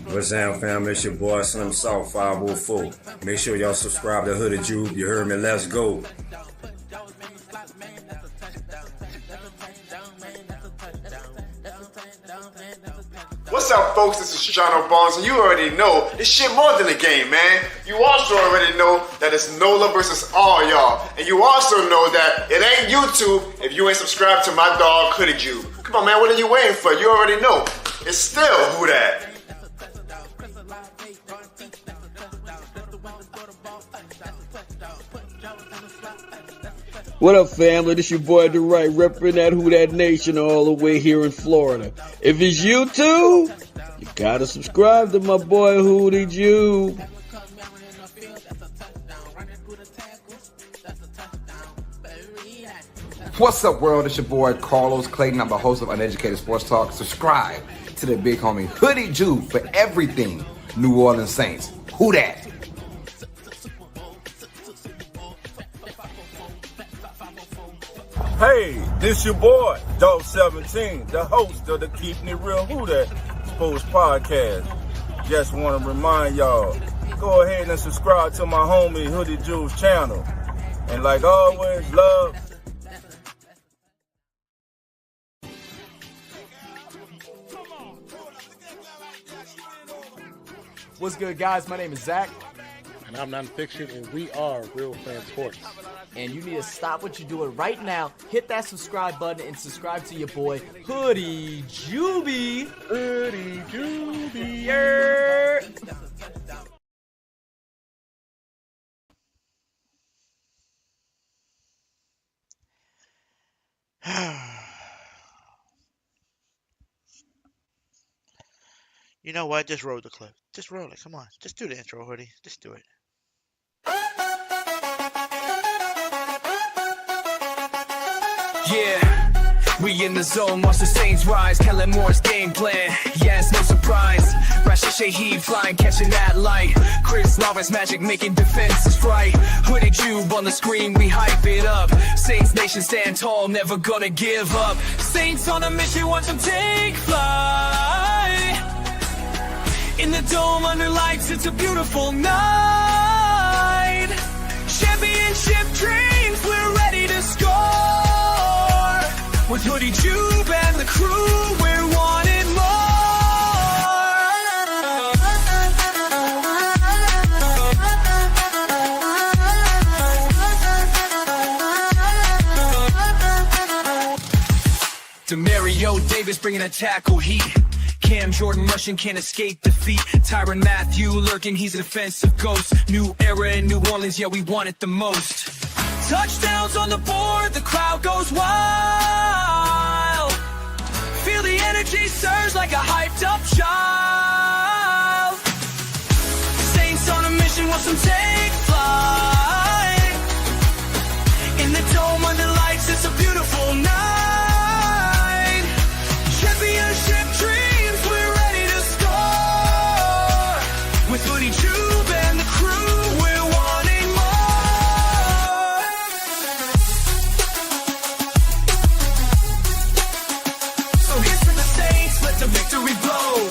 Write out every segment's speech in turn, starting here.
What's down, fam? It's your boy Slim South 504. Make sure y'all subscribe to Hooded Juve. You heard me? Let's go. What's up, folks? This is Shano Barnes, and you already know this shit more than a game, man. You also already know that it's NOLA versus all y'all. And you also know that it ain't YouTube if you ain't subscribed to my dog, Hooded Juve. Come on, man, what are you waiting for? You already know. It's still Who Dat? What up, family? This your boy DeRight, repping that Who Dat Nation all the way here in Florida. If it's you too, you gotta subscribe to my boy Hooded Juve. What's up, world? It's your boy Carlos Clayton. I'm the host of Uneducated Sports Talk. Subscribe to the big homie Hooded Juve for everything New Orleans Saints. Who Dat? Hey, this your boy, Dog 17, the host of the Keeping It Real Who Dat Sports Podcast. Just want to remind y'all, go ahead and subscribe to my homie Hooded Juve's channel. And like always, love. What's good, guys? My name is Zach. And I'm Nonfiction, and we are Real Fan Sports. And you need to stop what you're doing right now. Hit that subscribe button and subscribe to your boy, Hooded Juve. Hooded Juve. Yeah. You know what? Just roll the clip. Just roll it. Come on. Just do the intro, Hoodie. Just do it. Yeah, we in the zone, watch the Saints rise. Kellen Moore's game plan, yes, no surprise. Rashid Shaheed flying, catching that light. Chris Lawrence magic making defenses right. Hooded Juve on the screen, we hype it up. Saints Nation stand tall, never gonna give up. Saints on a mission, watch them take flight. In the dome under lights, it's a beautiful night. Championship dreams, we're ready to score. With Hooded Juve and the crew, we're wanting more. Demario Davis bringing a tackle heat. Cam Jordan rushing, can't escape defeat. Tyrann Mathieu lurking, he's a defensive ghost. New era in New Orleans, yeah, we want it the most. Touchdowns on the board, the crowd goes wild. Feel the energy surge like a hyped up child. Saints on a mission, watch them take flight. In the dome under lights, it's a beautiful night. Championship dreams, we're ready to score. With Hooded Juve and the crew, we're wanting more. So here's to the Saints, let the victory blow.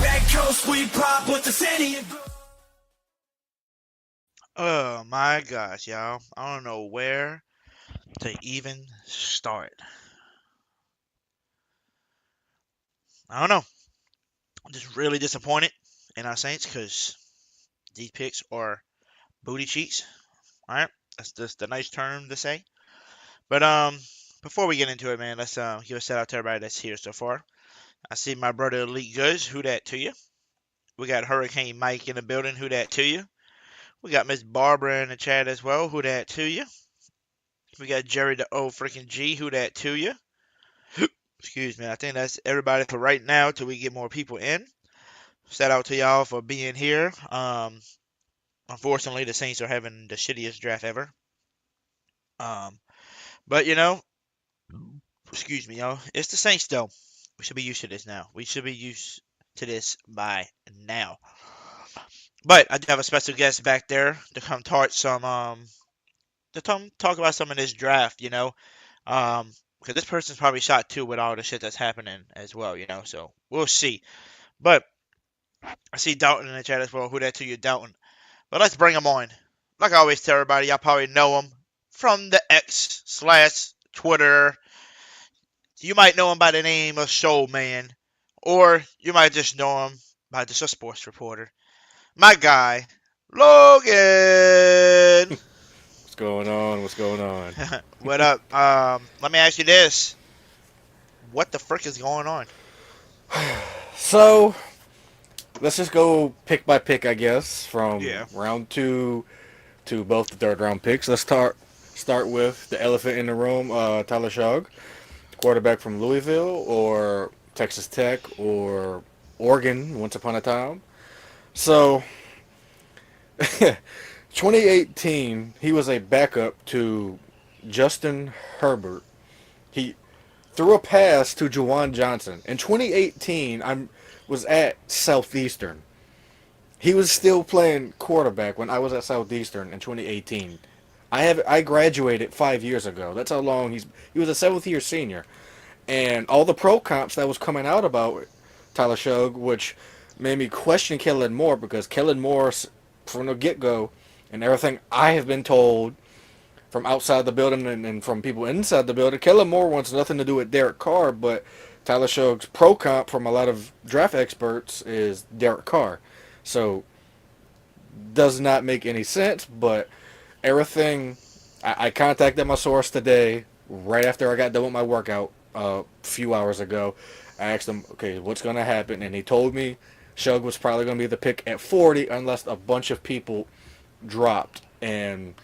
Red Coast, we prop with the city. Oh my gosh, y'all. I don't know where to even start. I don't know. I'm just really disappointed in our Saints because these picks are booty cheeks. All right, that's just a nice term to say. But before we get into it, man, let's give a shout out to everybody that's here so far. I see my brother Elite Goods. Who dat to you? We got Hurricane Mike in the building. Who dat to you? We got Miss Barbara in the chat as well. Who dat to you? We got Jerry the O freaking G. Who dat to you? Excuse me. I think that's everybody for right now till we get more people in. Shout out to y'all for being here. Unfortunately, the Saints are having the shittiest draft ever. But you know, excuse me, y'all. It's the Saints though. We should be used to this now. We should be used to this by now. But I do have a special guest back there to come talk about some of this draft, because this person's probably shocked too with all the shit that's happening as well, So we'll see. But I see Dalton in the chat as well. Who that to you, Dalton? But let's bring him on. Like I always tell everybody, y'all probably know him from the X/Twitter. You might know him by the name of Soul Man, or you might just know him by just a sports reporter. My guy, Logan. What's going on? What's going on? What up? Let me ask you this: what the frick is going on? So, let's just go pick by pick, I guess, from round 2 to both the third round picks. Let's start with the elephant in the room, Tyler Shogg, quarterback from Louisville or Texas Tech or Oregon once upon a time. So, 2018, he was a backup to Justin Herbert. He threw a pass to Juwan Johnson. In 2018, I was at Southeastern. He was still playing quarterback when I was at Southeastern in 2018. I graduated 5 years ago. That's how long he was a 7th year senior. And all the pro comps that was coming out about Tyler Shogg, which made me question Kellen Moore, because Kellen Moore, from the get-go, and everything I have been told from outside the building and from people inside the building, Kellen Moore wants nothing to do with Derek Carr, but Tyler Shogg's pro comp from a lot of draft experts is Derek Carr. So, does not make any sense, but everything, I contacted my source today, right after I got done with my workout a few hours ago. I asked him, okay, what's going to happen? And he told me Shogg was probably going to be the pick at 40 unless a bunch of people dropped. And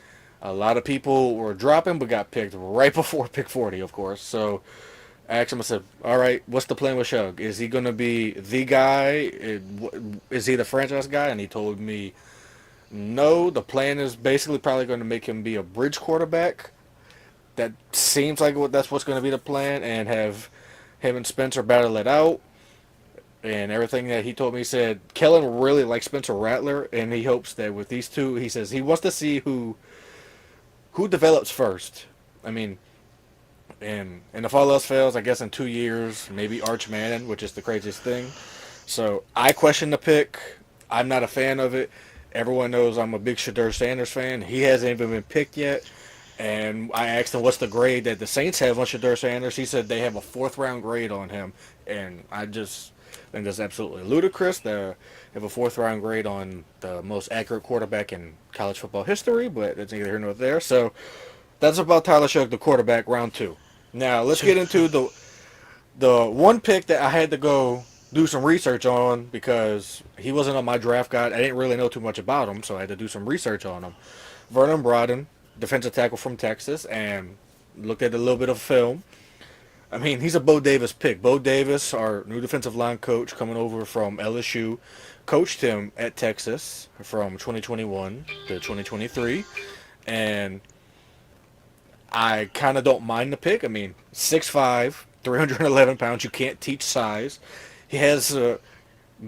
a lot of people were dropping but got picked right before pick 40, of course. So I asked him, I said, all right, what's the plan with Shogg? Is he going to be the guy? Is he the franchise guy? And he told me, no, the plan is basically probably going to make him be a bridge quarterback. That seems like that's what's going to be the plan, and have him and Spencer battle it out. And everything that he told me, he said Kellen really likes Spencer Rattler, and he hopes that with these two, he says he wants to see who develops first. I mean, and if all else fails, I guess in 2 years, maybe Arch Manning, which is the craziest thing. So I question the pick. I'm not a fan of it. Everyone knows I'm a big Shedeur Sanders fan. He hasn't even been picked yet. And I asked him what's the grade that the Saints have on Shedeur Sanders. He said they have a 4th round grade on him. And I just think that's absolutely ludicrous. They have a 4th round grade on the most accurate quarterback in college football history, but it's neither here nor there. So that's about Tyler Shogg, the quarterback, round 2. Now let's get into the one pick that I had to go do some research on because he wasn't on my draft guide. I didn't really know too much about him, so I had to do some research on him. Vernon Broughton, defensive tackle from Texas, and looked at a little bit of film. I mean, he's a Bo Davis pick. Bo Davis, our new defensive line coach coming over from LSU, coached him at Texas from 2021 to 2023. And I kind of don't mind the pick. I mean, 6'5", 311 pounds. You can't teach size. He has a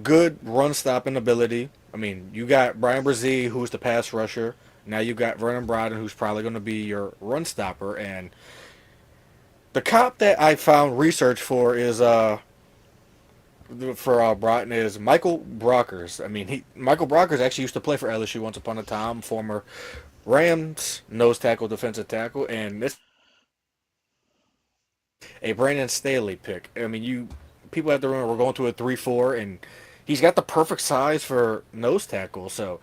good run-stopping ability. I mean, you got Brian Brzee, who's the pass rusher. Now you got Vernon Broughton, who's probably going to be your run stopper. And the comp that I found research for is Broughton is Michael Brockers. I mean, Michael Brockers actually used to play for LSU once upon a time, former Rams nose tackle, defensive tackle, and this a Brandon Staley pick. I mean, people have to remember we're going to a 3-4, and he's got the perfect size for nose tackle. So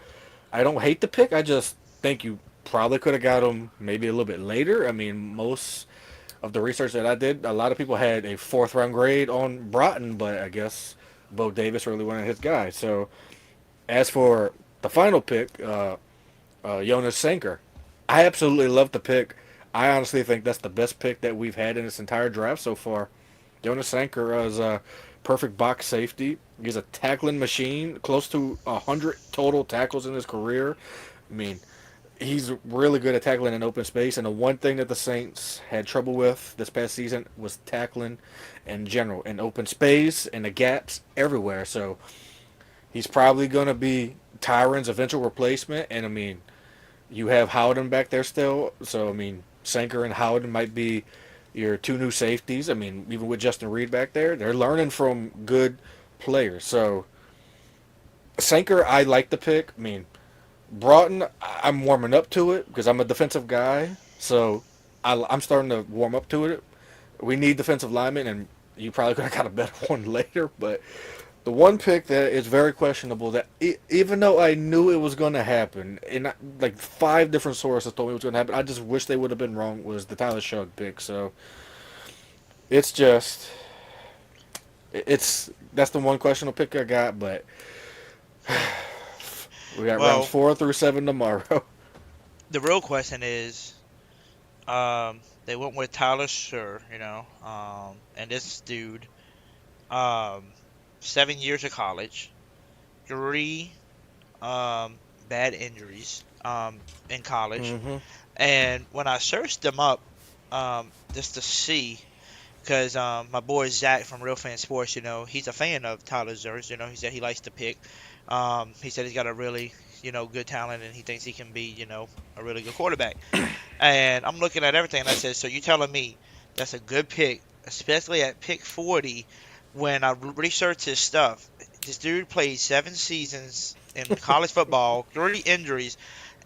I don't hate the pick. I just think you probably could have got him maybe a little bit later. I mean, most of the research that I did, a lot of people had a 4th round grade on Broughton, but I guess Bo Davis really wanted his guy. So as for the final pick, Jonas Sanker, I absolutely love the pick. I honestly think that's the best pick that we've had in this entire draft so far. Jonas Sanker is a perfect box safety. He's a tackling machine, close to 100 total tackles in his career. I mean, he's really good at tackling in open space, and the one thing that the Saints had trouble with this past season was tackling in general, in open space, in the gaps, everywhere. So he's probably going to be Tyron's eventual replacement, and I mean, you have Howden back there still, so I mean, Sanker and Howden might be your two new safeties. I mean, even with Justin Reed back there, they're learning from good players. So Sanker, I like the pick. I mean, Broughton, I'm warming up to it because I'm a defensive guy, so I'm starting to warm up to it. We need defensive linemen, and you probably could have got a better one later, but the one pick that is very questionable, that even though I knew it was going to happen, and like 5 different sources told me it was going to happen, I just wish they would have been wrong, was the Tyler Shug pick. So it's just, that's the one questionable pick I got, but we got rounds 4 through 7 tomorrow. The real question is, they went with Tyler Sher, and this dude, 7 years of college, 3 bad injuries in college, and when I searched them up, just to see, because my boy Zach from Real Fan Sports, he's a fan of Tyler Zers. He said he likes to pick. He said he's got a really, good talent, and he thinks he can be, a really good quarterback. And I'm looking at everything, and I said, so you telling me that's a good pick, especially at pick 40, when I researched his stuff. This dude played 7 seasons in college football, 3 injuries,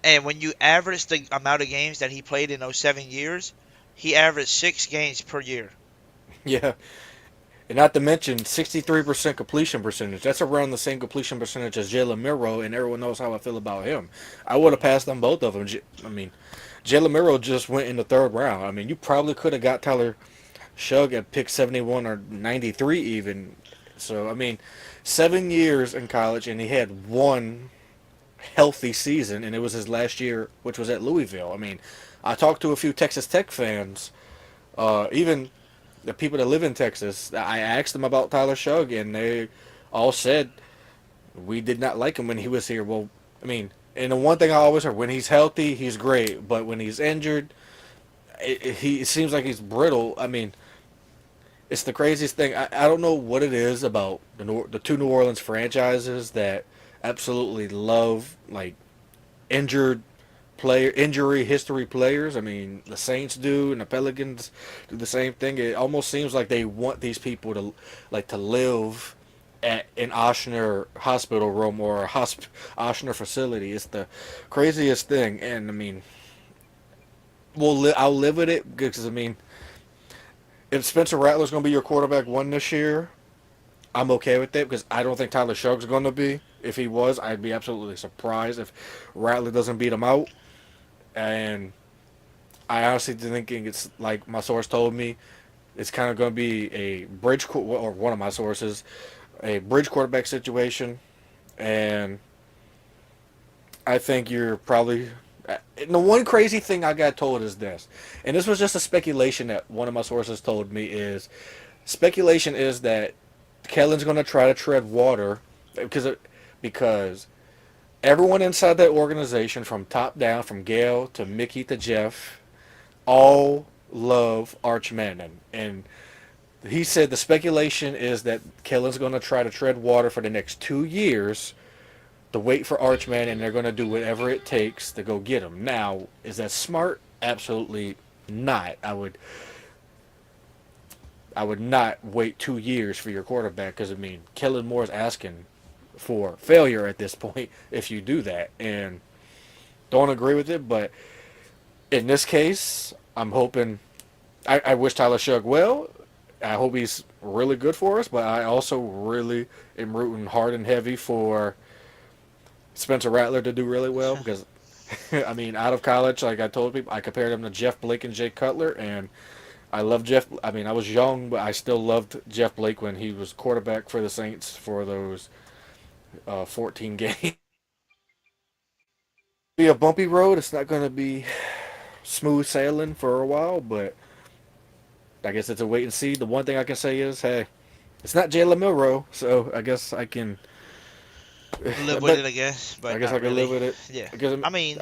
and when you average the amount of games that he played in those 7 years, he averaged 6 games per year. Yeah. And not to mention 63% completion percentage. That's around the same completion percentage as Jalen Miro, and everyone knows how I feel about him. I would have passed on both of them. I mean, Jalen Miro just went in the 3rd round. I mean, you probably could have got Tyler Shug at pick 71 or 93 even. So, I mean, 7 years in college, and he had 1 healthy season, and it was his last year, which was at Louisville. I mean, I talked to a few Texas Tech fans, even the people that live in Texas. I asked them about Tyler Shug, and they all said we did not like him when he was here. Well, I mean, and the one thing I always heard, when he's healthy, he's great, but when he's injured, it seems like he's brittle. I mean, it's the craziest thing. I don't know what it is about the 2 New Orleans franchises that absolutely love, like, injury history players. I mean, the Saints do, and the Pelicans do the same thing. It almost seems like they want these people to live at an Ochsner hospital room or a Ochsner facility. It's the craziest thing, and I mean, I'll live with it because I mean, if Spencer Rattler's going to be your quarterback 1 this year, I'm okay with it because I don't think Tyler Shug's going to be. If he was, I'd be absolutely surprised if Rattler doesn't beat him out. And I honestly thinking it's like my source told me, it's kind of going to be a bridge, or one of my sources, a bridge quarterback situation. And I think you're probably... The one crazy thing I got told is this, and this was just a speculation that one of my sources told me, is speculation is that Kellen's going to try to tread water because everyone inside that organization, from top down, from Gail to Mickey to Jeff, all love Arch Manning. And he said the speculation is that Kellen's going to try to tread water for the next 2 years to wait for Arch Manning, and they're going to do whatever it takes to go get him. Now, is that smart? Absolutely not. I would not wait 2 years for your quarterback because, I mean, Kellen Moore is asking for failure at this point if you do that. And don't agree with it, but in this case, I'm hoping... I wish Tyler Shug well. I hope he's really good for us, but I also really am rooting hard and heavy for Spencer Rattler to do really well because, I mean, out of college, like I told people, I compared him to Jeff Blake and Jay Cutler, and I love Jeff. I mean, I was young, but I still loved Jeff Blake when he was quarterback for the Saints for those 14 games. Be a bumpy road. It's not going to be smooth sailing for a while, but I guess it's a wait and see. The one thing I can say is, hey, it's not Jalen Milroe, so I guess I can live with it, I guess. But I guess I can live with it. Yeah. Because, I mean,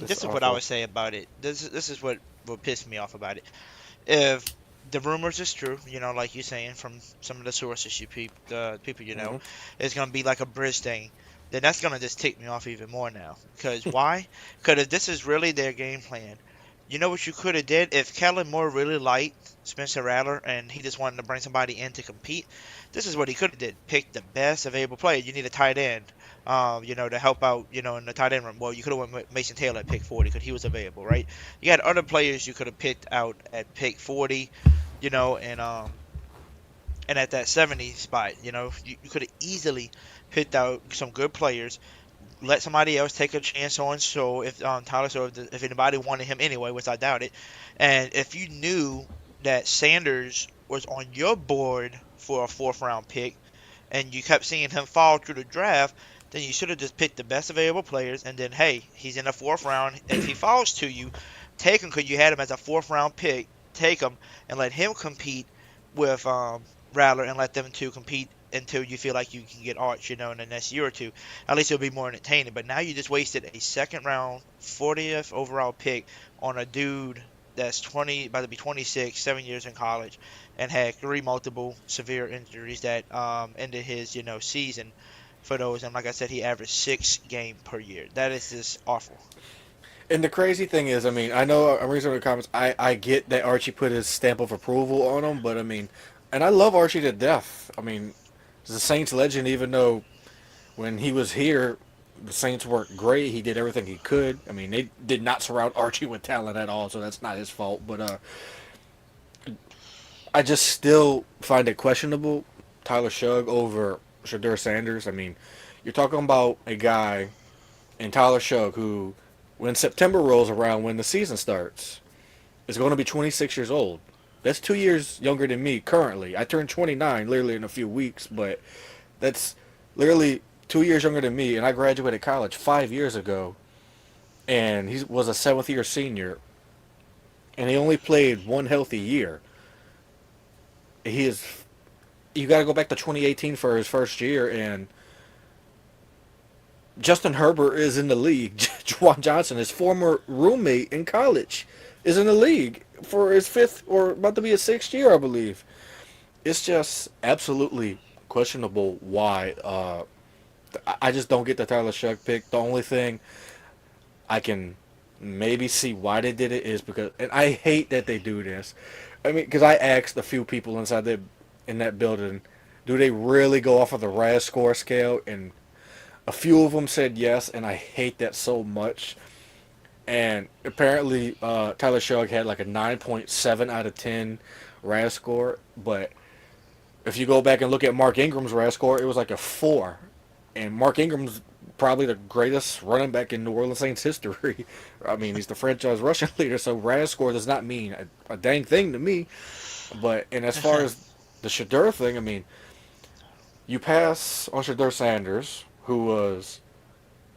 this is what I would say about it. This is what pissed me off about it. If the rumors is true, like you're saying from some of the sources people you know, it's gonna be like a bridge thing. then that's gonna just tick me off even more now. Because why? Because if this is really their game plan, you know what you could have did if Kellen Moore really liked Spencer Rattler and he just wanted to bring somebody in to compete. This is what he could have did: pick the best available player. You need a tight end, to help out, in the tight end room. Well, you could have went with Mason Taylor at pick 40 because he was available, right? You had other players you could have picked out at pick 40, and at that 70 spot, you could have easily picked out some good players, let somebody else take a chance on Show if Tyler Show, if anybody wanted him anyway, which I doubt it. And if you knew that Sanders was on your board for a 4th round pick and you kept seeing him fall through the draft, then you should have just picked the best available players, and then, hey, he's in the 4th round. If he falls to you, take him because you had him as a 4th round pick. Take him and let him compete with Rattler, and let them two compete until you feel like you can get Arch, in the next year or two. At least it'll be more entertaining. But now you just wasted a 2nd round, 40th overall pick on a dude that's about to be 26, 7 years in college, and had 3 multiple severe injuries that ended his, season for those. And like I said, he averaged 6 games per year. That is just awful. And the crazy thing is, I know I'm reading some of the comments. I get that Archie put his stamp of approval on him, but and I love Archie to death. He's a Saints legend, even though when he was here, the Saints weren't great. He did everything he could. They did not surround Archie with talent at all, so that's not his fault. But I just still find it questionable, Tyler Shugg over Shedeur Sanders. You're talking about a guy in Tyler Shugg who, when September rolls around, when the season starts, is going to be 26 years old. That's 2 years younger than me currently. I turned 29 literally in a few weeks, but that's literally 2 years younger than me, and I graduated college 5 years ago, and he was a 7th-year senior, and he only played 1 healthy year. You got to go back to 2018 for his first year, and Justin Herbert is in the league. Juwan Johnson, his former roommate in college, is in the league for his 5th or about to be his 6th year, I believe. It's just absolutely questionable why. I just don't get the Tyler Shugg pick. The only thing I can maybe see why they did it is because, and I hate that they do this. Because I asked a few people in that building, do they really go off of the RAS score scale? And a few of them said yes, and I hate that so much. And apparently, Tyler Shugg had like a 9.7 out of 10 RAS score. But if you go back and look at Mark Ingram's RAS score, it was like a 4. And Mark Ingram's probably the greatest running back in New Orleans Saints history. He's the franchise rushing leader, so RAS score does not mean a dang thing to me. And as far as the Shedeur thing, you pass on Shedeur Sanders, who was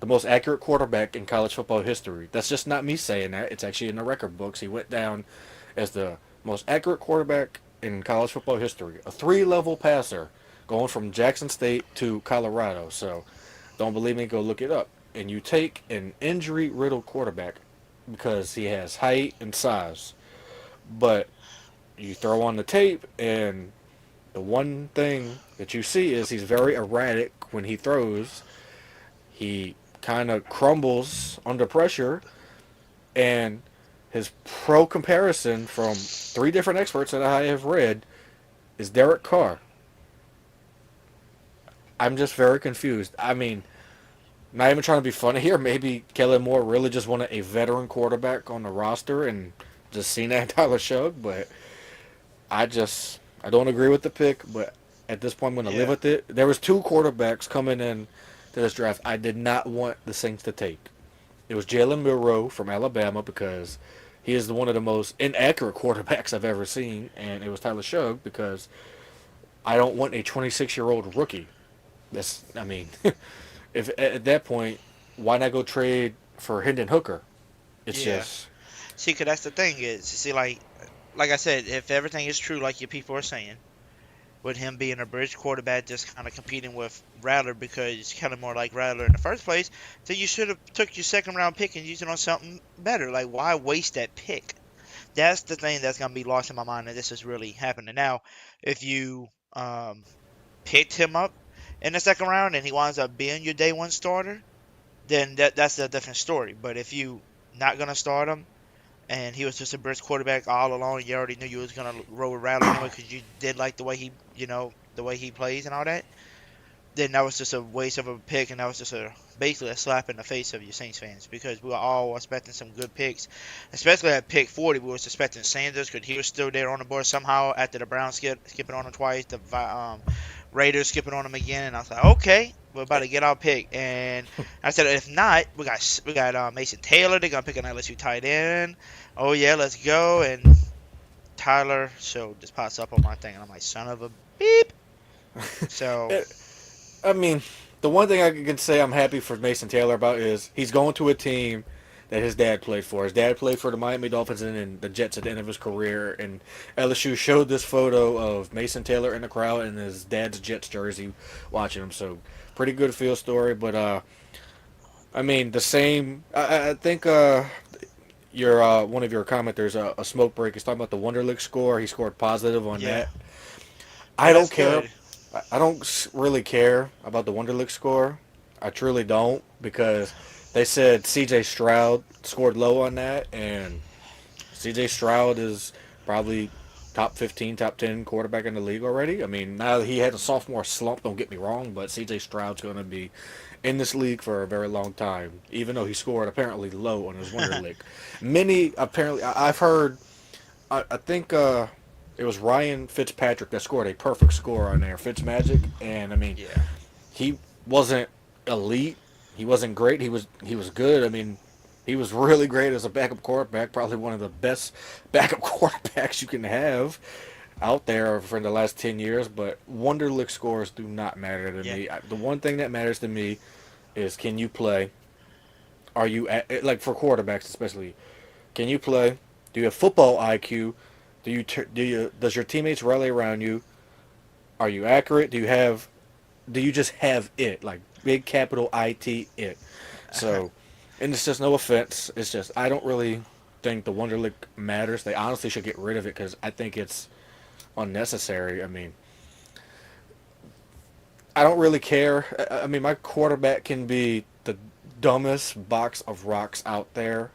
the most accurate quarterback in college football history. That's just not me saying that. It's actually in the record books. He went down as the most accurate quarterback in college football history. A 3-level passer going from Jackson State to Colorado. So don't believe me, go look it up. And you take an injury-riddled quarterback because he has height and size. But you throw on the tape, and the one thing that you see is he's very erratic when he throws. He kind of crumbles under pressure, and his pro comparison from 3 different experts that I have read is Derek Carr. I'm just very confused. Not even trying to be funny here. Maybe Kellen Moore really just wanted a veteran quarterback on the roster and just seen that in Tyler Shugg, but I don't agree with the pick, but at this point I'm going to live with it. There was 2 quarterbacks coming in to this draft I did not want the Saints to take. It was Jalen Milroe from Alabama because he is one of the most inaccurate quarterbacks I've ever seen, and it was Tyler Shugg because I don't want a 26-year-old rookie. If at that point, why not go trade for Hendon Hooker? It's just... See, because that's the thing is, like I said, if everything is true like your people are saying, with him being a bridge quarterback just kind of competing with Rattler because he's kind of more like Rattler in the first place, then you should have took your 2nd round pick and used it on something better. Like, why waste that pick? That's the thing that's going to be lost in my mind that this is really happening. Now, if you picked him up in the second round and he winds up being your day one starter, then that's a different story. But if you not gonna start him and he was just a bridge quarterback all along, you already knew you was gonna roll with Rattler anyway because you did like the way he, the way he plays and all that. Then that was just a waste of a pick, and that was just basically a slap in the face of your Saints fans because we were all expecting some good picks, especially at pick 40. We were expecting Sanders because he was still there on the board somehow after the Browns skipping on him twice, the Raiders skipping on him again, and I was like, okay, we're about to get our pick. And I said, if not, we got Mason Taylor. They're gonna pick an LSU tight end. Oh yeah, let's go. And Tyler Show just pops up on my thing, and I'm like, son of a beep. So. I mean, the one thing I can say I'm happy for Mason Taylor about is he's going to a team that his dad played for. His dad played for the Miami Dolphins and the Jets at the end of his career. And LSU showed this photo of Mason Taylor in the crowd in his dad's Jets jersey watching him. So, pretty good field story. But, I mean, the same. I think your one of your commenters, a smoke break, is talking about the Wonderlic score. He scored positive on that. I don't care. I don't really care about the Wonderlic score. I truly don't, because they said C.J. Stroud scored low on that, and C.J. Stroud is probably top 15, top 10 quarterback in the league already. I mean, now he had a sophomore slump, don't get me wrong, but C.J. Stroud's going to be in this league for a very long time, even though he scored apparently low on his Wonderlic. I've heard, I think... it was Ryan Fitzpatrick that scored a perfect score on there, Fitzmagic, and I mean, he wasn't elite, he wasn't great, he was good. I mean, he was really great as a backup quarterback, probably one of the best backup quarterbacks you can have out there for the last 10 years. But Wonderlic scores do not matter to me. The one thing that matters to me is, can you play? Are you like for quarterbacks especially? Can you play? Do you have football IQ? Does your teammates rally around you? Are you accurate? Do you just have it, like big capital IT it? So, and it's just no offense. It's just I don't really think the Wonderlic matters. They honestly should get rid of it because I think it's unnecessary. I mean, I don't really care. I mean, my quarterback can be the dumbest box of rocks out there,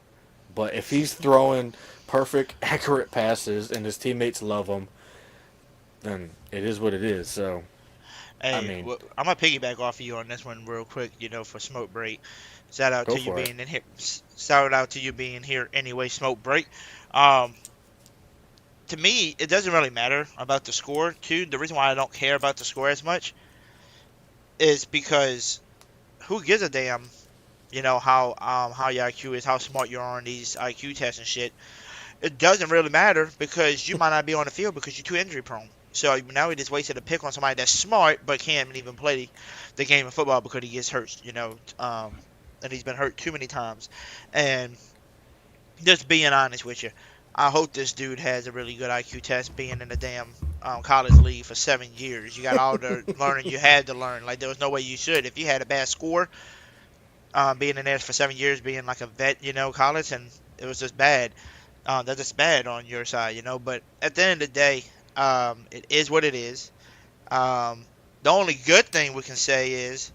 but if he's throwing perfect, accurate passes, and his teammates love him, then it is what it is. So, hey, I mean, I'm gonna piggyback off of you on this one real quick. For smoke break. Shout out to you being in here. Shout out to you being here anyway. Smoke break. To me, it doesn't really matter about the score. Too, the reason why I don't care about the score as much is because who gives a damn? How your IQ is, how smart you are on these IQ tests and shit. It doesn't really matter because you might not be on the field because you're too injury prone. So now we just wasted a pick on somebody that's smart but can't even play the game of football because he gets hurt, and he's been hurt too many times. And just being honest with you, I hope this dude has a really good IQ test being in the damn college league for 7 years. You got all the learning you had to learn. Like, there was no way you should. If you had a bad score, being in there for 7 years, being like a vet, college, and it was just bad. That's just bad on your side, But at the end of the day, it is what it is. The only good thing we can say is,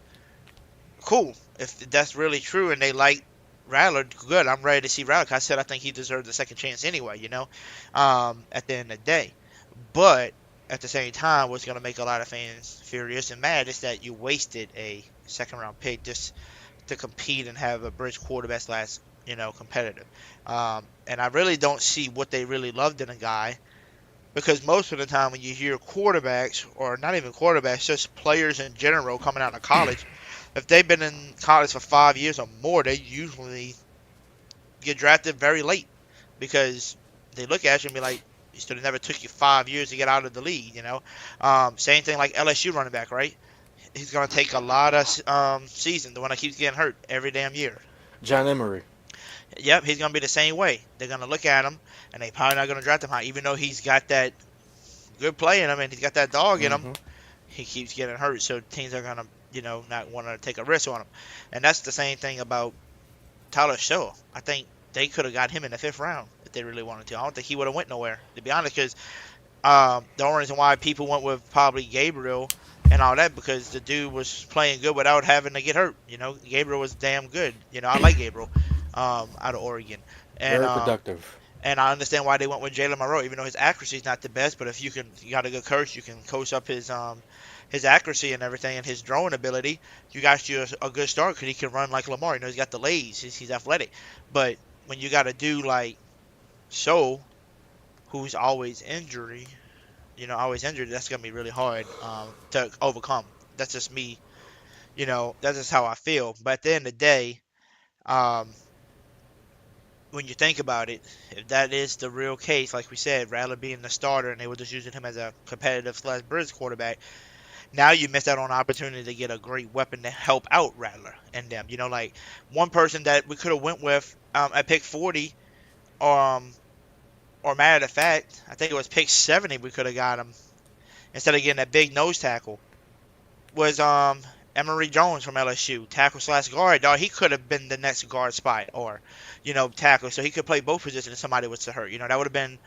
cool. If that's really true and they like Rattler, good. I'm ready to see Rattler. 'Cause I said I think he deserves a second chance anyway, at the end of the day. But at the same time, what's going to make a lot of fans furious and mad is that you wasted a second-round pick just to compete and have a bridge quarterback slash, competitive. And I really don't see what they really loved in a guy, because most of the time when you hear quarterbacks, or not even quarterbacks, just players in general coming out of college, if they've been in college for 5 years or more, they usually get drafted very late because they look at you and be like, it should have never took you 5 years to get out of the league, Same thing like LSU running back, right? He's going to take a lot of season, the one that keeps getting hurt every damn year. John Emery. Yep, he's going to be the same way. They're going to look at him, and they probably not going to draft him high, even though he's got that good play in him and he's got that dog in him. He keeps getting hurt, so teams are going to, not want to take a risk on him. And that's the same thing about Tyler Show. I think they could have got him in the 5th round if they really wanted to. I don't think he would have went nowhere, to be honest, because the only reason why people went with probably Gabriel and all that because the dude was playing good without having to get hurt. Gabriel was damn good. I like Gabriel, out of Oregon, and Very productive. and I understand why they went with Jalen Monroe, even though his accuracy is not the best. But if you got a good coach, you can coach up his accuracy and everything, and his throwing ability. You got you a good start because he can run like Lamar. He's got the legs. He's athletic. But when you got a dude like who's always injured, that's gonna be really hard to overcome. That's just me. That's just how I feel. But at the end of the day, when you think about it, if that is the real case, like we said, Rattler being the starter and they were just using him as a competitive / bridge quarterback, now you missed out on an opportunity to get a great weapon to help out Rattler and them. Like one person that we could have went with at pick 40, or matter of fact, I think it was pick 70 we could have got him instead of getting that big nose tackle, was Emory Jones from LSU, tackle / guard. Dog, he could have been the next guard spot or, tackle, so he could play both positions if somebody was to hurt. That would have been,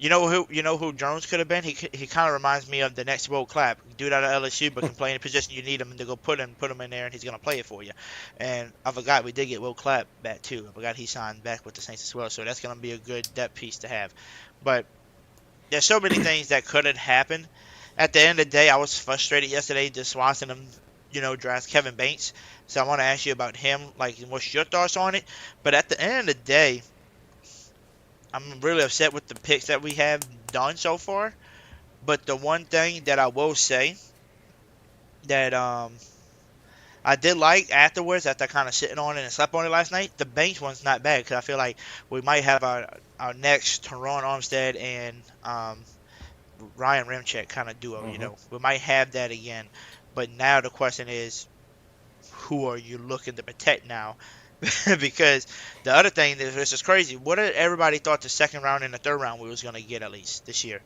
who Jones could have been. He kind of reminds me of the next Will Clapp, dude out of LSU, but can play in a position you need him to go put him in there, and he's gonna play it for you. And I forgot we did get Will Clapp back too. I forgot he signed back with the Saints as well, so that's gonna be a good depth piece to have. But there's so many things that could have happened. At the end of the day, I was frustrated yesterday just watching them, draft Kevin Banks. So I want to ask you about him. Like, what's your thoughts on it? But at the end of the day, I'm really upset with the picks that we have done so far. But the one thing that I will say that I did like afterwards, after kind of sitting on it and slept on it last night, the Banks one's not bad because I feel like we might have our next Teron Armstead and Ryan Ramczyk kind of duo. We might have that again. But now the question is, who are you looking to protect now? Because the other thing, this is crazy. What did everybody thought the second round and the third round we was going to get at least this year?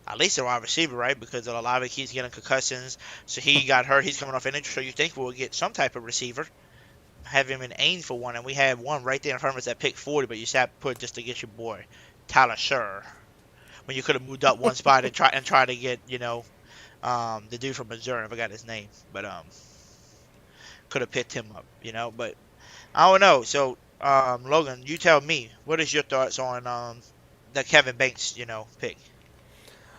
At least a wide receiver, right? Because Olave keeps getting concussions. So he got hurt. He's coming off an injury. So you think we'll get some type of receiver. Have him in aim for one. And we had one right there in front of us at pick 40. But you sat put just to get your boy, Tyler Sherr. When you could have moved up one spot and try to get, the dude from Missouri. I forgot his name. But could have picked him up, But I don't know. So, Logan, you tell me, what is your thoughts on the Kevin Banks, pick?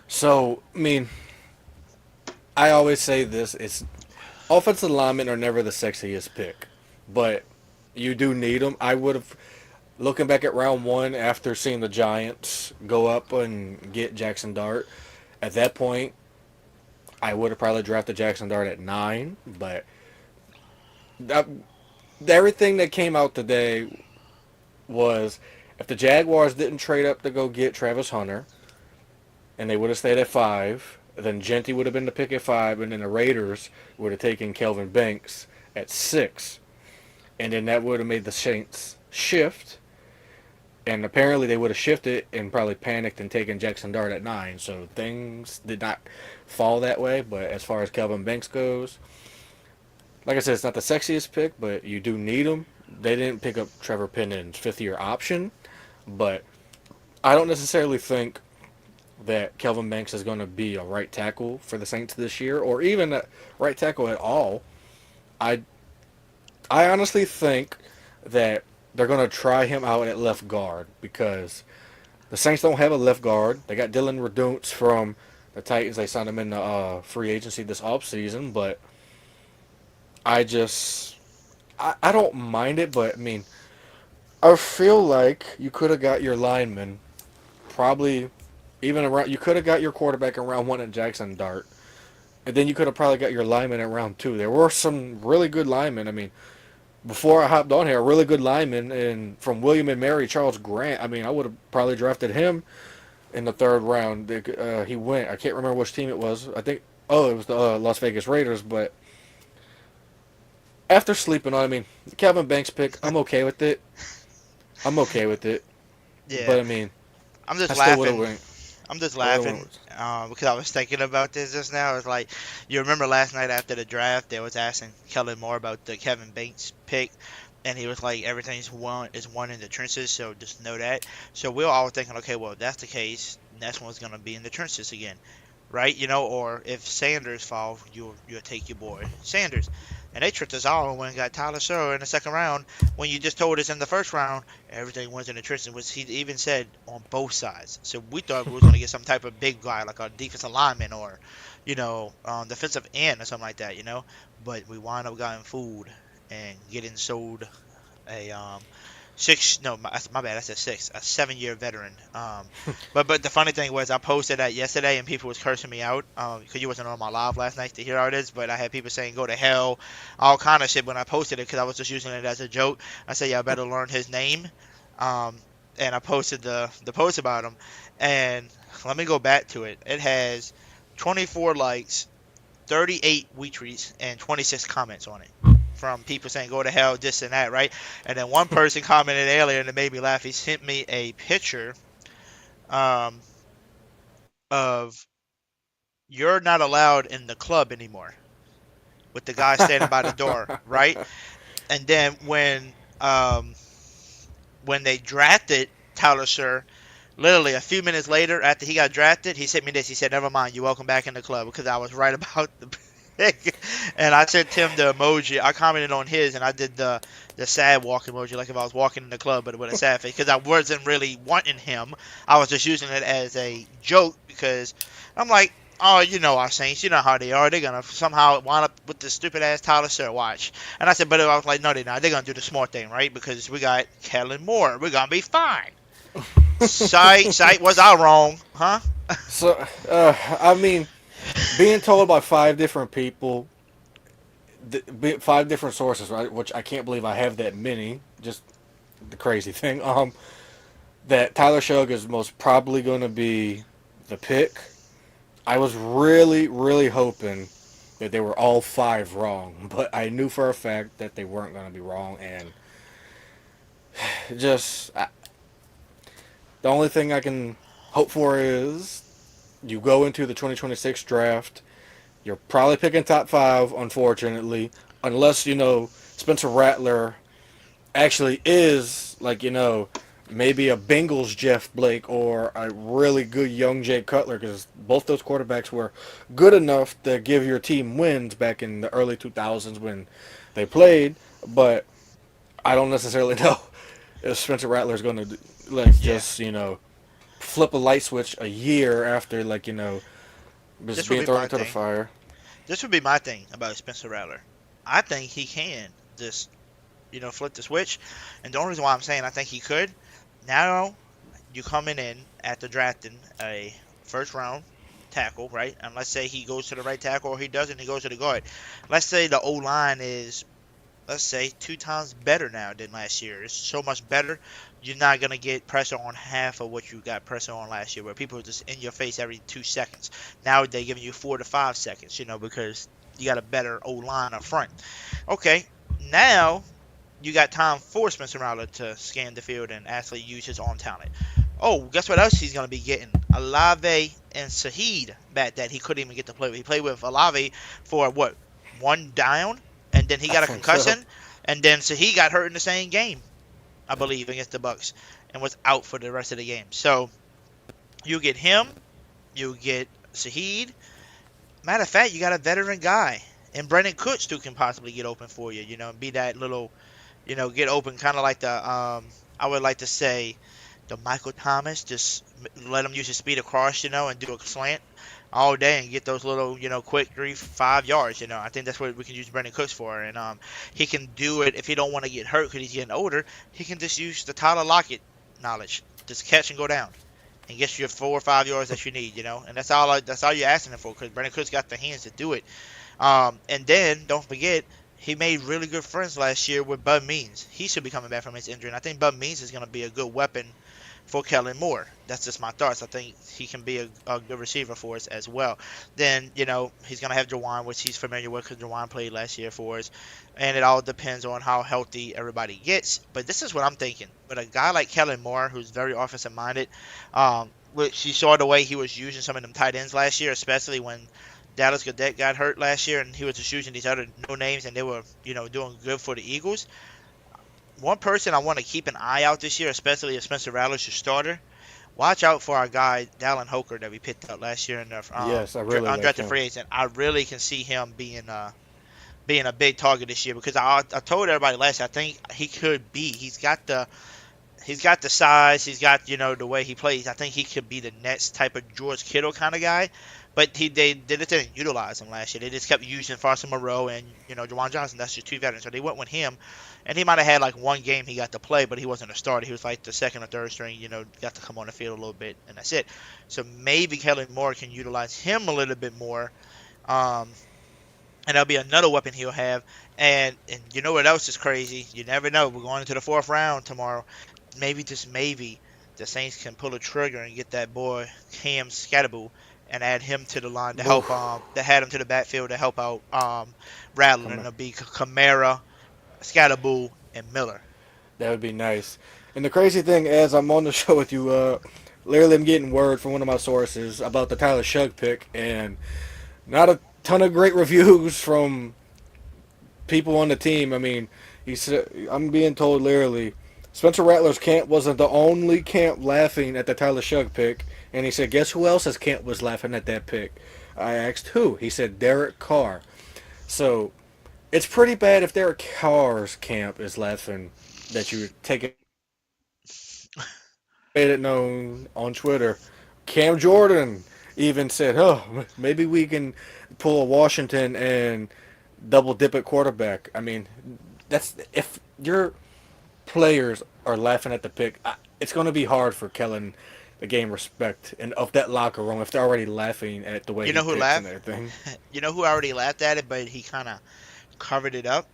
So, I always say this: it's offensive linemen are never the sexiest pick, but you do need them. I would have, looking back at round one after seeing the Giants go up and get Jackson Dart, at that point, I would have probably drafted Jackson Dart at 9, but everything that came out today was if the Jaguars didn't trade up to go get Travis Hunter and they would have stayed at 5, then Genty would have been the pick at 5, and then the Raiders would have taken Kelvin Banks at 6. And then that would have made the Saints shift. And apparently they would have shifted and probably panicked and taken Jackson Dart at 9. So things did not fall that way. But as far as Kelvin Banks goes, like I said, it's not the sexiest pick, but you do need him. They didn't pick up Trevor Pennin's 5th-year option, but I don't necessarily think that Kelvin Banks is going to be a right tackle for the Saints this year, or even a right tackle at all. I honestly think that they're going to try him out at left guard because the Saints don't have a left guard. They got Dylan Reduntz from the Titans. They signed him in the free agency this offseason, but I don't mind it, but I feel like you could have got your lineman probably even around. You could have got your quarterback in round 1 at Jackson Dart, and then you could have probably got your lineman in round 2. There were some really good linemen. Before I hopped on here, a really good lineman and from William and Mary, Charles Grant. I would have probably drafted him in the 3rd round. He went. I can't remember which team it was. I think it was the Las Vegas Raiders, but. After sleeping on, Kevin Banks pick, I'm okay with it. Yeah. But I'm just laughing. I'm just laughing because I was thinking about this just now. It's like, you remember last night after the draft, they was asking Kellen Moore about the Kevin Banks pick, and he was like, everything's won in the trenches, so just know that. So we were all thinking, okay, well, if that's the case, next one's going to be in the trenches again. right? Or if Sanders fall, you'll take your boy Sanders. And they tricked us all and went and got Tyler Sherr in the second round when you just told us in the first round everything was in the trenches. Was he even said on both sides? So we thought we was going to get some type of big guy like a defensive lineman or, defensive end or something like that, But we wound up getting fooled and getting sold a my bad, I said 6, a 7-year veteran. But the funny thing was I posted that yesterday and people was cursing me out because you wasn't on my live last night to hear how it is, but I had people saying go to hell, all kind of shit when I posted it because I was just using it as a joke. I said, y'all better learn his name. And I posted the post about him, and let me go back to it. It has 24 likes, 38 retweets, and 26 comments on it. From people saying go to hell, this and that, right? And then one person commented earlier and it made me laugh. He sent me a picture of you're not allowed in the club anymore with the guy standing by the door, right? And then when they drafted Tyler Sherr, literally a few minutes later after he got drafted, he sent me this. He said, never mind, you're welcome back in the club, because I was right about the and I sent him the emoji. I commented on his, and I did the sad walk emoji, like if I was walking in the club, but with a sad face, because I wasn't really wanting him. I was just using it as a joke, because I'm like, oh, our Saints, you know how they are. They're going to somehow wind up with this stupid-ass Tyler Sherr, watch. And I said, but I was like, no, they're not. They're going to do the smart thing, right? Because we got Kellen Moore. We're going to be fine. Sight, was I wrong, huh? So, I mean, being told by 5 different people, 5 different sources, right? Which I can't believe I have that many. Just the crazy thing. That Tyler Sherr is most probably going to be the pick. I was really, really hoping that they were all 5 wrong, but I knew for a fact that they weren't going to be wrong, and just the only thing I can hope for is you go into the 2026 draft, you're probably picking top 5, unfortunately, unless, Spencer Rattler actually is, maybe a Bengals Jeff Blake or a really good young Jay Cutler, because both those quarterbacks were good enough to give your team wins back in the early 2000s when they played, but I don't necessarily know if Spencer Rattler is going to, flip a light switch a year after, just being thrown into the fire. This would be my thing about Spencer Rattler. I think he can just, flip the switch. And the only reason why I'm saying I think he could, now you coming in after drafting a first-round tackle, right? And let's say he goes to the right tackle or he doesn't, he goes to the guard. Let's say the O-line is, 2 times better now than last year. It's so much better. You're not going to get pressure on half of what you got pressure on last year, where people were just in your face every 2 seconds. Now they're giving you 4 to 5 seconds, because you got a better O-line up front. Okay, now you got time for Spencer Rattler to scan the field and actually use his arm talent. Oh, guess what else he's going to be getting? Olave and Shaheed back that he couldn't even get to play with. He played with Olave for, 1 down? And then he got a concussion, and then Shaheed got hurt in the same game, I believe, against the Bucks, and was out for the rest of the game. So you get him, you get Shaheed. Matter of fact, you got a veteran guy, and Brandon Cooks too can possibly get open for you, and be that little, get open, kind of like the, I would like to say, the Michael Thomas. Just let him use his speed across, and do a slant all day and get those little, quick 3-5 yards. I think that's what we can use Brandon Cooks for. And he can do it if he don't want to get hurt because he's getting older. He can just use the Tyler Lockett knowledge, just catch and go down, and get you 4 or 5 yards that you need. And that's all you're asking him for, because Brandon Cooks got the hands to do it. And then don't forget, he made really good friends last year with Bud Means. He should be coming back from his injury, and I think Bud Means is going to be a good weapon for Kellen Moore. That's just my thoughts. I think he can be a good receiver for us as well. Then, he's going to have Juwan, which he's familiar with because Juwan played last year for us. And it all depends on how healthy everybody gets. But this is what I'm thinking. With a guy like Kellen Moore, who's very offensive-minded, which you saw the way he was using some of them tight ends last year, especially when Dallas Goedert got hurt last year, and he was just using these other no-names, and they were, doing good for the Eagles. One person I want to keep an eye out this year, especially if Spencer Rattler's your starter, watch out for our guy Dallin Hoker that we picked up last year in the Yes, I really like undrafted him. free agent. I really can see him being a big target this year because I told everybody last year I think he could be. He's got the size. He's got the way he plays. I think he could be the next type of George Kittle kind of guy. But they didn't utilize him last year. They just kept using Foster Moreau and Juwan Johnson. That's just two veterans. So they went with him, and he might have had like one game he got to play, but he wasn't a starter. He was like the second or third string. Got to come on the field a little bit, and that's it. So maybe Kellen Moore can utilize him a little bit more, and that'll be another weapon he'll have. And you know what else is crazy? You never know. We're going into the 4th round tomorrow. Maybe, just maybe, the Saints can pull a trigger and get that boy Cam Scatterboo and add him to the line to help to add him to the backfield to help out Rattler, and it'll be Kamara, Scatterboo, and Miller. That would be nice. And the crazy thing, as I'm on the show with you, literally I'm getting word from one of my sources about the Tyler Shug pick, and not a ton of great reviews from people on the team. I mean, he said, I'm being told literally, Spencer Rattler's camp wasn't the only camp laughing at the Tyler Shug pick. And he said, guess who else's camp was laughing at that pick? I asked who. He said Derek Carr. So it's pretty bad if Derek Carr's camp is laughing that you take it. Made it known on Twitter. Cam Jordan even said, maybe we can pull a Washington and double dip at quarterback. I mean, that's if your players are laughing at the pick, it's going to be hard for Kellen to gain respect and of that locker room if they're already laughing at the way he who picks laughed? and everything. You know who already laughed at it, but he kind of covered it up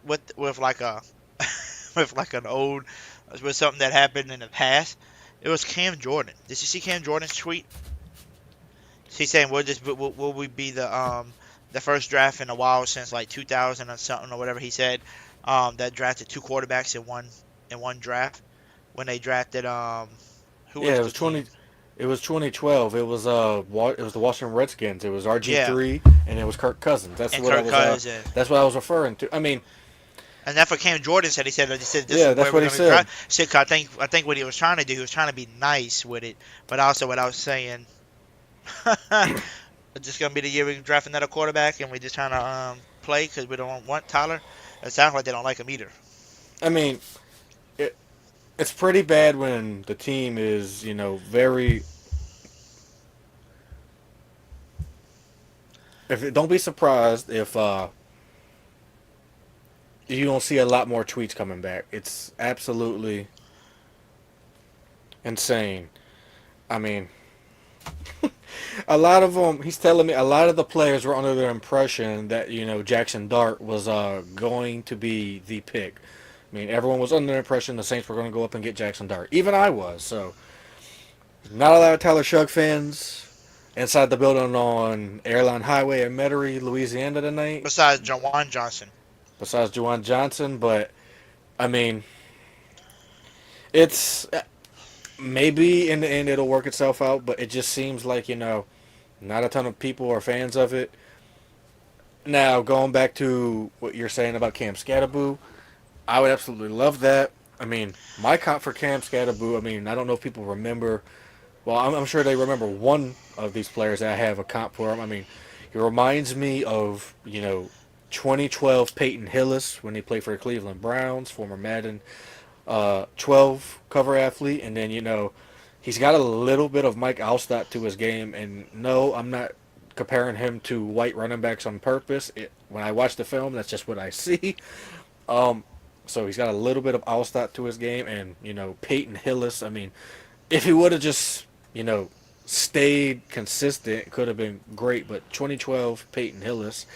with like a with something that happened in the past. It was Cam Jordan. Did you see Cam Jordan's tweet? He's saying will we be the first draft in a while since like 2000 or something or whatever he said, that drafted 2 quarterbacks in one draft when they drafted it was 2012. It was the Washington Redskins. It was RG3 and it was Kirk Cousins. That's what I was referring to. I mean, and that's what Cam Jordan said. He said this yeah, is that's where what he said. said. I think what he was trying to do, he was trying to be nice with it, but also what I was saying, it's just gonna be the year we draft another quarterback and we just trying to play because we don't want Tyler. It sounds like they don't like him either. I mean, it's pretty bad when the team is, very. Don't be surprised if you don't see a lot more tweets coming back. It's absolutely insane. I mean, a lot of them. He's telling me a lot of the players were under the impression that Jackson Dart was going to be the pick. I mean, everyone was under the impression the Saints were going to go up and get Jackson Dart. Even I was. So, not a lot of Tyler Shug fans inside the building on Airline Highway in Metairie, Louisiana tonight. Besides Juwan Johnson. But, I mean, it's maybe in the end it'll work itself out, but it just seems like, not a ton of people are fans of it. Now, going back to what you're saying about Cam Scatterboo, I would absolutely love that. I mean, my comp for Cam Scatterboo, I don't know if people remember. Well, I'm sure they remember one of these players that I have a comp for him. I mean, he reminds me of, 2012 Peyton Hillis when he played for the Cleveland Browns, former Madden 12 cover athlete. And then, he's got a little bit of Mike Alstott to his game. And no, I'm not comparing him to white running backs on purpose. When I watch the film, that's just what I see. So he's got a little bit of Alstott to his game, and Peyton Hillis. I mean, if he would have just stayed consistent, it could have been great. But 2012 Peyton Hillis,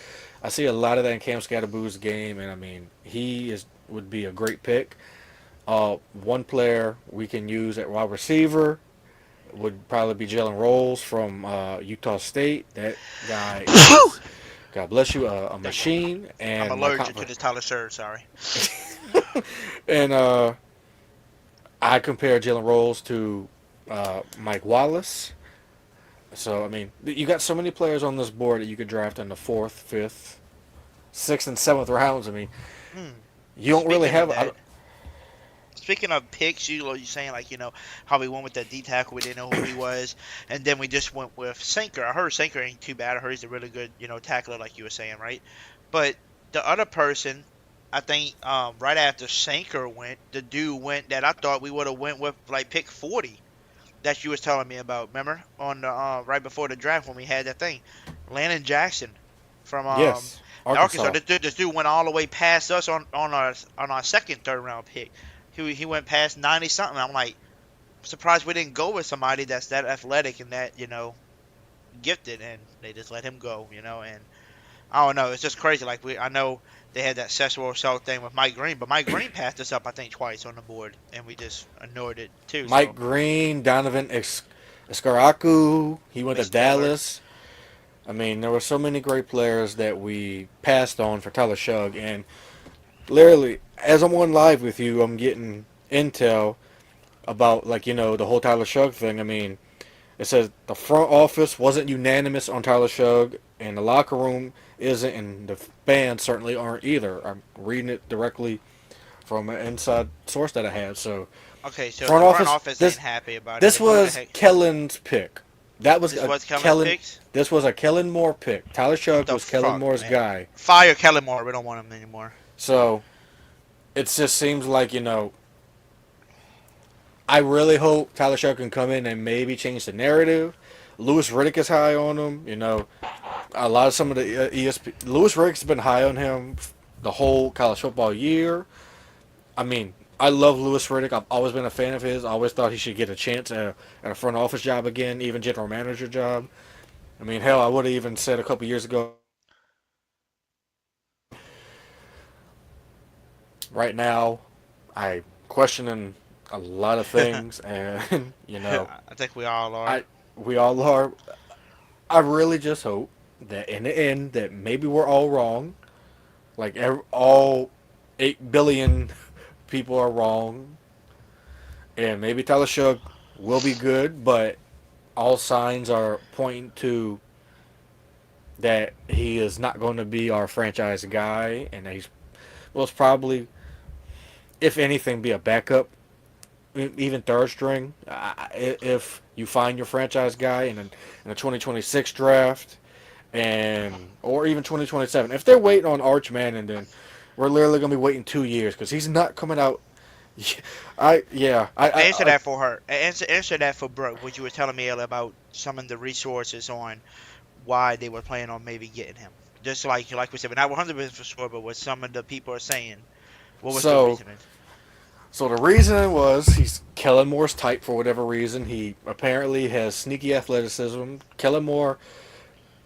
I see a lot of that in Cam Scatterboo's game, and I mean would be a great pick. One player we can use at wide receiver would probably be Jalen Rolls from Utah State. That guy is, God bless you, a machine. And I'm allergic to this Tyler Shug, sorry. And I compare Jalen Rolls to Mike Wallace. So, I mean, you got so many players on this board that you could draft in the 4th, 5th, 6th, and 7th rounds. I mean, you don't really have... speaking of picks, you saying like how we went with the D tackle, we didn't know who he was, and then we just went with Sinker. I heard Sinker ain't too bad. I heard he's a really good tackler, like you were saying, right? But the other person, I think right after Sinker went, the dude went that I thought we would have went with like pick 40 that you was telling me about. Remember on the right before the draft when we had that thing, Landon Jackson from Yes, Arkansas. This dude went all the way past us on our second, third round pick. He went past 90 something. I'm like surprised we didn't go with somebody that's that athletic and that gifted, and they just let him go. And I don't know. It's just crazy. Like I know they had that Cecil Cell thing with Mike Green, but Mike Green passed us up I think twice on the board, and we just ignored it too. Mike Green, Donovan Escaraku, he went to Dallas. I mean, there were so many great players that we passed on for Tyler Shugg, and literally, as I'm on live with you, I'm getting intel about the whole Tyler Shugg thing. I mean, it says the front office wasn't unanimous on Tyler Shugg, and the locker room isn't, and the fans certainly aren't either. I'm reading it directly from an inside source that I had. So, okay, so front office ain't happy about it. This was Kellen's pick. That was Kellen. This was a Kellen Moore pick. Tyler Shugg was Kellen Moore's guy. Fire Kellen Moore. We don't want him anymore. So, it just seems like I really hope Tyler Shugg can come in and maybe change the narrative. Louis Riddick is high on him. A lot of some of the ESP. Louis Riddick's been high on him the whole college football year. I mean, I love Louis Riddick. I've always been a fan of his. I always thought he should get a chance at a front office job again, even general manager job. I mean, hell, I would have even said a couple years ago. Right now, I'm questioning a lot of things, and I think we all are. We all are. I really just hope that in the end that maybe we're all wrong, like all 8 billion people are wrong, and maybe Tyler Shugg will be good, but all signs are pointing to that he is not going to be our franchise guy, and that he's probably, if anything, be a backup, even third string. If you find your franchise guy in a 2026 draft, or even 2027, if they're waiting on Arch Manning, then we're literally gonna be waiting 2 years because he's not coming out. Answer that for her. Answer that for Brooke. What you were telling me earlier about some of the resources on why they were planning on maybe getting him. Just like we said, we're not 100% for sure, but what some of the people are saying. What was the reasoning? So the reason was he's Kellen Moore's type for whatever reason. He apparently has sneaky athleticism. Kellen Moore,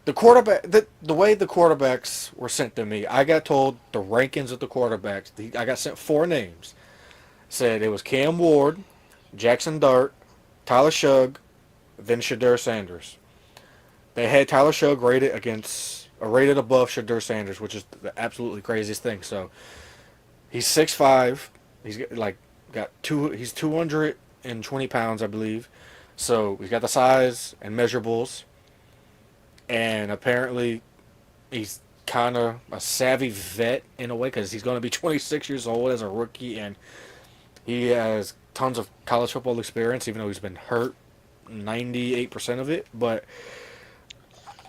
the quarterback, the way the quarterbacks were sent to me, I got told the rankings of the quarterbacks. I got sent 4 names. Said it was Cam Ward, Jackson Dart, Tyler Shugg, then Shadur Sanders. They had Tyler Shugg rated above Shadur Sanders, which is the absolutely craziest thing. So he's 6'5". He's he's 220 pounds, I believe. So he's got the size and measurables. And apparently he's kind of a savvy vet in a way because he's going to be 26 years old as a rookie, and he has tons of college football experience, even though he's been hurt 98% of it. But,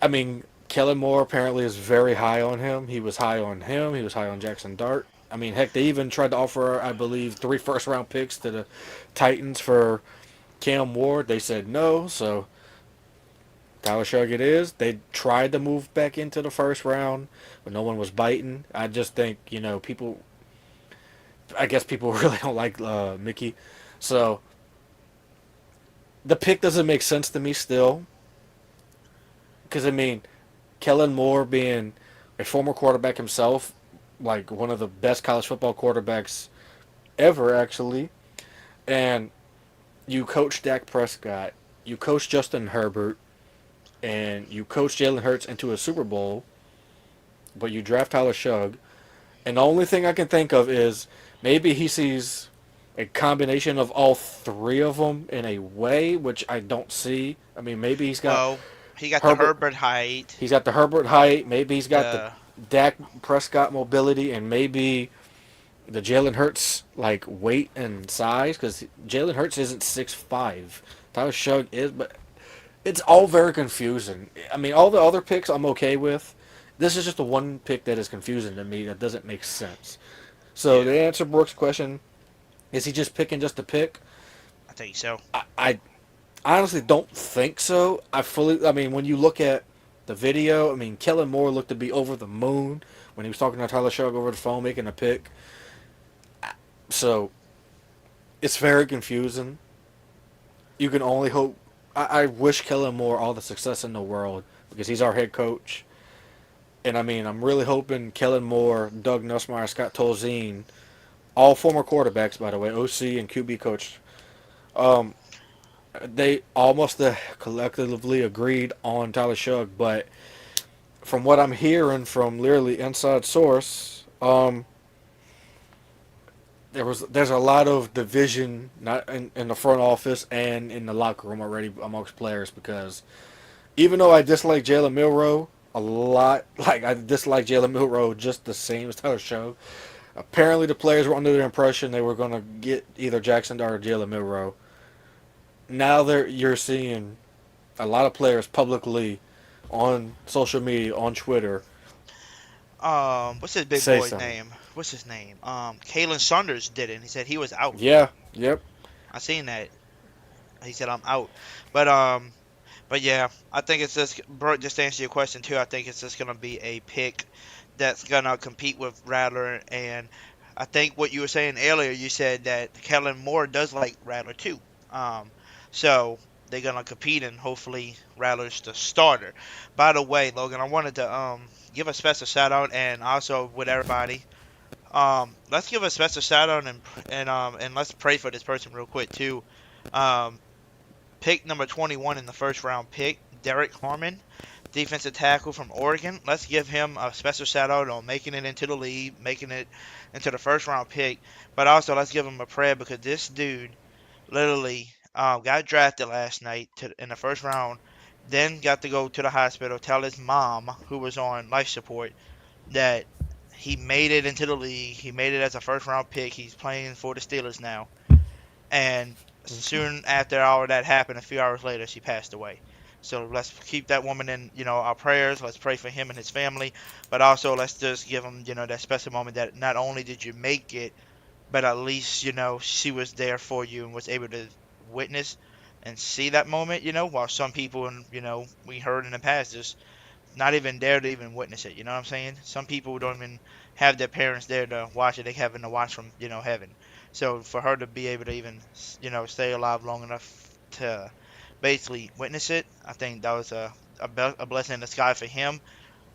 I mean, Kellen Moore apparently is very high on him. He was high on him. He was high on Jackson Dart. I mean, heck, they even tried to offer, I believe, 3 first-round picks to the Titans for Cam Ward. They said no, so Tyler Shugg it is. They tried to move back into the first round, but no one was biting. I just think, people really don't like Mickey. So the pick doesn't make sense to me still. Because, I mean, Kellen Moore being a former quarterback himself, like one of the best college football quarterbacks ever, actually. And you coach Dak Prescott, you coach Justin Herbert, and you coach Jalen Hurts into a Super Bowl, but you draft Tyler Shugg. And the only thing I can think of is maybe he sees a combination of all 3 of them in a way, which I don't see. I mean, maybe he's got... Well, he got the Herbert height. He's got the Herbert height. Maybe he's got the Dak Prescott mobility, and maybe the Jalen Hurts like weight and size, because Jalen Hurts isn't 6'5". Tyler Shug is, but it's all very confusing. I mean, all the other picks I'm okay with. This is just the one pick that is confusing to me that doesn't make sense. So to answer Brooks' question, is he just picking just to pick? I think so. I honestly don't think so. I mean, when you look at the video, I mean, Kellen Moore looked to be over the moon when he was talking to Tyler Shug over the phone making a pick. So it's very confusing. You can only hope. I wish Kellen Moore all the success in the world because he's our head coach. And I mean, I'm really hoping Kellen Moore, Doug Nussmeier, Scott Tolzien, all former quarterbacks, by the way, OC and QB coach, they almost collectively agreed on Tyler Shug. But from what I'm hearing from literally inside source, there's a lot of division not in the front office and in the locker room already amongst players, because even though I dislike Jalen Milroe a lot, like I dislike Jalen Milroe just the same as Tyler Shug, apparently the players were under the impression they were going to get either Jackson Dart or Jalen Milroe. Now you're seeing a lot of players publicly on social media, on Twitter. What's his big boy's name? What's his name? Kalen Saunders did it. He said he was out. Yeah. Yep. I seen that. He said I'm out. But yeah, I think it's just to answer your question too. I think it's just gonna be a pick that's gonna compete with Rattler, and I think what you were saying earlier, you said that Kellen Moore does like Rattler too. So they're gonna compete, and hopefully Rattler's the starter. By the way, Logan, I wanted to give a special shout out, and also with everybody, let's give a special shout out and let's pray for this person real quick too. Pick number 21 in the first round pick, Derek Harmon, defensive tackle from Oregon. Let's give him a special shout out on making it into the league, making it into the first round pick. But also let's give him a prayer, because this dude literally got drafted last night in the first round, then got to go to the hospital, tell his mom, who was on life support, that he made it into the league. He made it as a first round pick. He's playing for the Steelers now. And soon after all of that happened, a few hours later, she passed away. So let's keep that woman in, our prayers. Let's pray for him and his family. But also let's just give him, that special moment that not only did you make it, but at least, she was there for you and was able to witness and see that moment, while some people, we heard in the past, just not even there to even witness it. You know what I'm saying? Some people don't even have their parents there to watch it. They having to watch from, heaven. So for her to be able to even, stay alive long enough to basically witness it, I think that was a blessing in the sky for him.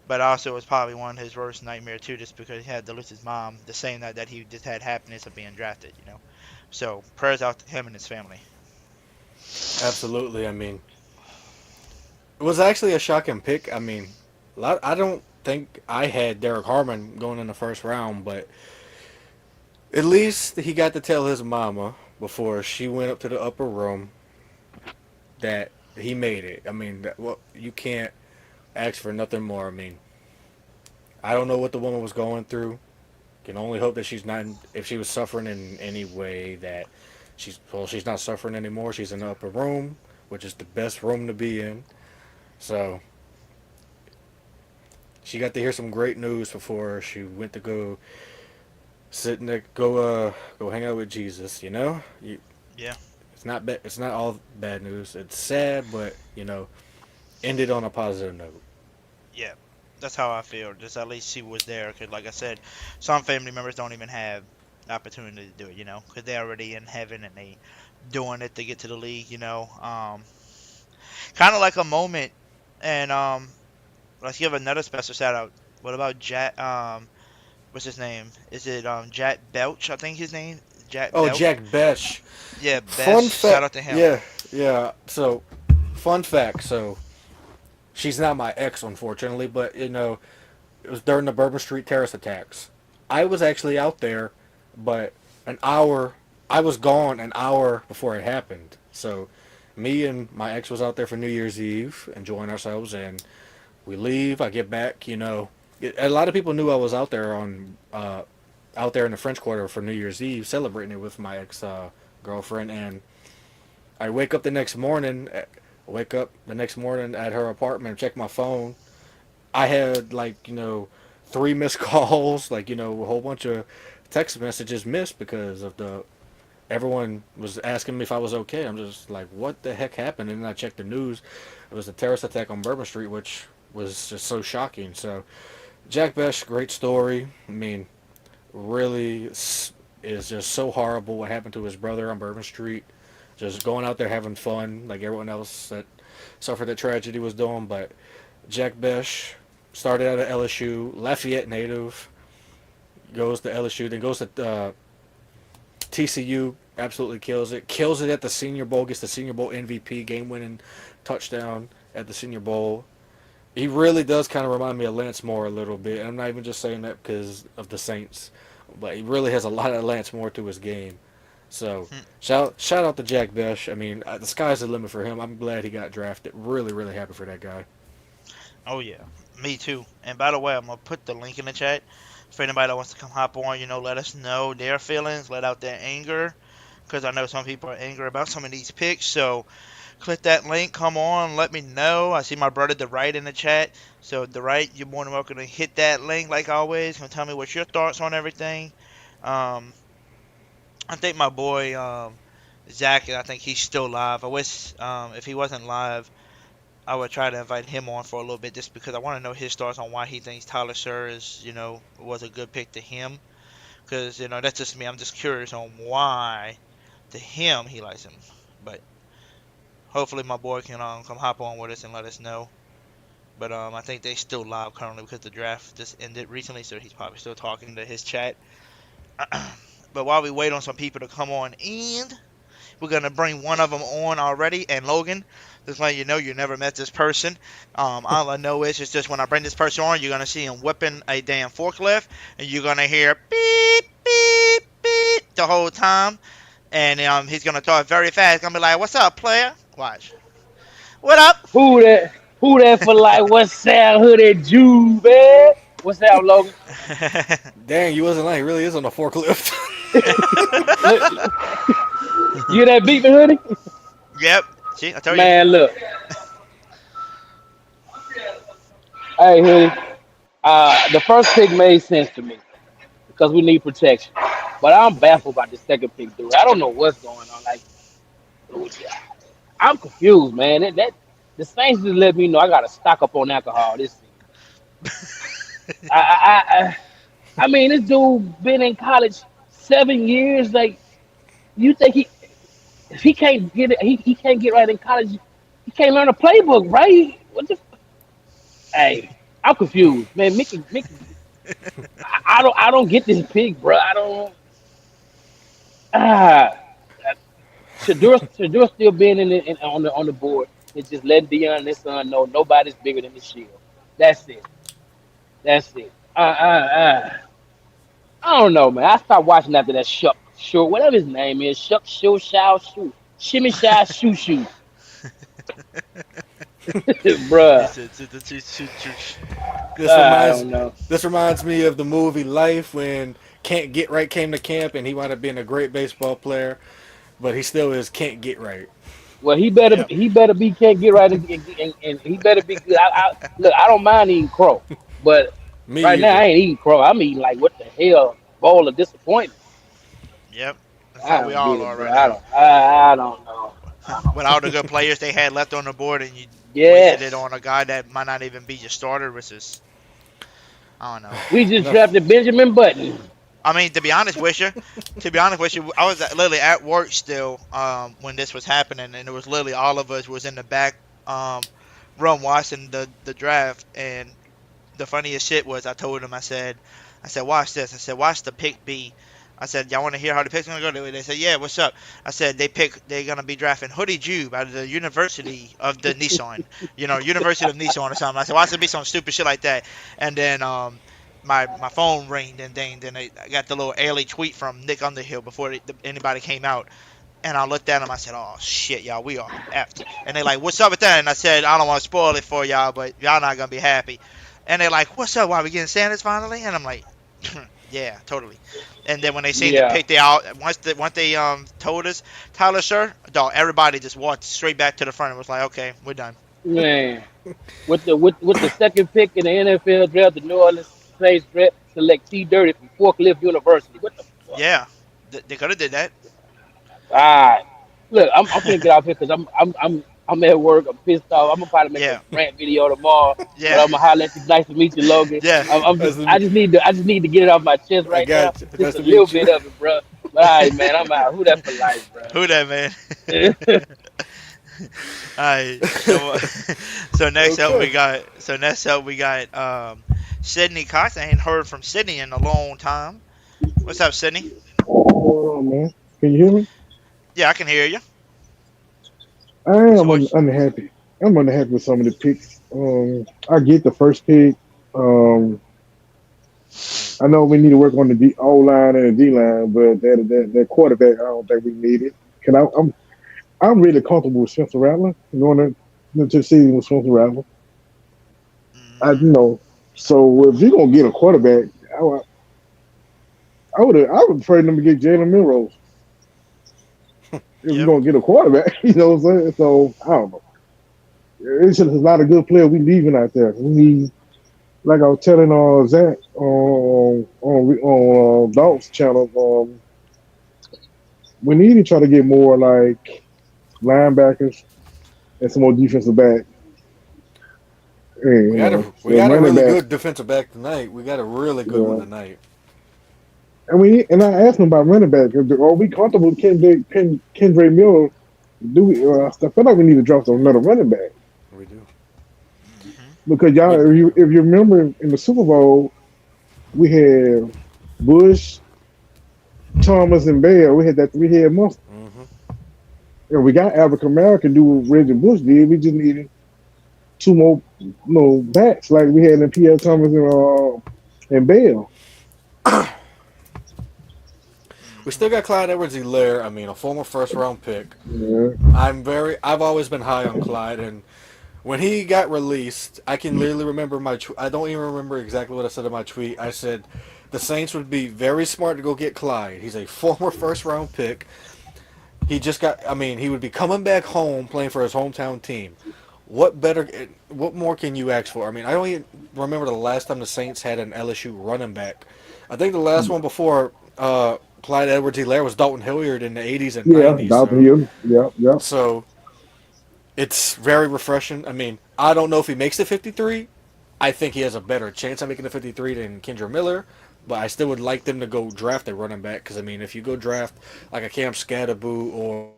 But also it was probably one of his worst nightmares too, just because he had to lose his mom the same night that he just had happiness of being drafted, So prayers out to him and his family. Absolutely. I mean, it was actually a shocking pick. I mean, I don't think I had Derek Harmon going in the first round, but at least he got to tell his mama before she went up to the upper room that he made it. I mean, you can't ask for nothing more. I mean, I don't know what the woman was going through. Can only hope that she's not, if she was suffering in any way, that she's not suffering anymore. She's in the upper room, which is the best room to be in. So she got to hear some great news before she went to go go hang out with Jesus. Yeah. It's not bad. It's not all bad news. It's sad, but ended on a positive note. Yeah, that's how I feel. Just at least she was there, because like I said, some family members don't even have the opportunity to do it, because they're already in heaven and they doing it to get to the league, kind of like a moment. And let's give another special shout out. What about Jack? What's his name? Is it Jack Belch? I think his name. Jack. Oh, Belch? Jack Belch. Yeah, Belch. Shout out to him. Yeah. So, fun fact. So, she's not my ex, unfortunately, but it was during the Bourbon Street terrorist attacks. I was actually out there, but I was gone an hour before it happened. So, me and my ex was out there for New Year's Eve, enjoying ourselves, and we leave. I get back. A lot of people knew I was out there on out there in the French Quarter for New Year's Eve, celebrating it with my ex girlfriend, and I wake up the next morning. At her apartment, check my phone. I had like 3 missed calls, like a whole bunch of text messages missed because of the everyone was asking me if I was okay. I'm just like, what the heck happened? And then I checked the news. It was a terrorist attack on Bourbon Street, which was just so shocking. So Jack Bech, great story. I mean, really is just so horrible what happened to his brother on Bourbon Street. Just going out there having fun like everyone else that suffered that tragedy was doing. But Jack Bech started out at LSU, Lafayette native, goes to LSU, then goes to TCU, absolutely kills it at the Senior Bowl, gets the Senior Bowl MVP, game-winning touchdown at the Senior Bowl. He really does kind of remind me of Lance Moore a little bit. I'm not even just saying that because of the Saints, but he really has a lot of Lance Moore to his game. So shout out to Jack Bech. I mean, the sky's the limit for him. I'm glad he got drafted. Really, really happy for that guy. Oh yeah, me too. And by the way, I'm gonna put the link in the chat for anybody that wants to come hop on. Let us know their feelings, let out their anger, because I know some people are angry about some of these picks. So click that link, come on, let me know. I see my brother the right in the chat. So the right, you're more than welcome to hit that link like always. Gonna tell me what's your thoughts on everything. I think my boy Zach, I think he's still live. I wish if he wasn't live, I would try to invite him on for a little bit just because I want to know his thoughts on why he thinks Tyler Sir was a good pick to him. Because, that's just me. I'm just curious on why to him he likes him. But hopefully my boy can come hop on with us and let us know. But I think they still live currently because the draft just ended recently, so he's probably still talking to his chat. But while we wait on some people to come on in, we're going to bring one of them on already. And Logan, just letting you know, you never met this person. All I know is it's just when I bring this person on, you're going to see him whipping a damn forklift. And you're going to hear beep, beep, beep the whole time. And he's going to talk very fast. He's going to be like, what's up, player? Watch. What up? Who that for like, what's up, Hoodie Jew, man? What's up, Logan? Dang, you wasn't lying. He really is on a forklift. You that beat me, Hoodie? Yep. See, I told you. Man, look. Hey, Hoodie. The first pick made sense to me because we need protection. But I'm baffled by the second pick, dude. I don't know what's going on. Like, I'm confused, man. The Saints just let me know I got to stock up on alcohol this season. I mean, this dude been in college 7 years. Like, you think if he can't get it, he can't get right in college. He can't learn a playbook, right? Hey, I'm confused, man. Mickey, I don't get this pick, bro. I don't. Shador still being on the board. It's just letting Deion and his son know nobody's bigger than the Shield. That's it. I don't know, man. I stopped watching after that Shuck Short, whatever his name is. Shuck Show Shao Shoot. Shimmy Shy Shoo Shoo. Bruh. This reminds me of the movie Life when Can't Get Right came to camp and he wound up being a great baseball player, but he still is Can't Get Right. Well, he better be Can't Get Right and he better be good. Look, I don't mind eating crow, but now I ain't eating crow. I'm eating like what the hell, bowl of disappointment. Yep, that's how we all are right now. I don't know. With all the good players they had left on the board, and you wasted it on a guy that might not even be your starter, which is, I don't know. We just drafted Benjamin Button. I mean, to be honest with you, I was literally at work still when this was happening, and it was literally all of us was in the back room watching the draft. And the funniest shit was I told him, I said, watch this. I said, watch the pick B. I said, y'all want to hear how the pick's gonna go? They said, yeah, what's up? I said, they're gonna be drafting Hoodie Jube out of the University of the Nissan, University of Nissan or something. I said, watch it be some stupid shit like that. And then my phone rang and then I got the little early tweet from Nick Underhill before anybody came out. And I looked at him, I said, oh shit, y'all, we are effed. And they like, what's up with that? And I said, I don't want to spoil it for y'all, but y'all not gonna be happy. And they're like, what's up? Why we getting Sanders finally? And I'm like, Yeah, totally. And then when they seen the Yeah, pick, they out once they told us Tyler Sher, dog, everybody just walked straight back to the front and was like, okay, we're done. man. With the second pick in the NFL draft, the New Orleans Saints draft select T. Dirty from Forklift University. What the fuck? Yeah, they could have did that. All right. Look, I'm finna get off here because I'm at work. I'm pissed off. I'm gonna probably make a Yeah, rant video tomorrow. But yeah, I'm gonna holler at you. Nice to meet you, Logan. yeah. Nice to I meet- just need to get it off my chest I right now. got you. Nice Just a to little meet you. bit of it, bro. But all right, man. I'm out. Who that for life, bro? Who that, man? All right. So, next up we got Sydney Cox. I ain't heard from Sydney in a long time. What's up, Sydney? What's going on, man? Can you hear me? Yeah, I can hear you. I So am what? unhappy. I'm unhappy with some of the picks. I get the first pick. I know we need to work on the O line and the D line, but that quarterback, I don't think we need it. I'm really comfortable with Spencer Rattler. Going into the season with Spencer Rattler. Hmm. So if you're gonna get a quarterback, I would prefer them to get Jalen Milrows. If you're Yep. gonna get a quarterback, you know what I'm saying? So I don't know. It's just a lot of good players we leaving out there. We need, like I was telling Zach on Dalton's channel, we need to try to get more like linebackers and some more defensive back. And, We got a so really running back. good defensive back tonight. We got a really good one Yeah. tonight. And I asked him about running back. Are we comfortable with Kendra Miller? I feel like we need to drop another running back We do. because y'all, if you remember in the Super Bowl, we had Bush, Thomas, and Bell. We had that three-head monster. Hmm. And we got Alvin Kamara can do what Reggie Bush did. We just needed two more backs like we had in Pierre Thomas and Bell. We still got Clyde Edwards-Helaire. I mean, a former first-round pick. Yeah. I've always been high on Clyde, and when he got released, I can literally remember I don't even remember exactly what I said in my tweet. I said the Saints would be very smart to go get Clyde. He's a former first-round pick. He would be coming back home playing for his hometown team. What more can you ask for? I mean, I don't even remember the last time the Saints had an LSU running back. I think the last one before Clyde Edwards-Helaire was Dalton Hilliard in the 80s and Yeah, 90s. Dalton Hill. Yep. So it's very refreshing. I mean, I don't know if he makes the 53. I think he has a better chance of making the 53 than Kendra Miller, but I still would like them to go draft a running back because, I mean, if you go draft like a Cam Scatterboo or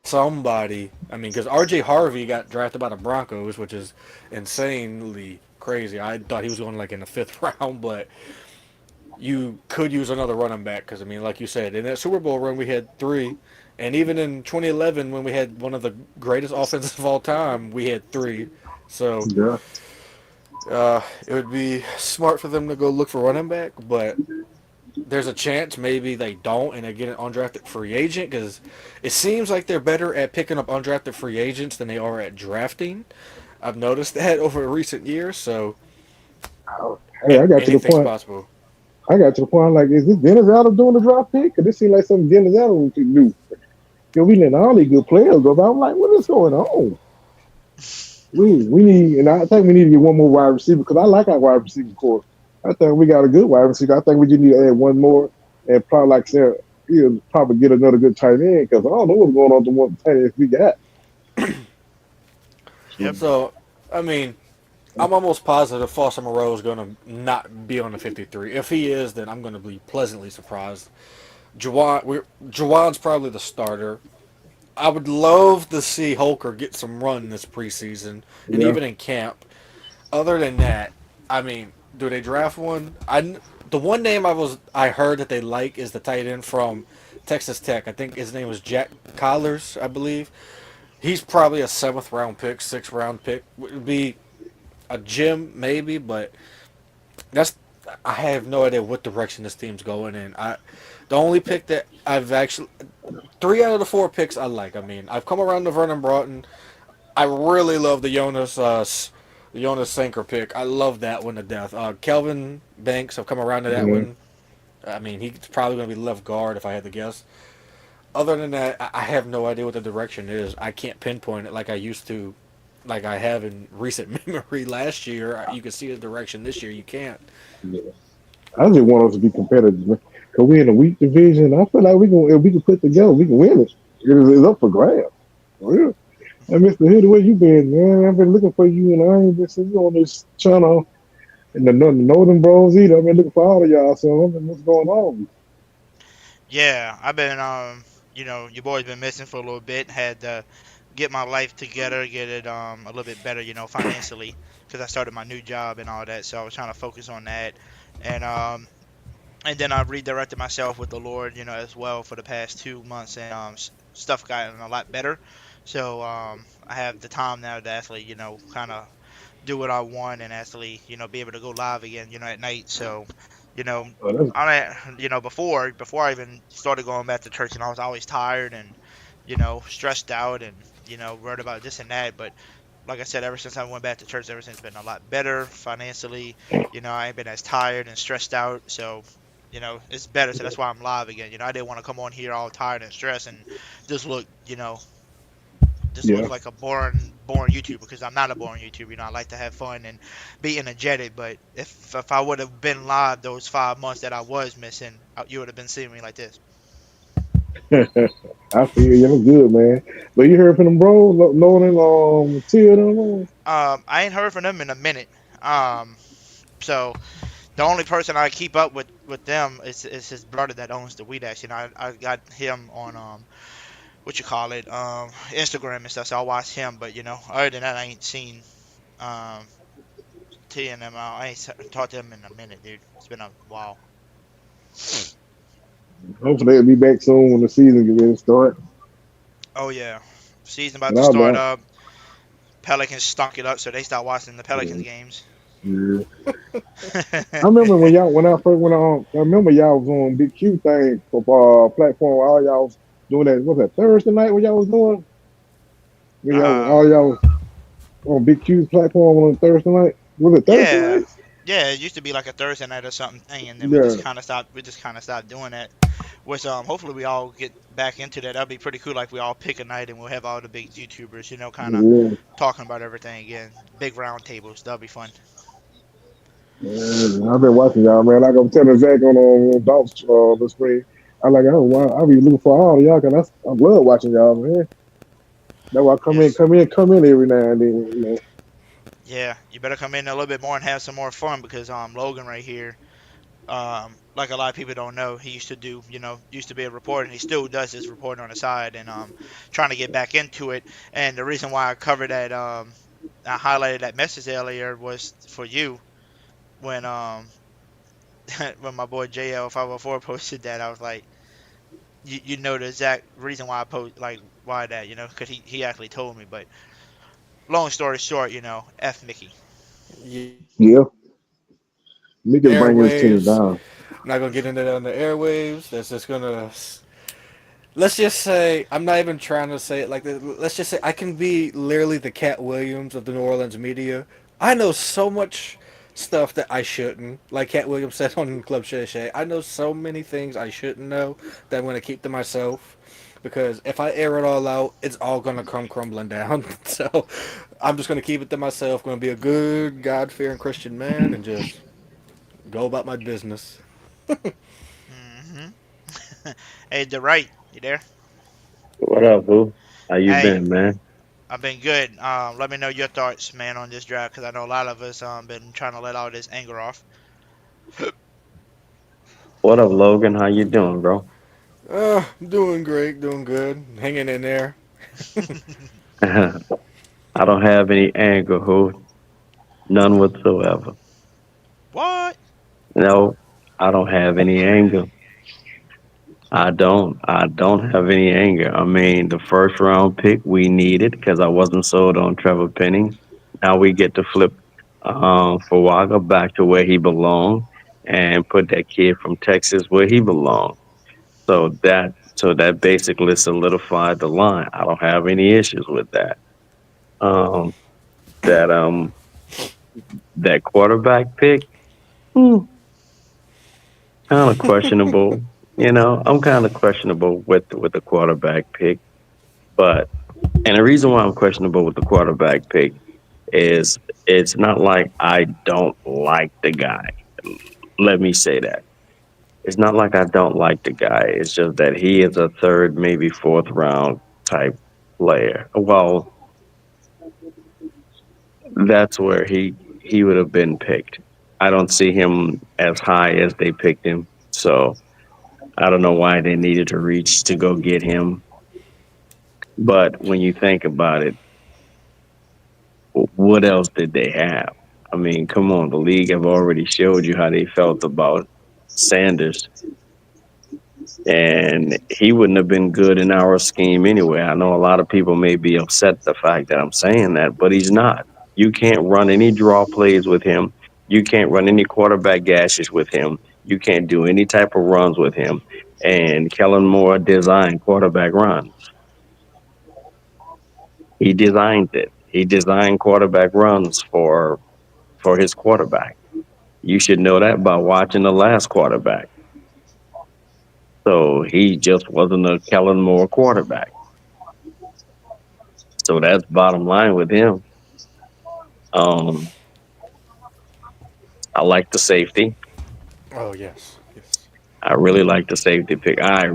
somebody, I mean, because R.J. Harvey got drafted by the Broncos, which is insanely crazy. I thought he was going like in the 5th round, but you could use another running back because, I mean, like you said, in that Super Bowl run we had 3, and even in 2011 when we had one of the greatest offenses of all time, we had 3. So Yeah. it would be smart for them to go look for running back, but there's a chance maybe they don't and they get an undrafted free agent because it seems like they're better at picking up undrafted free agents than they are at drafting. I've noticed that over recent years, so Hey, I got to the anything's point. possible. I got to the point like, is this Dennis Allen doing the draft pick? Because this seems like something Dennis Allen could do. Because we let all these good players go, but I'm like, what is going on? We need, and I think we need to get one more wide receiver because I like our wide receiver core. I think we got a good wide receiver. I think we just need to add one more and probably, like Sarah, probably get another good tight end because I don't know what's going on with the one tight ends we got. Yep. So, I mean, I'm almost positive Foster Moreau is going to not be on the 53. If he is, then I'm going to be pleasantly surprised. Juwan's probably the starter. I would love to see Holker get some run this preseason and Yeah. even in camp. Other than that, I mean, do they draft one? The one name I heard that they like is the tight end from Texas Tech. I think his name was Jack Collars, I believe. He's probably a 7th round pick, 6th round pick. Would be a gem maybe, but I have no idea what direction this team's going in. The only pick that I've actually 3 out of the 4 picks I like. I mean, I've come around to Vernon Broughton. I really love the Jonas The Jonas Sinker pick. I love that one to death. Kelvin Banks, I've come around to that one. I mean, he's probably going to be left guard if I had to guess. Other than that, I have no idea what the direction is. I can't pinpoint it like I used to, like I have in recent memory. Last year, you could see the direction. This year, you can't. Yeah. I just want us to be competitive, man. Cause we're in a weak division. I feel like if we can put together, we can win it. It's up for grabs. For real. And Mr. Hoodie, where you been, man? I've been looking for you, and I ain't been seeing you on this channel. And the Northern Bros either. I've been looking for all of y'all, so I don't know what's going on. Yeah, I've been, your boy's been missing for a little bit. Had to get my life together, get it a little bit better, financially, because I started my new job and all that. So I was trying to focus on that, and then I redirected myself with the Lord, as well for the past 2 months, and stuff gotten a lot better. So I have the time now to actually, kind of do what I want and actually, be able to go live again, at night. So, before I even started going back to church, I was always tired and, stressed out and, worried about this and that. But like I said, ever since I went back to church, everything's been a lot better financially. I ain't been as tired and stressed out. So, it's better. So that's why I'm live again. I didn't want to come on here all tired and stressed and just look, look like a boring YouTuber, because I'm not a boring YouTuber. I like to have fun and be energetic. But if I would have been live those 5 months that I was missing, you would have been seeing me like this. I feel you. I'm good, man. But you heard from them bros, Nolan, Tia, them? I ain't heard from them in a minute. So the only person I keep up with them is his brother that owns the Weed Action. I got him on Instagram and stuff. So I watch him. But other than that, I ain't seen T and them. I ain't talked to them in a minute, dude. It's been a while. Hopefully they'll be back soon when the season gets ready to start. Oh yeah, season about to start up. Pelicans stunk it up, so they start watching the Pelicans games. Yeah. I remember when I first went on. I remember y'all was on Big Q thing for platform. All y'all was doing that. Was that Thursday night? What y'all was doing? All y'all was on Big Q's platform on Thursday night. Was it Thursday night? Yeah, it used to be like a Thursday night or something thing, and then we just kind of stopped doing that. Which hopefully we all get back into that. That'd be pretty cool. Like we all pick a night and we'll have all the big YouTubers, kind of talking about everything again. Big round tables. That'll be fun. Yeah, I've been watching y'all, man. Like I'm telling Zach on Dolphs the screen. I be looking for all of y'all, cause I love watching y'all, man. That's why I come in every now and then. Yeah, you better come in a little bit more and have some more fun, because Logan right here, like a lot of people don't know, he used to be a reporter, and he still does his reporting on the side, and trying to get back into it. And the reason why I covered that, I highlighted that message earlier was for you. When when my boy JL504 posted that, I was like, you know the exact reason why I post, like why that, because he actually told me. But long story short, F Mickey. Yeah. Mickey's bringing his team down. I'm not gonna get into that on the airwaves. That's just gonna. Let's just say, I'm not even trying to say it like this. Let's just say I can be literally the Cat Williams of the New Orleans media. I know so much stuff that I shouldn't. Like Cat Williams said on Club Shay Shay, I know so many things I shouldn't know that I'm going to keep to myself. Because if I air it all out, it's all going to come crumbling down. So I'm just going to keep it to myself. Going to be a good, God-fearing Christian man and just go about my business. Hey, DeWright, you there? What up, boo? How you been, man? I've been good. Let me know your thoughts, man, on this draft, because I know a lot of us been trying to let all this anger off. What up, Logan? How you doing, bro? Doing great, doing good, hanging in there. I don't have any anger, who? None whatsoever. What? No, I don't have any anger. I don't have any anger. I mean, the first round pick we needed because I wasn't sold on Trevor Penning. Now we get to flip Fuaga back to where he belonged and put that kid from Texas where he belonged. So that basically solidified the line. I don't have any issues with that. that quarterback pick, kind of questionable. I'm kind of questionable with the quarterback pick. And the reason why I'm questionable with the quarterback pick is it's not like I don't like the guy. Let me say that. It's not like I don't like the guy. It's just that he is a third, maybe fourth round type player. Well, that's where he would have been picked. I don't see him as high as they picked him. So I don't know why they needed to reach to go get him. But when you think about it, what else did they have? I mean, come on, the league have already showed you how they felt about Sanders. And he wouldn't have been good in our scheme anyway. I know a lot of people may be upset at the fact that I'm saying that, but he's not. You can't run any draw plays with him. You can't run any quarterback gashes with him. You can't do any type of runs with him. And Kellen Moore designed quarterback runs. He designed it. He designed quarterback runs for his quarterback. You should know that by watching the last quarterback. So he just wasn't a Kellen Moore quarterback. So that's bottom line with him. I like the safety. Oh, yes. I really like the safety pick. I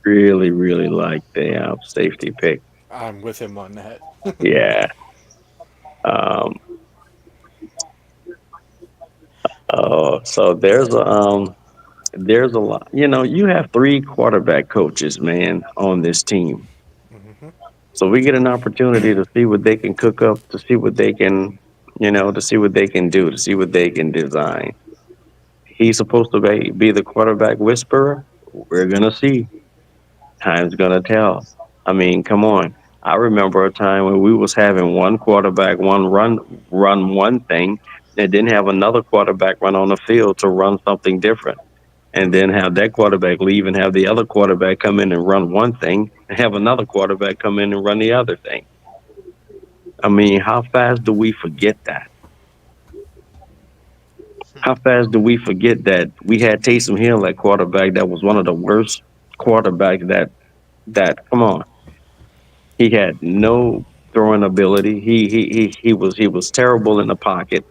really, really like the safety pick. I'm with him on that. Yeah. So there's a lot. You have 3 quarterback coaches, man, on this team. So we get an opportunity to see what they can cook up, to see what they can, to see what they can do, to see what they can design. He's supposed to be the quarterback whisperer. We're gonna see. Time's gonna tell. I mean, come on. I remember a time when we was having one quarterback, run one thing, and then have another quarterback run on the field to run something different. And then have that quarterback leave and have the other quarterback come in and run one thing and have another quarterback come in and run the other thing. I mean, how fast do we forget that? How fast do we forget that we had Taysom Hill at quarterback that was one of the worst quarterbacks that come on. He had no throwing ability. He was terrible in the pocket.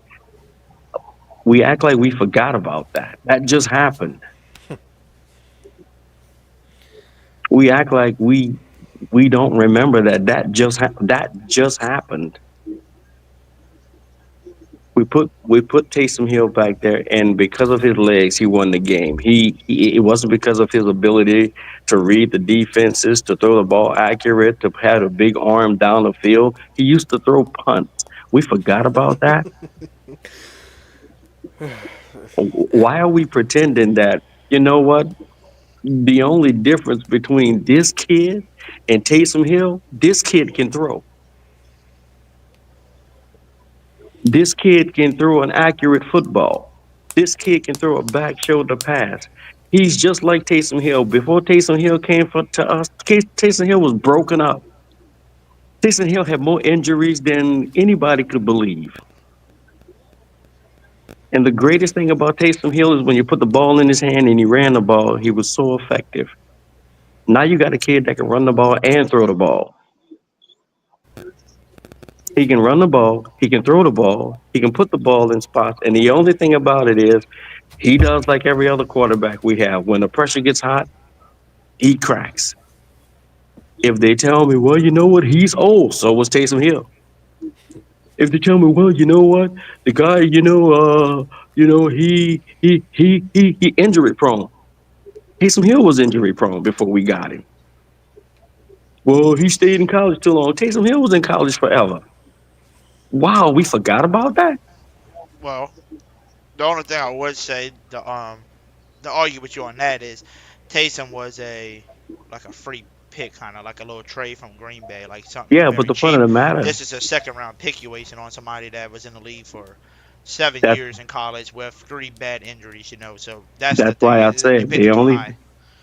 We act like we forgot about that. That just happened. We act like we don't remember that just happened. We put Taysom Hill back there, and because of his legs, he won the game. It wasn't because of his ability to read the defenses, to throw the ball accurate, to have a big arm down the field. He used to throw punts. We forgot about that. Why are we pretending that, you know what? The only difference between this kid and Taysom Hill, this kid can throw. This kid can throw an accurate football. This kid can throw a back shoulder pass. He's just like Taysom Hill. Before Taysom Hill came to us, Taysom Hill was broken up. Taysom Hill had more injuries than anybody could believe. And the greatest thing about Taysom Hill is when you put the ball in his hand and he ran the ball, he was so effective. Now you got a kid that can run the ball and throw the ball. He can run the ball, he can throw the ball, he can put the ball in spots, and the only thing about it is he does like every other quarterback we have. When the pressure gets hot, he cracks. If they tell me, well, you know what, he's old, so was Taysom Hill. If they tell me, well, you know what, the guy, he injury prone. Taysom Hill was injury prone before we got him. Well, he stayed in college too long. Taysom Hill was in college forever. Wow, we forgot about that? Well, the only thing I would say, the argue with you on that is Taysom was a free pick, kind of like a little trade from Green Bay, like something. Yeah, but the point of the matter, this is a second round pick you're wasting on somebody that was in the league for 7 years in college with 3 bad injuries, So that's why I said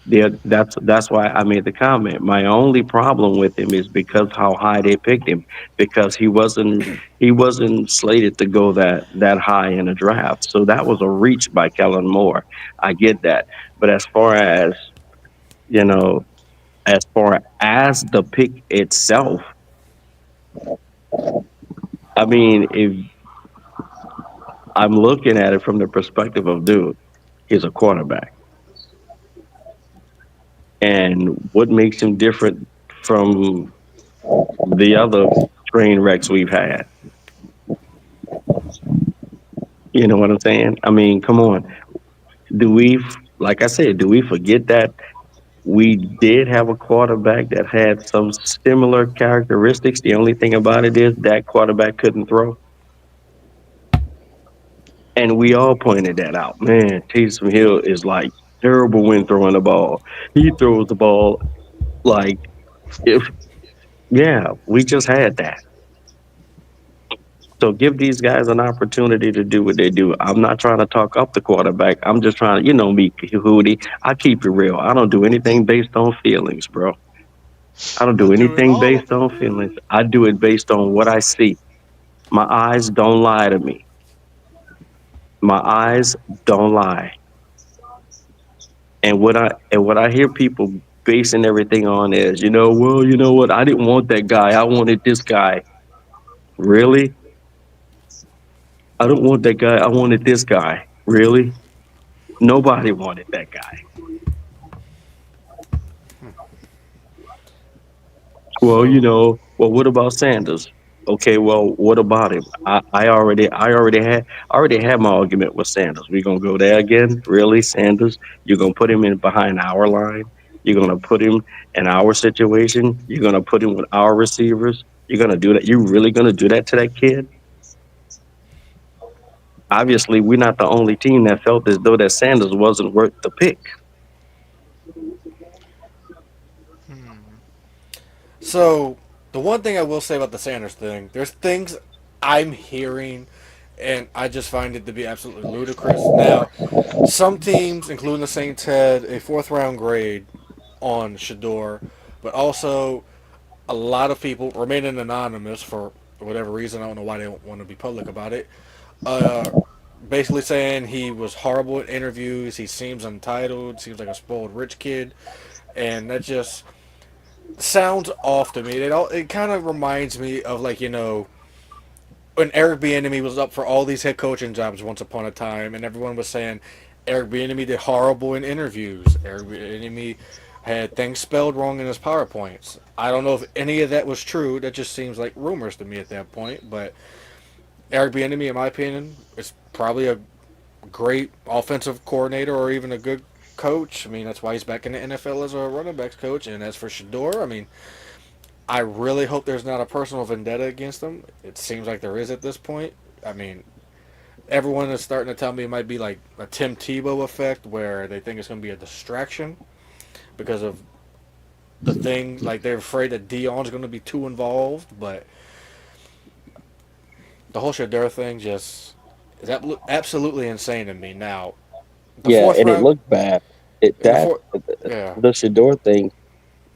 That's why I made the comment. My only problem with him is because how high they picked him, because he wasn't slated to go that high in a draft. So that was a reach by Kellen Moore. I get that, but you know, as far as the pick itself, I mean, if I'm looking at it from the perspective of, dude, he's a quarterback, and what makes him different from the other train wrecks we've had? You know what I'm saying? I mean, come on. Like I said, do we forget that we did have a quarterback that had some similar characteristics? The only thing about it is that quarterback couldn't throw. And we all pointed that out. Man, Taysom Hill is like terrible when throwing the ball. He throws the ball like if yeah, we just had that. So give these guys an opportunity to do what they do. I'm not trying to talk up the quarterback. I'm just trying to, me, Hootie. I keep it real. I don't do anything based on feelings, bro. I don't do anything based on feelings. I do it based on what I see. My eyes don't lie to me. My eyes don't lie. And what I hear people basing everything on is, well, you know what? I didn't want that guy. I wanted this guy. Really? I don't want that guy. I wanted this guy. Really? Nobody wanted that guy. Well, what about Sanders? Okay, well, what about him? I already had my argument with Sanders. We're gonna go there again? Really, Sanders? You're gonna put him in behind our line? You're gonna put him in our situation? You're gonna put him with our receivers? You're gonna do that? You really gonna do that to that kid? Obviously, we're not the only team that felt as though that Sanders wasn't worth the pick. So, the one thing I will say about the Sanders thing, there's things I'm hearing, and I just find it to be absolutely ludicrous. Now, some teams, including the Saints, had a 4th-round grade on Shedeur, but also a lot of people remaining anonymous for whatever reason. I don't know why they don't want to be public about it. Basically saying he was horrible at interviews. He seems entitled. Seems like a spoiled rich kid, and that just sounds off to me. It kind of reminds me of when Eric Bieniemy was up for all these head coaching jobs once upon a time, and everyone was saying Eric Bieniemy did horrible in interviews. Eric Bieniemy had things spelled wrong in his PowerPoints. I don't know if any of that was true. That just seems like rumors to me at that point. But Eric Bieniemy, in my opinion, is probably a great offensive coordinator or even a good coach. I mean, that's why he's back in the NFL as a running backs coach. And as for Shedeur, I mean, I really hope there's not a personal vendetta against him. It seems like there is at this point. I mean, everyone is starting to tell me it might be like a Tim Tebow effect where they think it's going to be a distraction because of the thing. Like, they're afraid that Dion's going to be too involved. But the whole Shedeur thing just is absolutely insane to me. Now, it looked bad. The Shedeur thing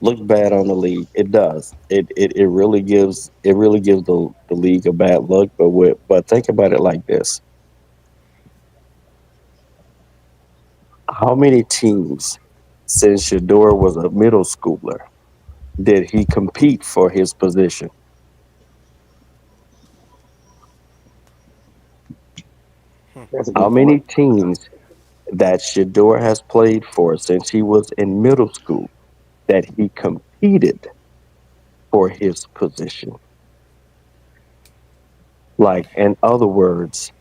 looked bad on the league. It does. It really gives the league a bad look. But think about it like this: how many teams, since Shedeur was a middle schooler, did he compete for his position? How many teams that Shedeur has played for since he was in middle school that he competed for his position? Like, in other words,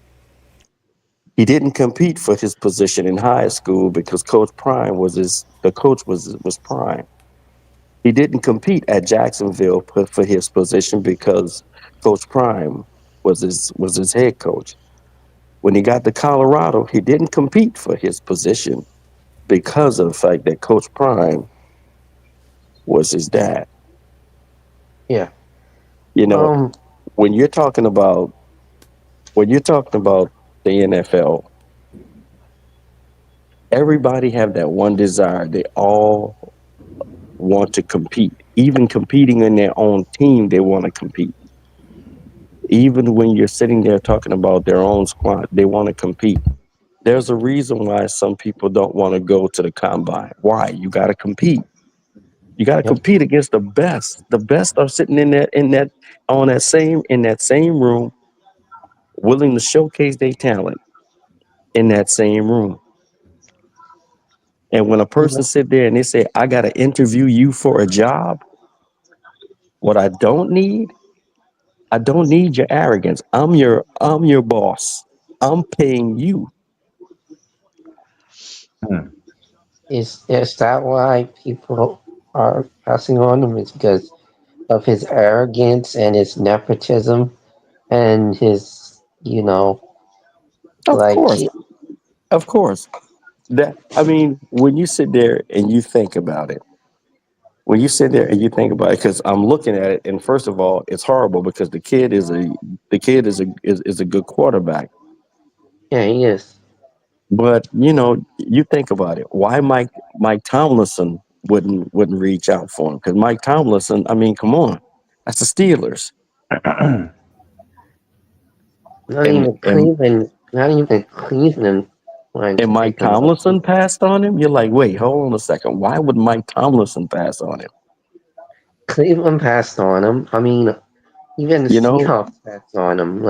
he didn't compete for his position in high school because Coach Prime was Prime. He didn't compete at Jacksonville for his position because Coach Prime was his head coach. When he got to Colorado, he didn't compete for his position because of the fact that Coach Prime was his dad. Yeah. When you're talking about the NFL, Everybody have that one desire. They all want to compete. Even competing in their own team, they want to compete. Even when you're sitting there talking about their own squad, they want to compete. There's a reason why some people don't want to go to the combine. Why? You got to compete. You got to compete against the best. The best are sitting in that same room, willing to showcase their talent in that same room. And when a person sit there and they say, "I got to interview you for a job," what I don't need your arrogance. I'm your boss. I'm paying you. Is that why people are passing on him? It's because of his arrogance and his nepotism and his, Of course. When you sit there and you think about it, because I'm looking at it, and first of all, it's horrible because the kid is a good quarterback. Yeah, he is. But you think about it. Why Mike Tomlinson wouldn't reach out for him? Because Mike Tomlinson, come on, that's the Steelers. Not even Cleveland. And Mike Tomlinson passed on him. You're like, wait, hold on a second. Why would Mike Tomlinson pass on him? Cleveland passed on him. Even the Seahawks passed on him.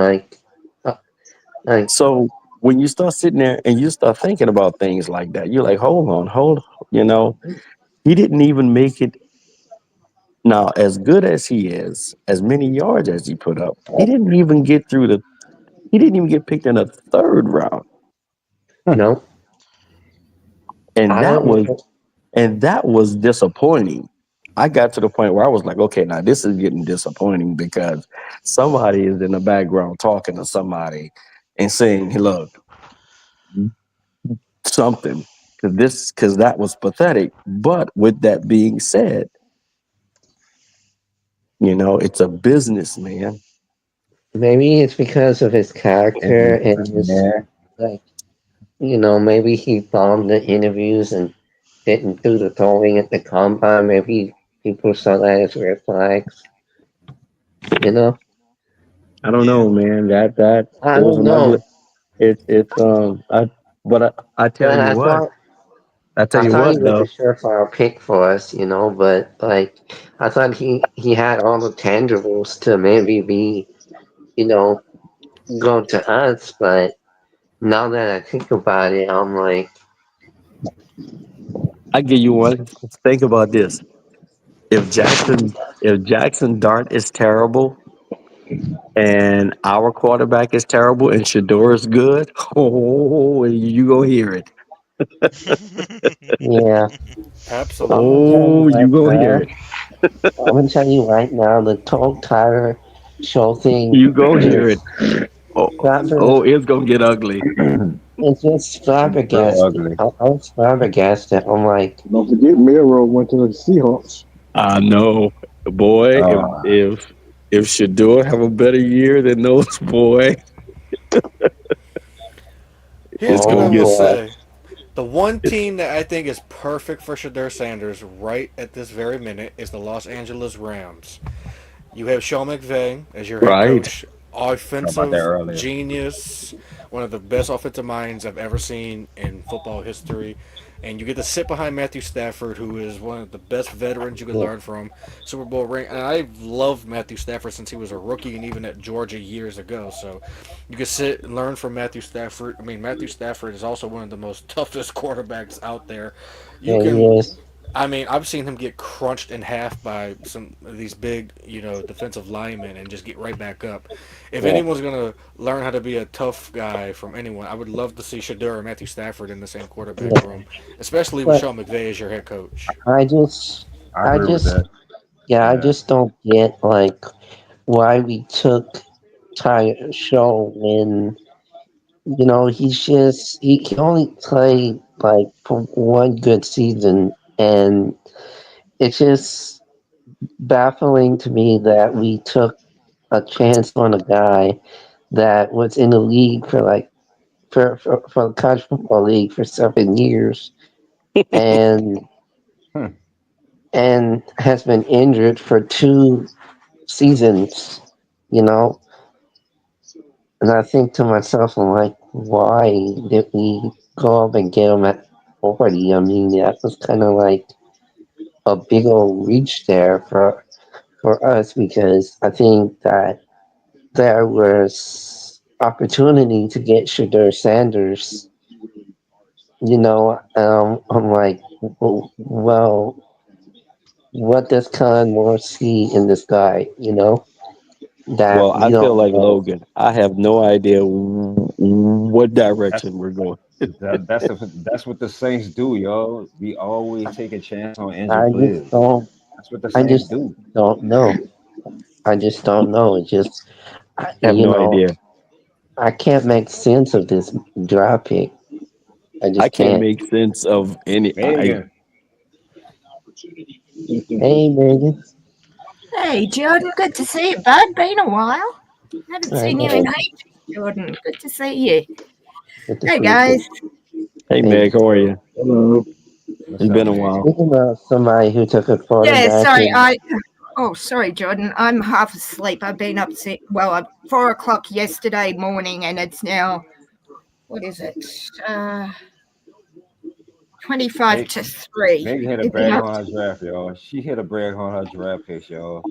So when you start sitting there and you start thinking about things like that, you're like, hold on. He didn't even make it. Now, as good as he is, as many yards as he put up, he didn't even get picked in the third round. No. And that was disappointing. I got to the point where I was like, okay, now this is getting disappointing because somebody is in the background talking to somebody and saying, hey, look, something, because that was pathetic. But with that being said, it's a business, man. Maybe it's because of his character and his maybe he bombed the interviews and didn't do the throwing at the combine. Maybe people saw that as red flags. I don't know, man. That I don't know. I tell you what. I tell you what, he was a surefire pick for us, but I thought he had all the tangibles to maybe be, go to us, but now that I think about it, I'm like, I give you one. Think about this. If Jackson Dart is terrible and our quarterback is terrible and Shador is good, you gonna hear it. Yeah. Absolutely. You gonna hear it. I'm gonna tell you right now, the Tyler show thing. You gonna hear it. It's gonna get ugly. It's just flabbergasted. I was flabbergasted. I'm like, don't forget, Miro went to the Seahawks. I know, boy. If Shador have a better year than those, boy, Here's what I will say. The one team that I think is perfect for Shedeur Sanders right at this very minute is the Los Angeles Rams. You have Sean McVay as your head coach, offensive genius, one of the best offensive minds I've ever seen in football history. And you get to sit behind Matthew Stafford, who is one of the best veterans you can learn from. Super Bowl ring. And I've loved Matthew Stafford since he was a rookie and even at Georgia years ago. So you can sit and learn from Matthew Stafford. Matthew Stafford is also one of the most toughest quarterbacks out there. I've seen him get crunched in half by some of these big, defensive linemen and just get right back up. If anyone's going to learn how to be a tough guy from anyone, I would love to see Shedeur and Matthew Stafford in the same quarterback room, especially with Sean McVay as your head coach. I just don't get why we took Tyler Show when he can only play for one good season, and it's just baffling to me that we took a chance on a guy that was in the league for for the College Football League for 7 years, and and has been injured for 2 seasons. You know, and I think to myself, I'm like, why did we go up and get him at 40? I mean, that was kind of like a big old reach there for us, because I think that there was opportunity to get Shadur Sanders. I'm like, well, what does Khan Moore see in this guy? That Well, we I feel don't like know. Logan. I have no idea what That's direction we're going. that's what the Saints do, yo. We always take a chance on injured I just players. don't. That's what the I Saints just do. don't know. I just don't know. It just, I have you no know, idea. I can't make sense of this draft pick. I I just can't can't. make sense of any. Megan, Hey, Megan. Hey, Jordan, good to see you, bud. Been a while. Haven't I seen you in know. ages, Jordan. Good to see you. Good to Hey, see you too. guys. Hey, Hey, Meg, how are you? Hello. what's It's up, been a Megan? while. speaking of somebody who took a Yeah, quarterback sorry. and Oh, sorry, Jordan. I'm half asleep. I've been up since, 4 o'clock yesterday morning, and it's now, what is it? 25 Meg, to 3. Megan hit a You've been brag up. on her draft, yo. She hit a brag on her draft picks, yo.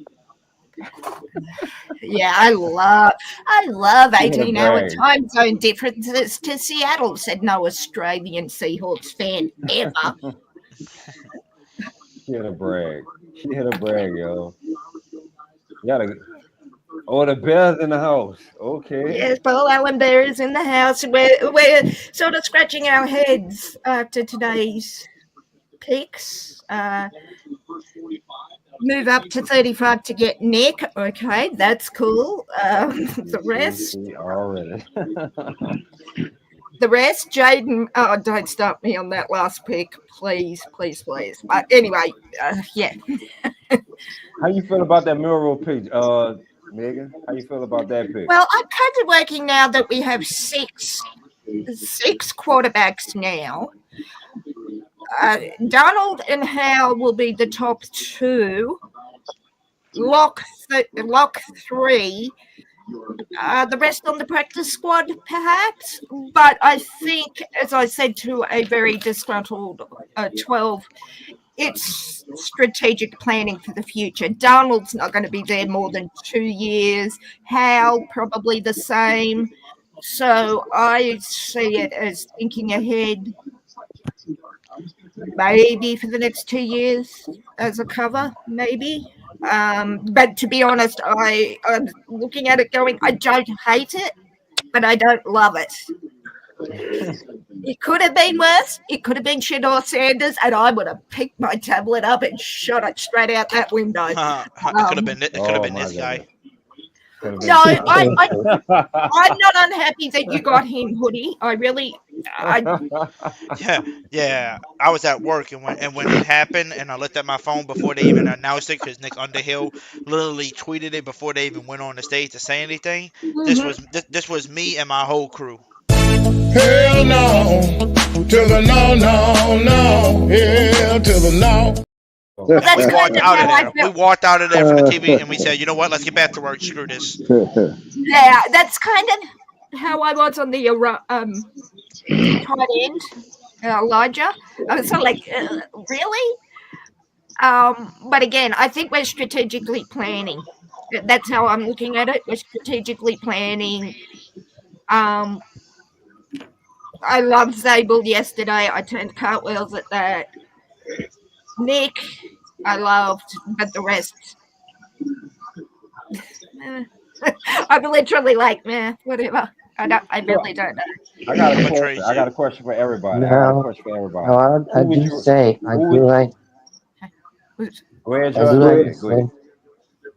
Yeah, I love She hit a 18-hour brag. time zone differences to Seattle, said no Australian Seahawks fan ever. She hit a brag. She hit a brag, yo. You gotta. Oh, the Bears in the house. Okay. Yes, Paul Allen Bear is in the house. We're sort of scratching our heads after today's picks. Move up to 35 to get Nick. Okay, that's cool. The rest, Jaden. Oh, don't stop me on that last pick, please. But anyway, yeah. How you feel about that Miro pick, Megan? How you feel about that pick? Well, I'm kind of working now that we have six quarterbacks now. Donald and Howell will be the top two. Lock 3. The rest on the practice squad, perhaps. But I think, as I said to a very disgruntled 12, it's strategic planning for the future. Donald's not going to be there more than 2 years. Hal, probably the same. So I see it as thinking ahead, maybe for the next 2 years as a cover, maybe. But to be honest, I'm looking at it going, I don't hate it, but I don't love it. It could have been worse. It could have been Shedeur Sanders, and I would have picked my tablet up and shot it straight out that window. It could have been. It could have been this guy. No, I'm not unhappy that you got him, Hoodie. Yeah. I was at work, and when it happened, and I looked at my phone before they even announced it, because Nick Underhill literally tweeted it before they even went on the stage to say anything. This was me and my whole crew. Hell no, to the no, hell to the no. We walked out of there from the TV, and we said, you know what? Let's get back to work. Screw this. Yeah, that's kind of how I was on the tight end, Elijah. I was sort of like, really? But again, I think we're strategically planning. That's how I'm looking at it. We're strategically planning. I loved Zabel yesterday. I turned cartwheels at that. Nick, I loved, but the rest, I'm literally like, whatever. I really don't know. I got a question for everybody. No, I do say I do like. Go ahead, Jordan.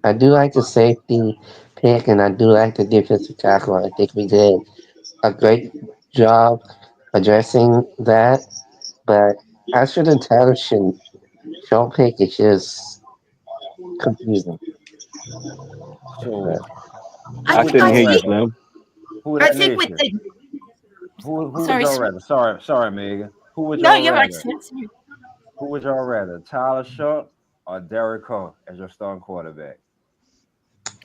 I do like the safety pick, and I do like the defensive tackle. I think we did a great job addressing that. But as for the intelligent short pick, it's just confusing. I couldn't hear you, Slim. I think with Who would Sorry, y'all Swift. rather? Sorry, Megan. Who would No, y'all you're right, rather? Swift. Who would y'all rather? Tyler Sharp or Derek Carr as your starting quarterback?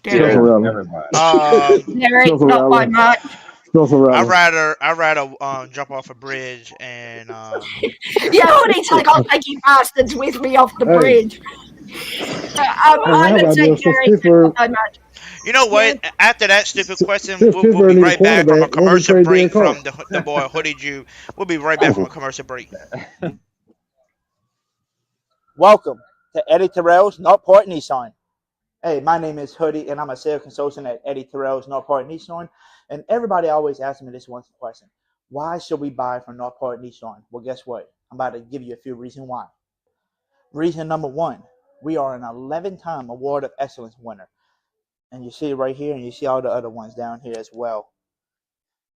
Derek. Everybody. Derek, not by much. I'd rather jump off a bridge and Yeah, Hoodie's like, I'll take you bastards with me off the Hey. bridge. I would say Derek, not by much. You know what? After that stupid question, since we'll Pittsburgh be need a right back from a quarterback, why don't we commercial trade break Derek from the boy Hoodie Jew. We'll be right back from a commercial break. Welcome to Eddie Terrell's Northport Nissan. Hey, my name is Hoodie, and I'm a sales consultant at Eddie Terrell's Northport Nissan. And everybody always asks me this one question: why should we buy from Northport Nissan? Well, guess what? I'm about to give you a few reasons why. Reason number one: we are an 11-time Award of Excellence winner, and you see it right here, and you see all the other ones down here as well.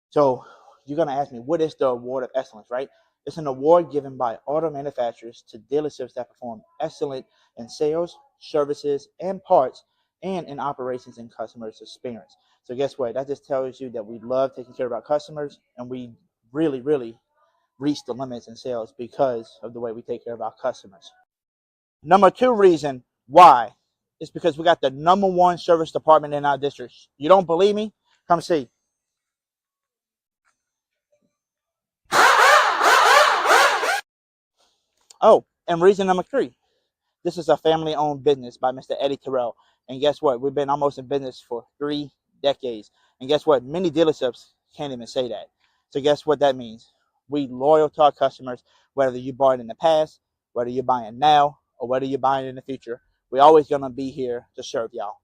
So you're gonna ask me, what is the Award of Excellence, right? It's an award given by auto manufacturers to dealerships that perform excellent in sales, services, and parts, and in operations and customers' experience. So guess what? That just tells you that we love taking care of our customers, and we really, really reach the limits in sales because of the way we take care of our customers. Number two reason why is because we got the #1 service department in our district. You don't believe me? Come see. Oh, and reason number three, this is a family-owned business by Mr. Eddie Terrell. And guess what? We've been almost in business for 3 decades. And guess what? Many dealerships can't even say that. So guess what that means? We loyal to our customers, whether you bought in the past, whether you're buying now, or whether you're buying in the future. We're always going to be here to serve y'all.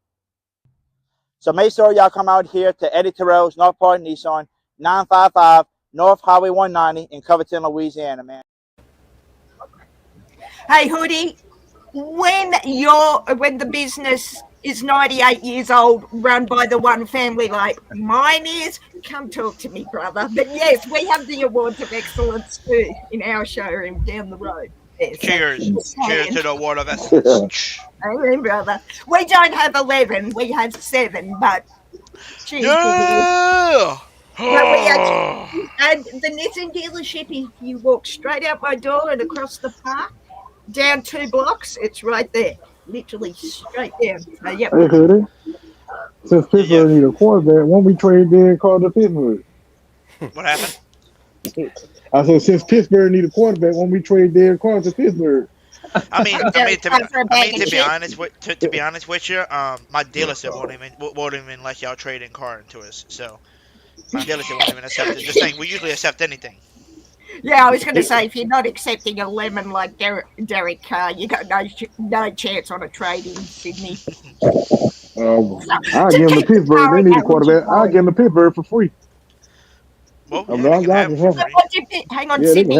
So make sure y'all come out here to Eddie Terrell's Northport Nissan, 955 North Highway 190 in Covington, Louisiana, man. Hey, Hoodie, when the business is 98 years old, run by the one family like mine is, come talk to me, brother. But yes, we have the Awards of Excellence too in our showroom down the road. Yes, Cheers. Cheers to the Award of Excellence. Amen, brother. We don't have 11, we have 7, but cheers. Yeah! And the Nissan dealership, if you walk straight out my door and across the park, down 2 blocks, it's right there. Literally straight down. So, yep. Hey, Hoodie. Since Pittsburgh need a quarterback, won't we trade Derek Carr to Pittsburgh? What happened? I said, since Pittsburgh need a quarterback, won't we trade Derek Carr to Pittsburgh? To be honest with you, my dealership won't even let y'all trade in Carr into us. So my dealership won't even accept it. Just saying, we usually accept anything. Yeah, I was going to say, if you're not accepting a lemon like Derek Carr, you got no chance on a trade in Sydney. I'll give him to Pittsburgh. They need a quarterback. I'll give him to Pittsburgh for free. Well, hang on, Sydney. Hang on, Sydney.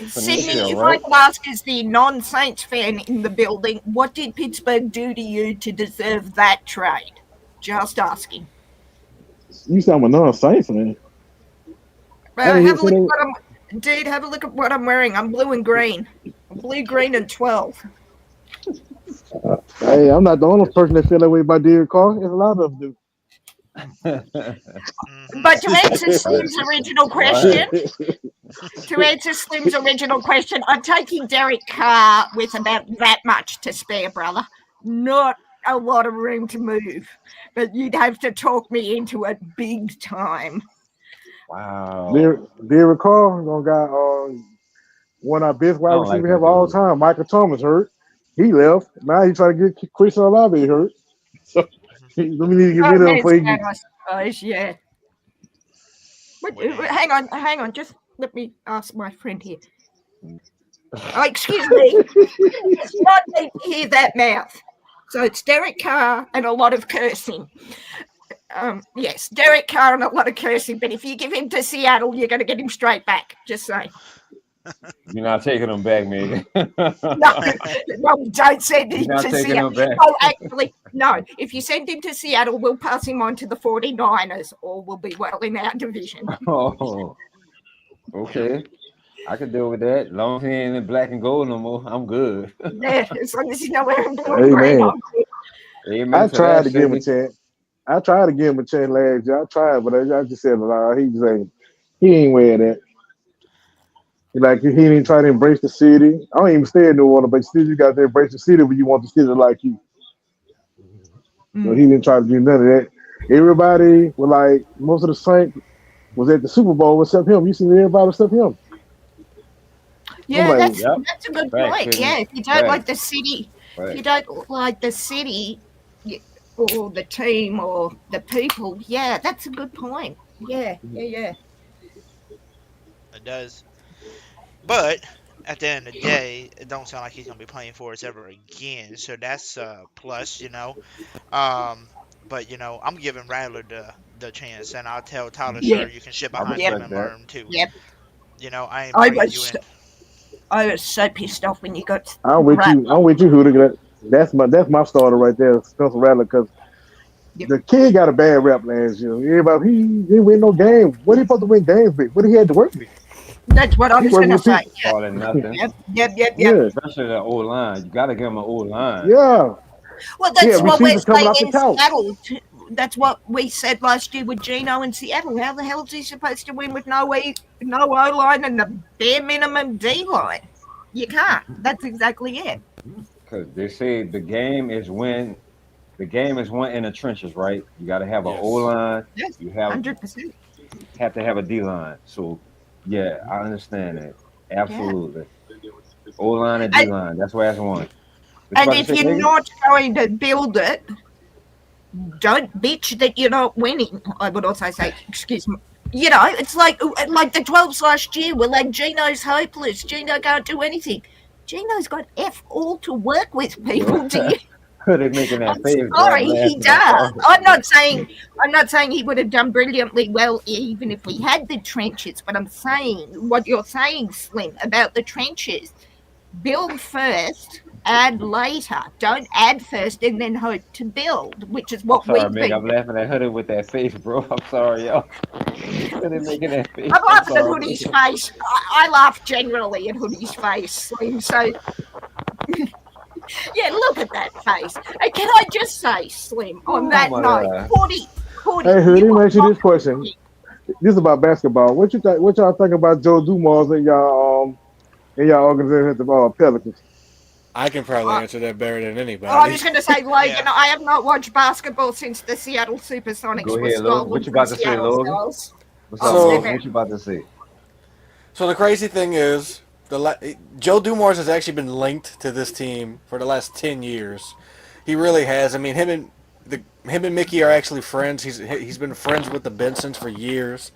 Sydney, if I could ask, as the non-Saints fan in the building, what did Pittsburgh do to you to deserve that trade? Just asking. You sound a non-Saints man. Well, have a look at what I'm wearing. I'm blue and green. Blue, green, and 12. Hey, I'm not the only person that feel that way about Derek Carr. There's a lot of them do. But to answer Slim's original question, I'm taking Derek Carr with about that much to spare, brother. Not a lot of room to move, but you'd have to talk me into it big time. Wow. Derek Carr got one of our best wide receivers we have all the time. Michael Thomas hurt. He left. Now he's trying to get Chris Olave hurt. So we need to get rid of him before he gets. Yeah. Hang on. Just let me ask my friend here. Oh, excuse me. It's not me to hear that mouth. So it's Derek Carr and a lot of cursing. Yes, Derek Carr and a lot of cursing, but if you give him to Seattle, you're going to get him straight back. Just saying. You're not taking him back, Megan. No, don't send him to Seattle. Oh, actually, no. If you send him to Seattle, we'll pass him on to the 49ers, or we'll be well in our division. Oh, okay. I can deal with that. As long as he ain't in black and gold no more, I'm good. Yeah, as long as he's not wearing blue and green. I tried to give him a chance. I tried to give him a chance last year. I tried, but I just said, nah, he ain't wearing that. Like he didn't try to embrace the city. I don't even stay in New Orleans, but still you got to embrace the city when you want the city to like you. So he didn't try to do none of that. Everybody was like, most of the Saints was at the Super Bowl except him. You see everybody except him. Yeah, like, that's a good Facts, point. Sydney. Yeah, if you don't like the Facts. city, if Facts. you don't like the city or the team or the people, yeah, that's a good point. Yeah. It does. But at the end of the day, it don't sound like he's gonna be playing for us ever again. So that's a plus, But I'm giving Rattler the chance, and I'll tell Tyler, Yeah. sure, you can sit I behind him respect and that. learn too. Yep. I ain't I bringing you was in. I was so pissed off when you got I'm with you. I'm with you, Hooter. That's my starter right there, Spencer Rattler, because the kid got a bad rap last year. Everybody, he didn't win no game. What he supposed to win games with? What he had to work with? That's what I He was working going to with say. people. All or nothing. Yep. Yeah, Especially the old line. You gotta give him an old line. yeah. Well, that's what we're receivers coming saying off the in couch. Seattle. That's what we said last year with Geno in Seattle. How the hell is he supposed to win with no O-line and the bare minimum D-line? You can't. That's exactly it. Because they say the game is won in the trenches, right? You got to have an Yes. O line. Yes, You have 100%. to have a D line. So yeah, I understand that. Absolutely. O line and D line. That's why that's one. And if you're not going to build it, don't bitch that you're not winning. I would also say, excuse me. It's like the 12s last year. We're like, Geno's hopeless. Geno can't do anything. Geno's got F all to work with, people. Do you? They're making that I'm face. sorry, he I'm does. sorry. I'm not saying he would have done brilliantly well even if we had the trenches, but I'm saying what you're saying, Slim, about the trenches. Build first, add later. Don't add first and then hope to build, which is what Sorry, we've Meg. been. I'm laughing at Hoodie with that face, bro. I'm sorry, yo. They're making that face. I'm laughing at sorry. Hoodie's face. I laugh generally at Hoodie's face, Slim. So, yeah, look at that face. And can I just say, Slim, on that my note, God. 40. Hey, Hoodie, let me ask you this question. This is about basketball. What y'all think about Joe Dumars and y'all organization at the Pelicans? I can probably answer that better than anybody. I was going to say, Logan, I have not watched basketball since the Seattle Supersonics Go were ahead, Logan. stolen What you from about to say, Seattle Logan? Stars. What's up, So- Logan? What you about to say? So the crazy thing is, Joe Dumars has actually been linked to this team for the last 10 years. He really has. I mean, him and Mickey are actually friends. He's been friends with the Bensons for years.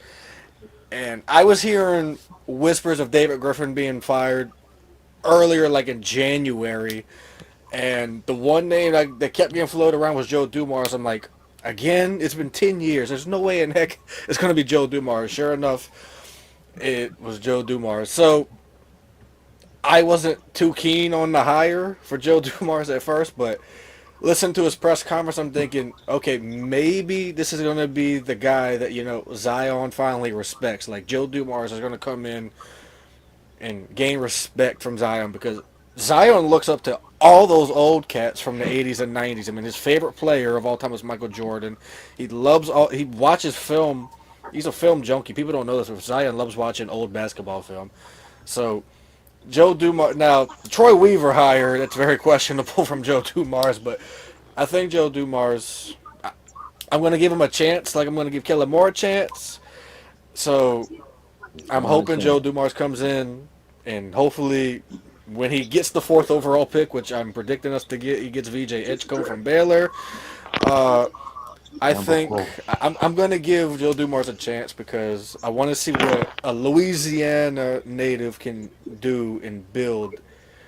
And I was hearing whispers of David Griffin being fired earlier, like in January. And the one name that kept getting floated around was Joe Dumars. I'm like, again, it's been 10 years. There's no way in heck it's going to be Joe Dumars. Sure enough, it was Joe Dumars. So I wasn't too keen on the hire for Joe Dumars at first, but listening to his press conference, I'm thinking, okay, maybe this is going to be the guy that, Zion finally respects. Like, Joe Dumars is going to come in and gain respect from Zion because Zion looks up to all those old cats from the 80s and 90s. I mean, his favorite player of all time was Michael Jordan. He watches film. He's a film junkie. People don't know this, but Zion loves watching old basketball film. So, Joe Dumars. Now, Troy Weaver hire, that's very questionable from Joe Dumars, but I think Joe Dumars, I'm going to give him a chance, like I'm going to give Kellen Moore a chance. So, I'm hoping Joe Dumars comes in, and hopefully when he gets the 4th overall pick, which I'm predicting us to get, he gets VJ Edgecombe from Baylor. I think I'm going to give Joe Dumars a chance because I want to see what a Louisiana native can do and build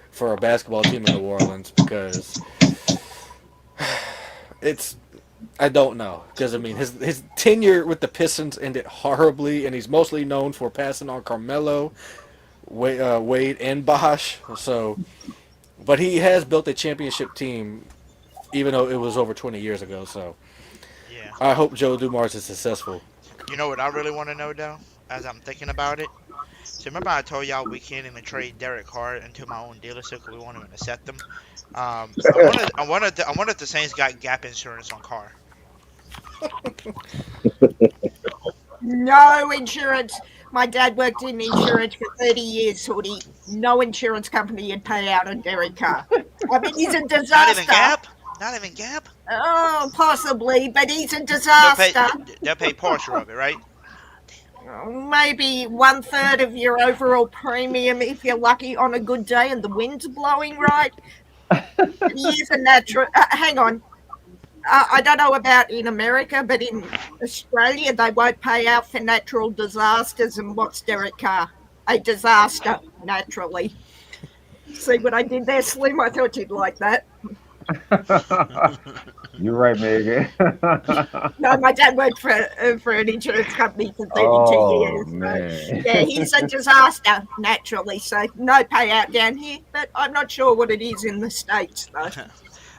for a basketball team in New Orleans because I don't know. Because, I mean, his tenure with the Pistons ended horribly, and he's mostly known for passing on Carmelo, Wade, and Bosh. So, but he has built a championship team, even though it was over 20 years ago. So, Yeah. I hope Joe Dumars is successful. You know what I really want to know, though, as I'm thinking about it? So remember I told y'all we can't even trade Derek Carr into my own dealership because we want to intercept them? I wonder if the Saints got gap insurance on Carr. No insurance. My dad worked in insurance for 30 years, Hoodie. No insurance company would pay out on Derek Carr. I mean, he's a disaster. Not even Gap? Not even Gap? Oh, possibly, but he's a They'll disaster. pay partial of it, right? Maybe 1/3 of your overall premium if you're lucky on a good day and the wind's blowing right. He is a natural. Hang on. I don't know about in America, but in Australia, they won't pay out for natural disasters. And what's Derek Carr? A disaster, naturally. See what I did there, Slim? I thought you'd like that. You're right, Megan. No, my dad worked for an insurance company for 32 years. Man. Yeah, he's a disaster, naturally. So no payout down here, but I'm not sure what it is in the States, though.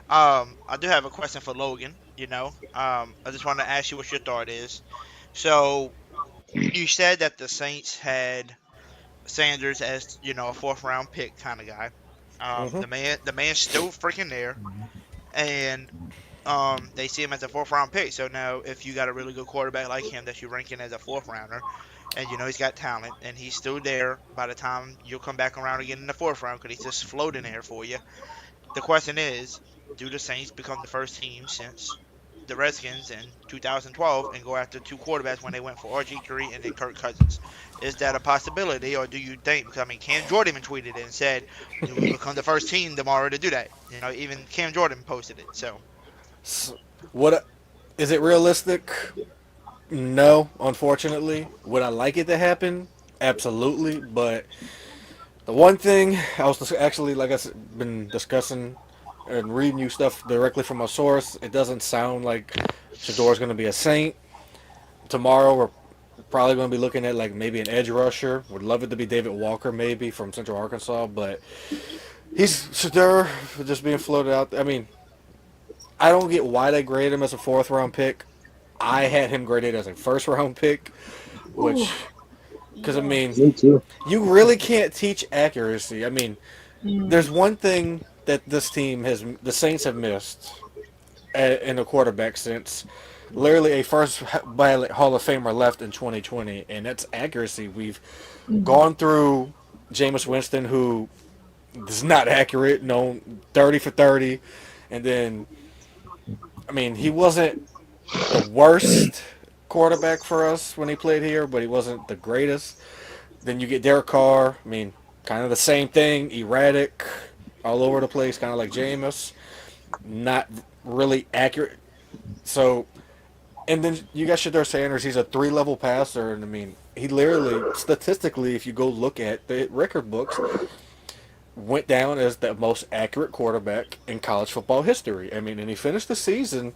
I do have a question for Logan. I just want to ask you what your thought is. So, you said that the Saints had Sanders as a 4th round pick kind of guy. The man's still freaking there, and they see him as a 4th round pick. So now, if you got a really good quarterback like him that you're ranking as a 4th rounder, and he's got talent, and he's still there by the time you'll come back around again in the 4th round because he's just floating there for you. The question is, do the Saints become the first team since the Redskins in 2012 and go after 2 quarterbacks when they went for RG3 and then Kirk Cousins? Is that a possibility, or do you think? Because Cam Jordan tweeted it and said, "Do we become the first team tomorrow to do that?" Even Cam Jordan posted it. So what is it realistic? No, unfortunately. Would I like it to happen? Absolutely. But the one thing I was actually, like I said, been discussing and reading you stuff directly from a source, it doesn't sound like Shador's going to be a Saint. Tomorrow we're probably going to be looking at like maybe an edge rusher. Would love it to be David Walker maybe from Central Arkansas, but Shador just being floated out. I mean, I don't get why they grade him as a 4th round pick. I had him graded as a 1st round pick, which, because I mean, you really can't teach accuracy. I mean, there's one thing that the Saints have missed in the quarterback sense. Literally a first ballot Hall of Famer left in 2020, and that's accuracy. We've gone through Jameis Winston, who is not accurate, 30 for 30, and then, I mean, he wasn't the worst quarterback for us when he played here, but he wasn't the greatest. Then you get Derek Carr, I mean, kind of the same thing, erratic, all over the place, kind of like Jameis, not really accurate. So, and then you got Shador Sanders. He's a 3-level passer, and I mean, he literally, statistically, if you go look at the record books, went down as the most accurate quarterback in college football history. I mean, and he finished the season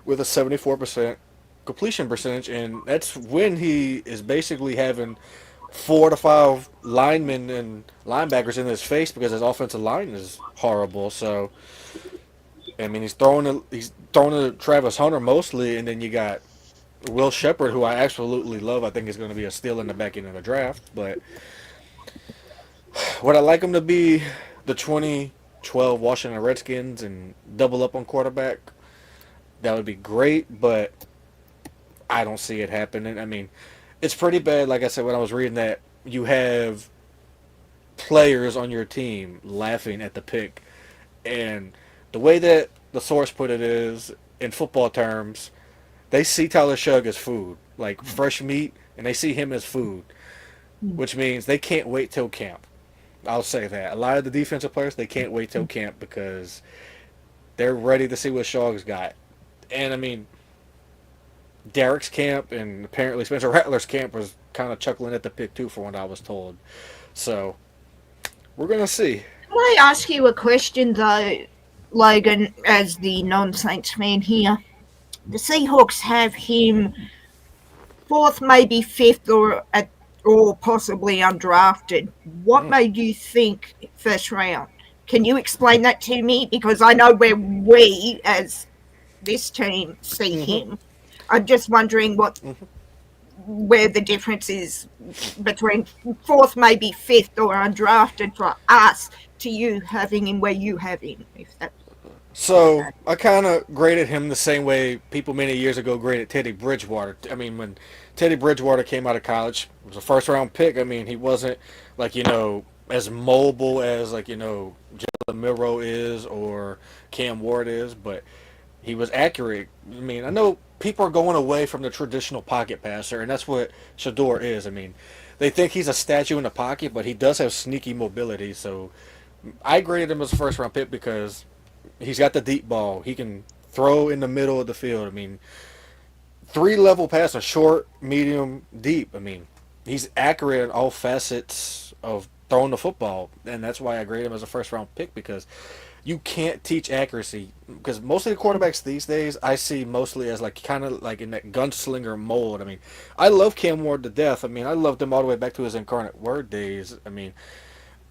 with a 74% completion percentage, and that's when he is basically having 4 to 5 linemen and linebackers in his face because his offensive line is horrible. So, I mean, he's throwing to Travis Hunter mostly, and then you got Will Shepard, who I absolutely love. I think is going to be a steal in the back end of the draft. But would I like him to be the 2012 Washington Redskins and double up on quarterback? That would be great, but I don't see it happening. I mean, it's pretty bad, like I said, when I was reading that, you have players on your team laughing at the pick. And the way that the source put it is, in football terms, they see Tyler Shugg as food, like fresh meat, and they see him as food, which means they can't wait till camp. I'll say that. A lot of the defensive players, they can't wait till camp because they're ready to see what Shugg's got. And, I mean, Derek's camp and apparently Spencer Rattler's camp was kind of chuckling at the pick too, for what I was told. So we're gonna see. Can I ask you a question though, Logan, as the non-Saints fan here? The Seahawks have him 4th, maybe 5th, or possibly undrafted. What made you think 1st round? Can you explain that to me? Because I know where we, as this team, see him. I'm just wondering where the difference is between 4th, maybe 5th, or undrafted for us to you having him where you have him. If that So I kind of graded him the same way people many years ago graded Teddy Bridgewater. I mean, when Teddy Bridgewater came out of college, it was a first round pick. I mean, he wasn't like as mobile as Jalen Milroe is or Cam Ward is, but he was accurate. I mean, I know people are going away from the traditional pocket passer, and that's what Shador is. I mean, they think he's a statue in the pocket, but he does have sneaky mobility. So I graded him as a first round pick because he's got the deep ball. He can throw in the middle of the field. I mean, 3-level passer, short, medium, deep. I mean, he's accurate in all facets of throwing the football, and that's why I grade him as a first-round pick because you can't teach accuracy. Because most of the quarterbacks these days I see mostly as kind of like in that gunslinger mold. I mean, I love Cam Ward to death. I mean, I loved him all the way back to his Incarnate Word days. I mean,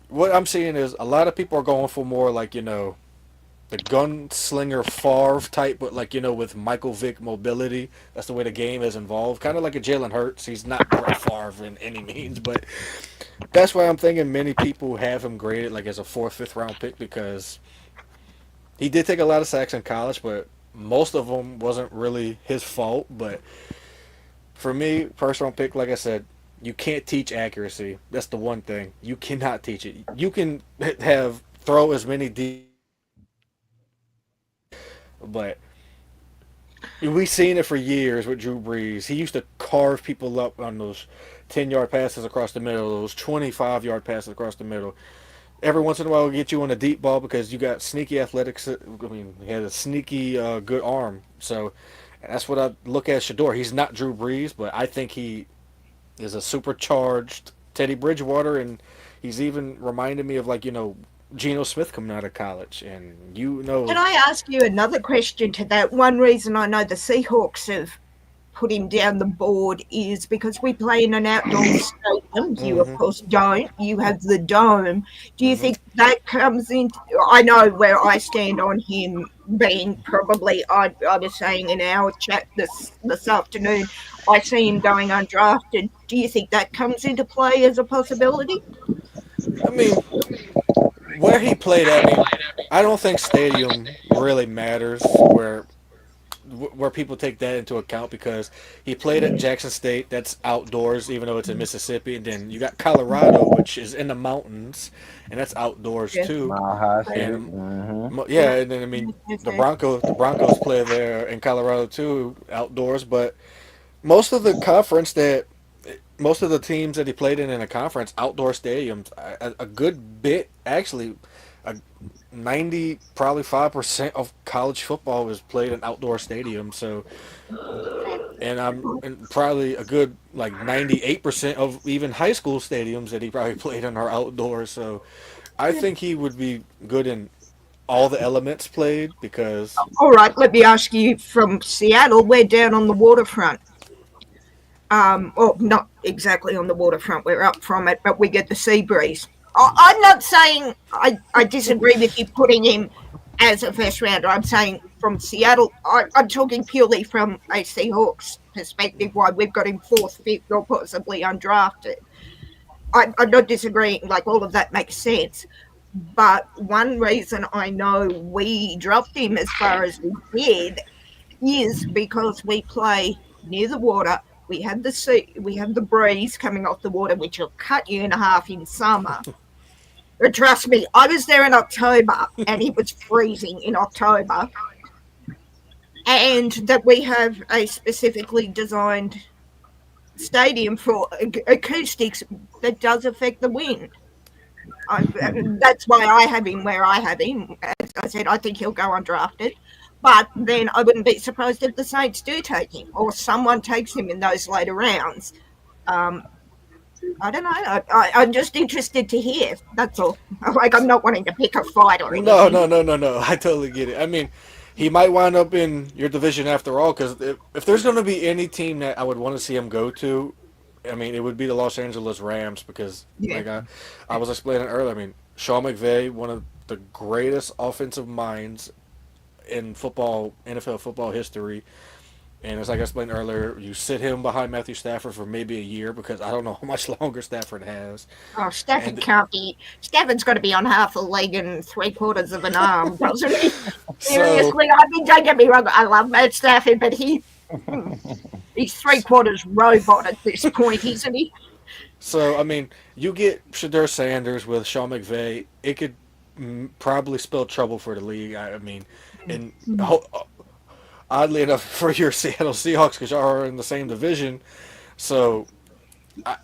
what I'm seeing is a lot of people are going for more the gunslinger Favre type, but with Michael Vick mobility. That's the way the game is involved. Kind of like a Jalen Hurts. He's not Brett Favre in any means, but that's why I'm thinking many people have him graded as a 4th, 5th round pick because he did take a lot of sacks in college, but most of them wasn't really his fault. But for me, first round pick, like I said, you can't teach accuracy. That's the one thing. You cannot teach it. You can throw as many deep, but we've seen it for years with Drew Brees. He used to carve people up on those 10-yard passes across the middle, those 25-yard passes across the middle. Every once in a while, he'll get you on a deep ball because you got sneaky athletics. I mean, he had a sneaky good arm. So that's what I look at Shador. He's not Drew Brees, but I think he is a supercharged Teddy Bridgewater, and he's even reminded me of Geno Smith coming out of college, and Can I ask you another question to that? One reason I know the Seahawks have put him down the board is because we play in an outdoor stadium. You, of course, don't. You have the dome. Do you think that comes in? I know where I stand on him being probably, I was saying in our chat this afternoon, I see him going undrafted. Do you think that comes into play as a possibility? I mean, where he played at, I don't think stadium really matters where people take that into account because he played at Jackson State. That's outdoors, even though it's in Mississippi. And then you got Colorado, which is in the mountains, and that's outdoors too. Mile High State. Yeah, and then the Broncos play there in Colorado too, outdoors. But most of the teams that he played in a conference, outdoor stadiums, a good bit actually. 90, probably 5% of college football is played in outdoor stadiums. So, and probably a good 98% of even high school stadiums that he probably played in are outdoors. So, I think he would be good in all the elements played because. All right, let me ask you from Seattle. We're down on the waterfront. Well, not exactly on the waterfront. We're up from it, but we get the sea breeze. I'm not saying I disagree with you putting him as a first rounder. I'm saying from Seattle, I'm talking purely from a Seahawks perspective, why we've got him 4th, 5th, or possibly undrafted. I'm not disagreeing, all of that makes sense. But one reason I know we dropped him as far as we did is because we play near the water. We have the sea, we have the breeze coming off the water, which will cut you in half in summer. But trust me, I was there in October, and it was freezing in October. And that we have a specifically designed stadium for acoustics that does affect the wind. That's why I have him where I have him. As I said, I think he'll go undrafted. But then I wouldn't be surprised if the Saints do take him or someone takes him in those later rounds. I don't know. I'm just interested to hear. That's all. I'm not wanting to pick a fight or anything. No. I totally get it. I mean, he might wind up in your division after all because if there's going to be any team that I would want to see him go to, I mean, it would be the Los Angeles Rams because, I was explaining earlier, I mean, Sean McVay, one of the greatest offensive minds in NFL football history. And as like I explained earlier, you sit him behind Matthew Stafford for maybe a year because I don't know how much longer Stafford has. Oh, Stafford And- can't be. Stafford's got to be on half a leg and 3/4 of an arm, doesn't he? Seriously, I mean, don't get me wrong. I love Matt Stafford, but he's 3/4 robot at this point, isn't he? So, I mean, you get Shadur Sanders with Sean McVay. It could probably spell trouble for the league. I mean, and oddly enough, for your Seattle Seahawks, because y'all are in the same division. So,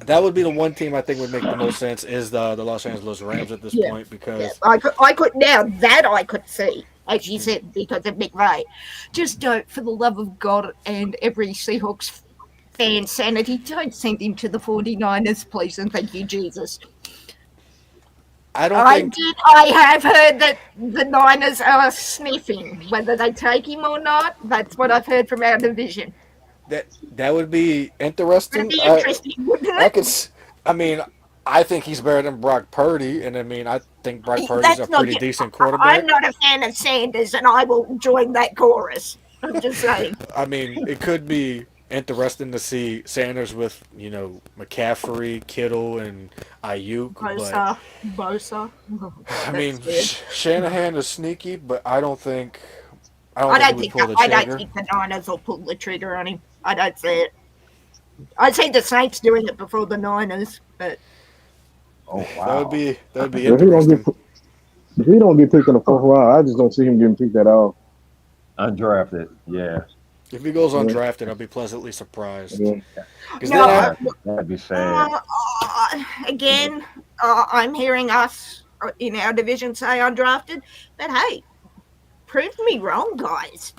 that would be the one team I think would make the most sense is the Los Angeles Rams at this point because I could see, as you said, because of McVay. Just don't, for the love of God and every Seahawks fan sanity, don't send him to the 49ers, please, and thank you, Jesus. I have heard that the Niners are sniffing. Whether they take him or not, that's what I've heard from our division. that would be interesting. It'd be interesting, wouldn't it? I think he's better than Brock Purdy, and I mean, I think Brock Purdy's a pretty decent quarterback. I'm not a fan of Sanders, and I will join that chorus. I'm just saying. I mean, it could be interesting to see Sanders with, McCaffrey, Kittle, and Ayuk. Bosa. I mean, Shanahan is sneaky, but I don't think he I would don't pull the trigger. think the Niners will pull the trigger on him. I don't see it. I see the Saints doing it before the Niners, but Oh wow. That would be If interesting. he don't get picked in the fourth round, I just don't see him getting picked at all. Undrafted, yeah. If he goes undrafted, I'll be pleasantly surprised. Yeah. 'Cause No, then That'd be sad. again, I'm hearing us in our division say undrafted, but hey, prove me wrong, guys.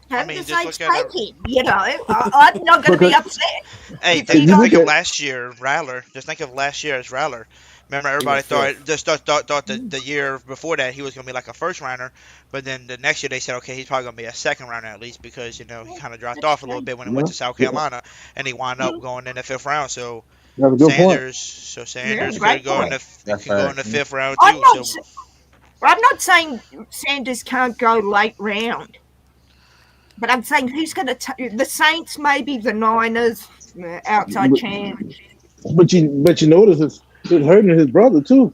Have the Saints take him, I'm not going to be upset. Hey, If he think don't- of last year, Rattler. Just think of last year as Rattler. Remember, everybody thought the year before that he was going to be like a first rounder, but then the next year they said, okay, he's probably going to be a second rounder at least because he kind of dropped off a little bit when he went to South Carolina, and he wound up going in the 5th round. So That's a good point. Sanders great could go in point. the go in the 5th round I'm too. I'm not saying Sanders can't go late round, but I'm saying who's going to the Saints, maybe the Niners, outside chance. But you notice it's hurting his brother too,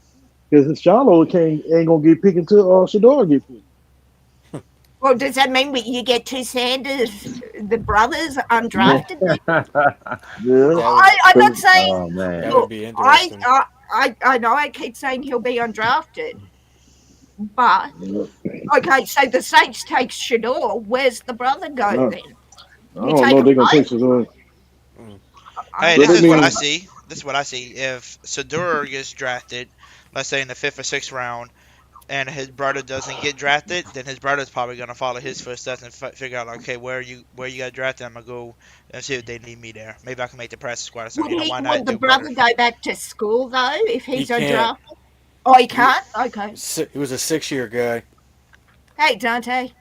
because Charlo ain't gonna get picked until Shador get picked. Well, does that mean you get two Sanders, the brothers, undrafted? I'm not saying. Oh man, that would be interesting. I know I keep saying he'll be undrafted, but okay. So the Saints take Shador. Where's the brother go then? I don't know if they're gonna take Shador. Hey, this is what I see. If Shador gets drafted, let's say in the 5th or 6th round, and his brother doesn't get drafted, then his brother's probably gonna follow his footsteps and figure out, okay, where you got drafted, I'm gonna go and see if they need me there. Maybe I can make the practice squad or something. Why not? Would the do brother better? go back to school though if he's He can't. undrafted? Oh, he can't. Okay. He was a 6-year guy. Hey, Dante.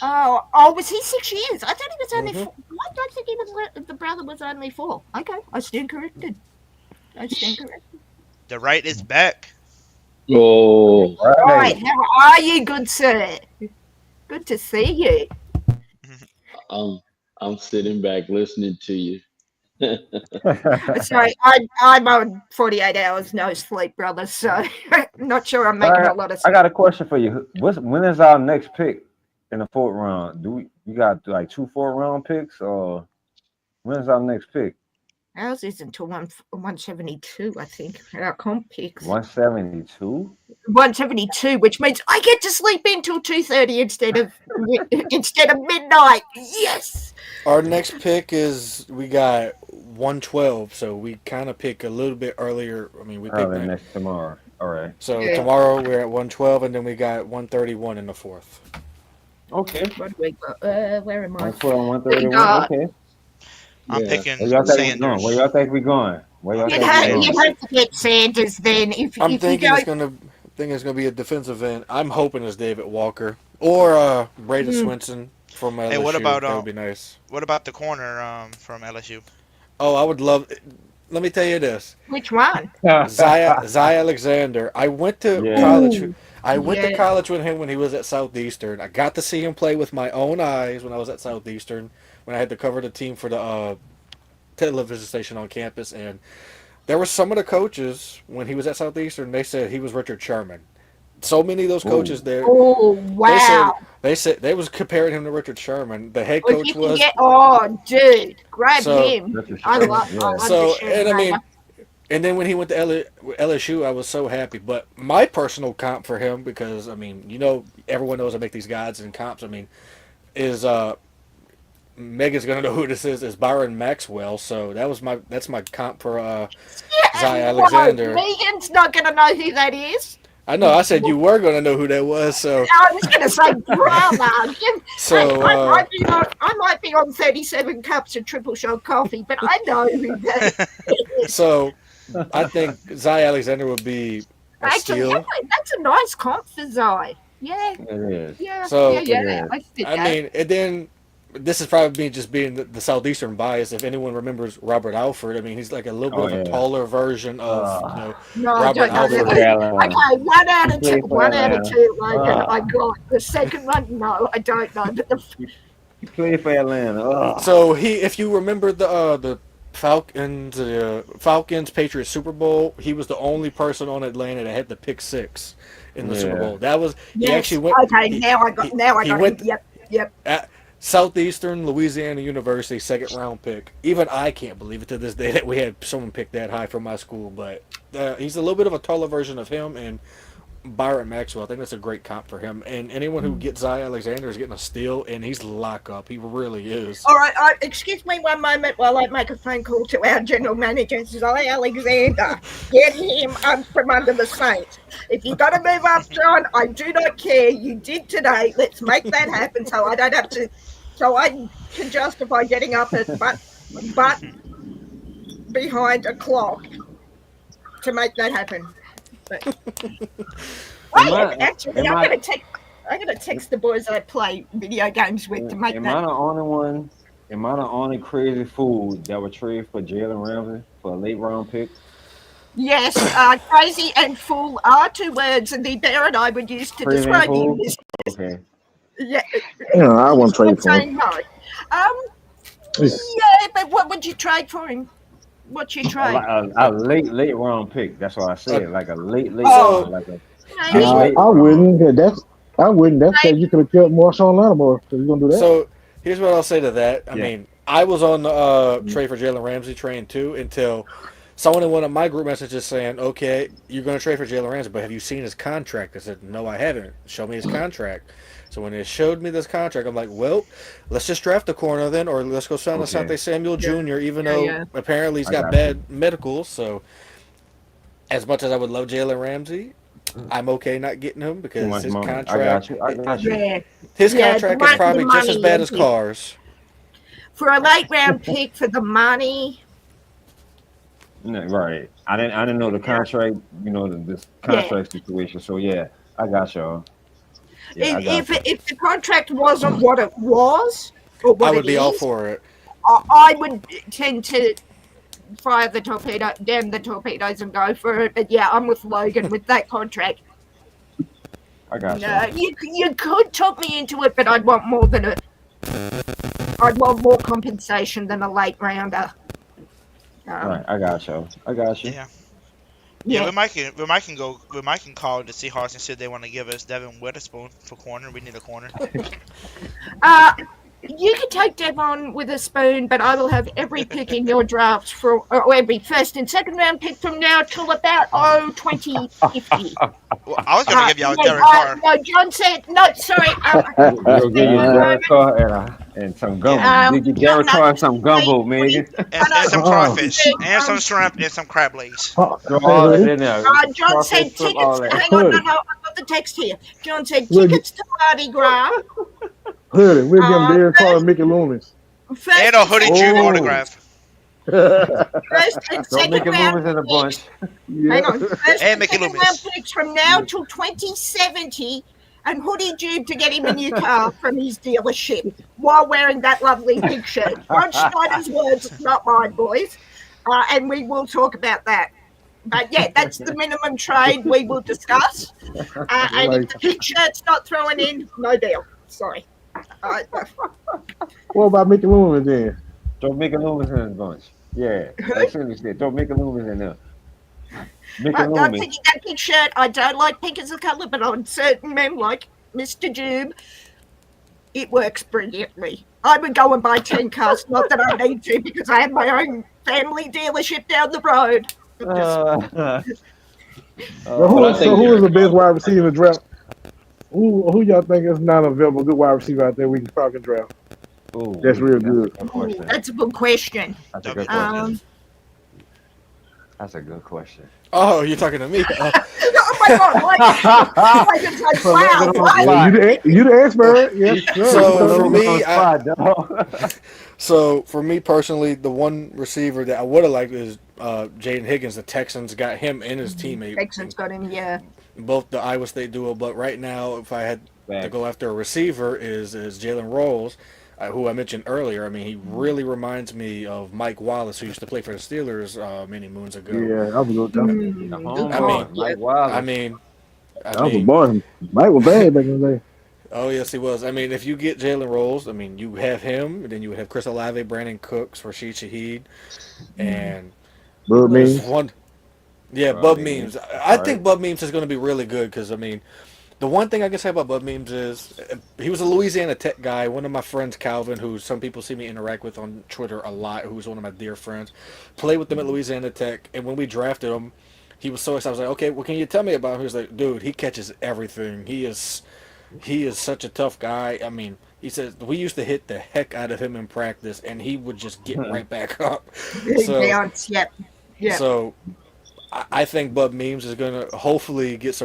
Oh, was he 6 years? I thought he was only 4. I don't think the brother was only 4. Okay, I stand corrected. The right is back. Oh, All right, how are you, good sir? Good to see you. I'm sitting back listening to you. Sorry, I'm on 48 hours no sleep, brother, so not sure I'm making a lot of I sense. got a question for you. When is our next pick in the 4th round? You got like 2 4th round picks, or when's our next pick? Ours is until 172, I think. Our comp picks. 172. 172, which means I get to sleep in till 2:30 instead of midnight. Yes. Our next pick is we got 112, so we kind of pick a little bit earlier. I mean, we pick Early that. next tomorrow. All right. So Yeah. tomorrow we're at 112, and then we got 131 in the 4th. Okay. What do we got? Where am I? 112, 131. God. Okay. I'm Yeah. picking Where y'all think we going? Sanders. Where y'all think we going? Where y'all You'd think have, we you'd going? have to get Sanders then. If I'm you thinking go, it's gonna be a defensive end. I'm hoping it's David Walker or Braden Swinson from LSU. Hey, what about that would be nice. What about the corner from LSU? Oh, I would love. Let me tell you this. which one? Zaya Alexander. I went to Yeah. college. I went to Yeah. college with him when he was at Southeastern. I got to see him play with my own eyes when I was at Southeastern, when I had to cover the team for the television station on campus. And there were some of the coaches, when he was at Southeastern, they said he was Richard Sherman. So many of those coaches there. Oh, wow. They said they was comparing him to Richard Sherman. The head Well, coach if you was. oh, dude, grab So- him. I love So, the and I mean, Sherman. and then when he went to LSU, I was so happy. But my personal comp for him, because I mean, everyone knows I make these guides and comps. I mean, is Megan's gonna know who this is Byron Maxwell. So that's my comp for Zai Alexander. No, Megan's not going to know who that is. I know. I said you were gonna know who that was. So I was going to say, brother. So, I might be on 37 cups of triple shot coffee, but I know who that is. so I think Zai Alexander would be a Actually, steal. that's a nice comp for Zai. Yeah. It is. Yeah. So yeah. I see that. mean, and then this is probably me just being the Southeastern bias. If anyone remembers Robert Alford, I mean, he's like a little bit of a taller version of No, I Robert don't know. Alford. Okay, 1 out of 2. 1 out of 2, Logan. Ah. I got the second one. No, I don't know. But the He played for Atlanta. So if you remember the Falcons Patriots Super Bowl, he was the only person on Atlanta that had the pick 6 in the Super Yeah. Bowl. That was he yes. actually went. Okay, now I got went it. Yep. at Southeastern Louisiana University, 2nd round pick. Even I can't believe it to this day that we had someone pick that high from my school. But he's a little bit of a taller version of him, and Byron Maxwell. I think that's a great comp for him. And anyone who gets Zai Alexander is getting a steal, and he's lock up. He really is. All right, excuse me one moment while I make a phone call to our general manager, Zai Alexander. Get him up from under the Saints. If you've got to move up, John, I do not care. You did today. Let's make that happen so I don't have to. So I can justify getting up at but behind a clock to make that happen. But, actually, I'm gonna text the boys I play video games with to make Am that. I the only one? Am I the only crazy fool that would trade for Jalen Ramsey for a late round pick? Yes, crazy and fool are 2 words, and the bear and I would use to Crazy and describe fool? you. Okay. Yeah, No, I won't trade for him. saying no. Yeah, but what would you trade for him? What's your trade? A late round pick. That's what I said. Like a late Oh. round. Like a I wouldn't. I wouldn't. That's because you could have kept Marshawn Lattimore. So you gonna do that? So here's what I'll say to that. I mean, I was on the trade for Jalen Ramsey train too until someone in one of my group messages saying, "Okay, you're going to trade for Jalen Ramsey, but have you seen his contract?" I said, "No, I haven't. Show me his contract." So when they showed me this contract, I'm like, "Well, let's just draft a corner then, or let's go sign Asante Samuel Jr. Even though apparently he's got bad medicals." So as much as I would love Jalen Ramsey, I'm okay not getting him because his contract. I got you. Yeah. His Yeah, contract the is probably just as money bad as is- Carr's. For a late round pick for the money. No, right. I didn't know the contract. This contract situation. So yeah, I got y'all. Yeah, If the contract wasn't what it was, or what I would it be all is, for it. I would tend to fire the torpedo, damn the torpedoes, and go for it. But yeah, I'm with Logan with that contract. I got No, you could talk me into it, but I'd want more than I'd want more compensation than a late rounder. Right, I got you. Yeah, we might can call the Seahawks and see if they want to give us Devin Witherspoon for corner. We need a corner. You can take Devon with a spoon, but I will have every pick in your drafts or every first and second round pick from now till about 2050. Well, I was going to give y'all no, Derek Carr. No, John said no. Sorry. You'll give you Derek Carr and some gumbo. Give you Derek Carr and some gumbo, man. And some crawfish, and some shrimp, and some crab legs. Throw all that in there. John said Crawfish, all tickets. that. Hang on, no, I've got the text here. John said tickets to Mardi Gras. Hoodie, we'll give him Derek Carr and Mickey Loomis. And a Hoodie Jew autograph. First and Don't second make it round move in a bunch. Hang on. First And and Mickey second Loomis. round picks from now till 2070, and Hoodie Jube to get him a new car from his dealership while wearing that lovely pink shirt. Ron Schneider's words, not mine, boys. And we will talk about that. But yeah, that's the minimum trade we will discuss. And if the pink shirt's not thrown in, no deal. Sorry. What about Mickey Loomis then? Throw Mickey Loomis in the bunch. Yeah, like Cindy said, throw Mickey Loomis in there. Mickey I'm Loomis. thinking that pink shirt. I don't like pink as a colour, but on certain men like Mr. Jube, it works brilliantly. I would go and buy 10 cars, not that I need to, because I have my own family dealership down the road. So who is the best wide receiver in the draft? Who y'all think is not available good wide receiver out there we can probably draft? Ooh, That's real good. That's a good question. That's a good question. That's a good question. Oh, you're talking to me. Oh my God! Wow! You the expert. Yes, sir. So for me, so for me personally, the one receiver that I would have liked is Jaden Higgins. The Texans got him and his teammate. Texans got him, yeah. Both the Iowa State duo. But right now, if I had to go after a receiver, is Jalen Rolls, who I mentioned earlier. I mean, he really reminds me of Mike Wallace, who used to play for the Steelers many moons ago. Yeah, I was good. Mike Wallace. I mean, That was a boy. Mike was bad back in the day. Oh, yes, he was. I mean, if you get Jalen Rolls, I mean, you have him, and then you would have Chris Olave, Brandon Cooks, Rashid Shaheed, and Bub Memes. Bub Memes. I think Bub Memes is going to be really good because, I mean, the one thing I can say about Bub Memes is he was a Louisiana Tech guy. One of my friends, Calvin, who some people see me interact with on Twitter a lot, who's one of my dear friends, played with them at Louisiana Tech, and when we drafted him, he was so excited. I was like, okay, well, can you tell me about him? He was like, dude, he catches everything. He is such a tough guy. I mean, he says we used to hit the heck out of him in practice, and he would just get right back up. So I think Bub Memes is going to hopefully get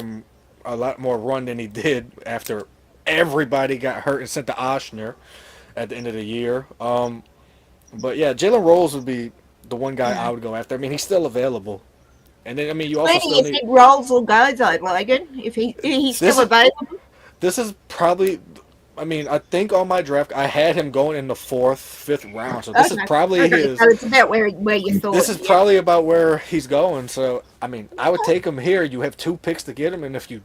a lot more run than he did after everybody got hurt and sent to Oshner at the end of the year. But yeah, Jalen Rolls would be the one guy I would go after. I mean, he's still available. And then, I mean, you also Where do still you need... think Rolls will go, though, Logan? If he's still available? This is probably... I mean, I think on my draft, I had him going in the 4th, 5th round. So this is probably his... So it's about where you thought. This is probably about where he's going. So, I mean, I would take him here. You have 2 picks to get him. And if you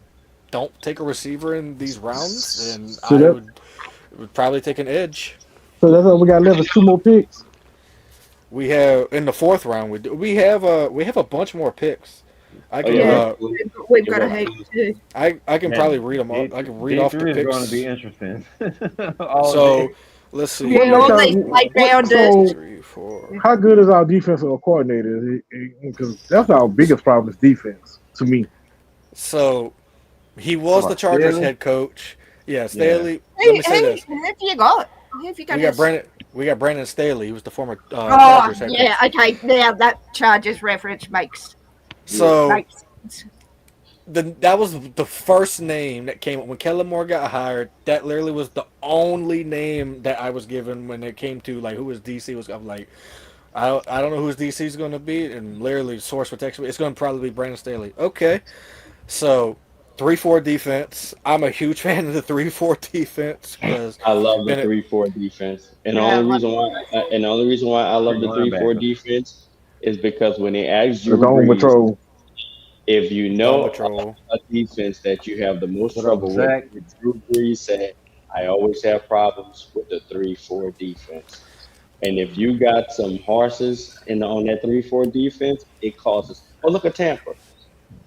don't take a receiver in these rounds, then I would probably take an edge. So that's all we got left is 2 more picks. We have in the 4th round. We have a bunch more picks. I can. We've got a heap too. I can probably read them all. I can read off the picks. Is going to be interesting. So let's see. How good is our defensive coordinator? Because that's our biggest problem is defense to me. So he was the Chargers head coach. Yeah, Staley. Let me say this. Who have you got? Who have you got? We got Brandon Staley. He was the former Chargers head coach. Yeah, okay. Now that Chargers reference makes sense. That was the first name that came up when Kellen Moore got hired. That literally was the only name that I was given when it came to like who his DC was. I'm like, I don't know who his DC is going to be, and literally source for text. It's going to probably be Brandon Staley. Okay, so 3-4 defense. I'm a huge fan of the 3-4 defense because I love the 3-4 defense, and the only reason why I love the 3-4 defense is because when they ask you, if you know a defense that you have the most trouble with, Drew Brees said, I always have problems with the 3-4 defense. And if you got some horses on that 3-4 defense, it causes. Oh, look at Tampa.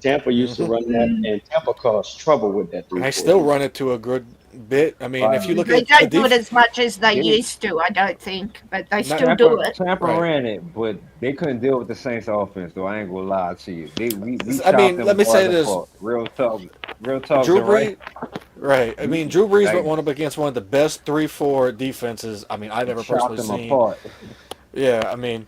Tampa used to run that, and Tampa caused trouble with that 3-4. I still run it to a good bit. I mean, if you look they at don't do it as much as they used to, I don't think, but they still do it. Tampa ran it, but they couldn't deal with the Saints offense, though. I ain't gonna lie to you. Let me say this. Real tough. Drew Brees, right? I mean, Drew Brees went up against one of the best 3-4 defenses. I mean, I've ever personally seen. Apart. Yeah, I mean,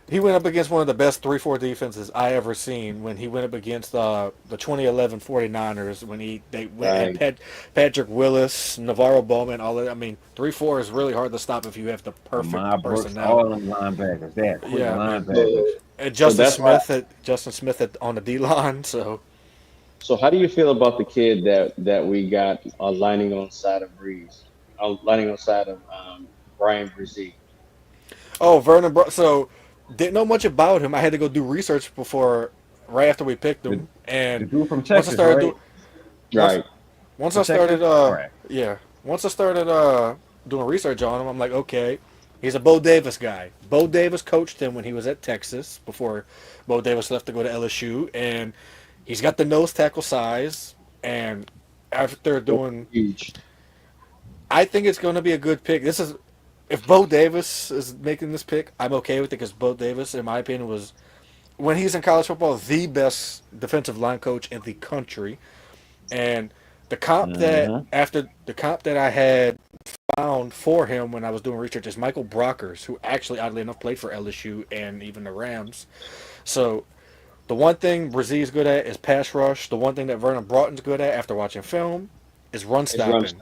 he went up against one of the best 3-4 defenses I ever seen when he went up against the 2011 49ers when they went at Patrick Willis, Navarro Bowman, all that. I mean, 3-4 is really hard to stop if you have the perfect personnel. All them linebackers, linebackers. And Justin Smith on the D line. So how do you feel about the kid that we got lining on side of Breeze, lining on side of Brian Brzee? Oh, Vernon. So didn't know much about him. I had to go do research before right after we picked him, and the dude from once I Texas, started right? Right. Once From I started, Texas? Alright. once I started doing research on him, I'm like, okay, he's a Bo Davis guy. Bo Davis coached him when he was at Texas before Bo Davis left to go to LSU, and he's got the nose tackle size. And after doing, I think it's going to be a good pick. This is, if Bo Davis is making this pick, I'm okay with it because Bo Davis, in my opinion, was, when he's in college football, the best defensive line coach in the country. And the comp that I had found for him when I was doing research is Michael Brockers, who actually, oddly enough, played for LSU and even the Rams. So the one thing Brzee is good at is pass rush. The one thing that Vernon Broughton's good at after watching film is run stopping.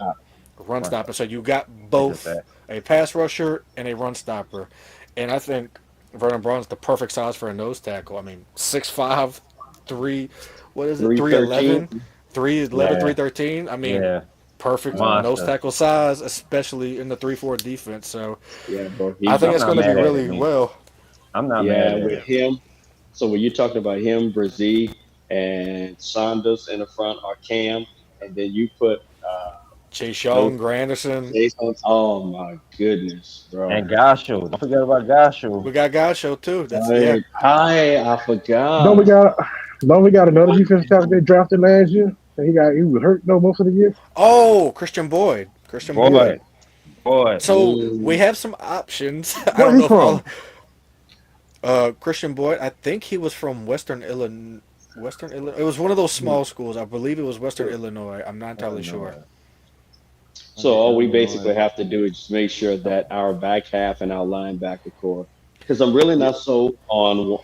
Run stopping. So you got both a pass rusher and a run stopper. And I think Vernon Broughton's the perfect size for a nose tackle. I mean, 6'5", 311. 311, 313. I mean, perfect nose tackle size, especially in the 3-4 defense. So, bro, I think it's going to be really well. I'm not mad with him. So when you're talking about him, Brzee, and Saunders in the front, or Cam, and then you put Chase Young, Granderson. Oh my goodness, bro! And Gasho. Don't forget about Gasho. We got Gasho too. That's I forgot. Don't we got another defensive tackle they drafted last year? He was hurt most of the year. Oh, Christian Boyd. Boyd. So we have some options. I Where don't he know from? Christian Boyd. I think he was from Western Illinois. It was one of those small schools. I believe it was Western Illinois. I'm not entirely sure. So all we basically have to do is just make sure that our back half and our linebacker core, because I'm really not sold on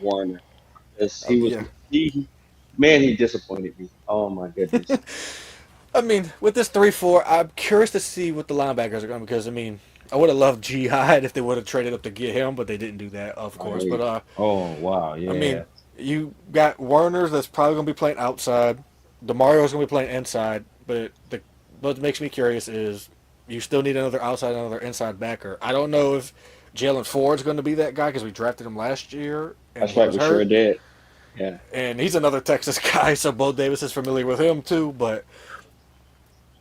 Warner. He disappointed me. Oh my goodness. I mean, with this 3-4, I'm curious to see what the linebackers are going, because I mean, I would have loved G. Hyde if they would have traded up to get him, but they didn't do that, of course. But oh wow, yeah. I mean, you got Werner's that's probably going to be playing outside. DeMario's going to be playing inside, but what makes me curious is you still need another outside, another inside backer. I don't know if Jalen Ford's going to be that guy because we drafted him last year. That's right, we sure did. Yeah. And he's another Texas guy, so Bo Davis is familiar with him too. But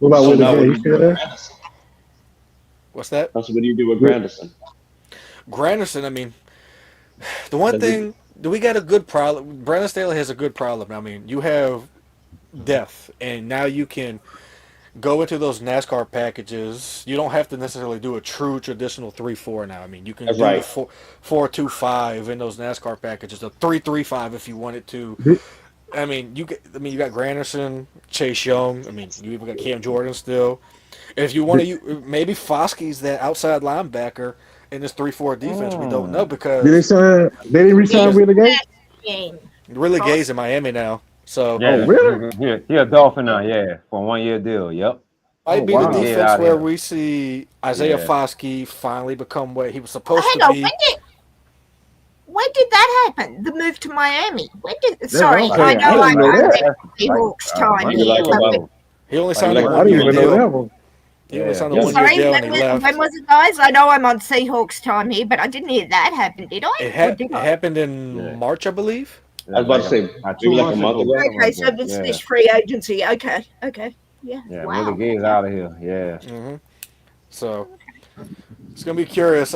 what about Willie Gay? What's that? What do you do with Granderson? Granderson, I mean, the one thing, we got a good problem. Brandon Staley has a good problem. I mean, you have depth, and now you can go into those NASCAR packages. You don't have to necessarily do a true traditional 3-4 now. I mean, you can do right. the 4-2-5 in those NASCAR packages, a 3-3-5 if you wanted to. I mean, you got Granderson, Chase Young. I mean, you even got Cam Jordan still. If you want to, maybe Foskey's that outside linebacker in this 3-4 defense. We don't know because they didn't resign Willie Gay. Willie Gay's in Miami now. So really? He a Dolphin now, for a 1-year deal. Yep. Might be the defense where we see Isaiah Foskey finally become what he was supposed to be. When did that happen? The move to Miami. Sorry, I know I'm Seahawks time. He only signed a 1-year deal. He only signed a 1-year deal and he left. When was it, guys? I know I'm on Seahawks time here, but I didn't hear that happen, did I? It happened in March, I believe. I was about to say, maybe like a month ago. Okay, so it's free agency. Okay. Yeah. Wow. Willie Gay's out of here. Yeah. Mm-hmm. So it's gonna be curious.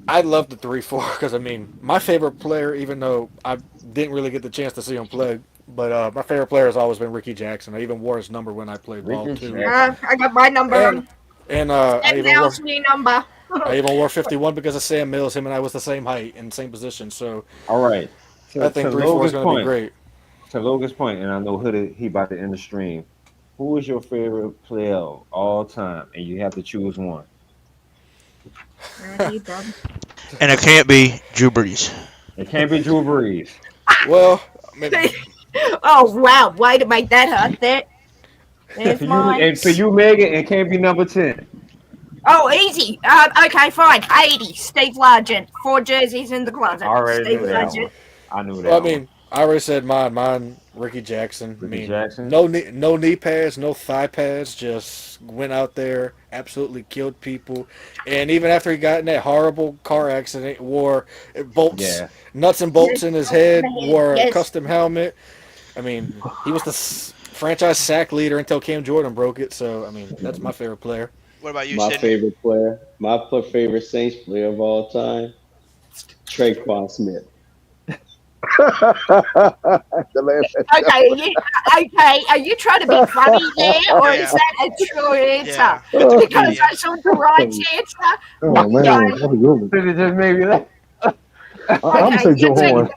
I love the 3-4 because I mean my favorite player, even though I didn't really get the chance to see him play, but my favorite player has always been Ricky Jackson. I even wore his number when I played ball too. I got my number. And I even wore 51 because of Sam Mills. Him and I was the same height and same position. So all right. I think 3-4 is going to be great. To Logan's point, and I know he about to end the stream. Who is your favorite player of all time? And you have to choose one. And it can't be Drew Brees. It can't be Drew Brees. Well, oh wow! Way to make that hard. There's mine. And for you, Megan, it can't be number 10. Oh, easy. Okay, fine. 80. Steve Largent. 4 jerseys in the closet. I already Steve knew that Largent. one. I knew that. Well, I mean, I already said mine. Mine, Ricky Jackson. Jackson. No knee pads, no thigh pads. Just went out there, absolutely killed people. And even after he got in that horrible car accident, wore bolts, nuts and bolts in his head, wore a custom helmet. I mean, he was the franchise sack leader until Cam Jordan broke it. So, I mean, that's my favorite player. What about you, My Sidney? favorite player, my favorite Saints player of all time, Traquan Smith. Okay, are you trying to be funny there, or is that a true answer? Because that's not the right answer. Oh man, that's a good one. It just made me laugh. I'm gonna say Joe Horn.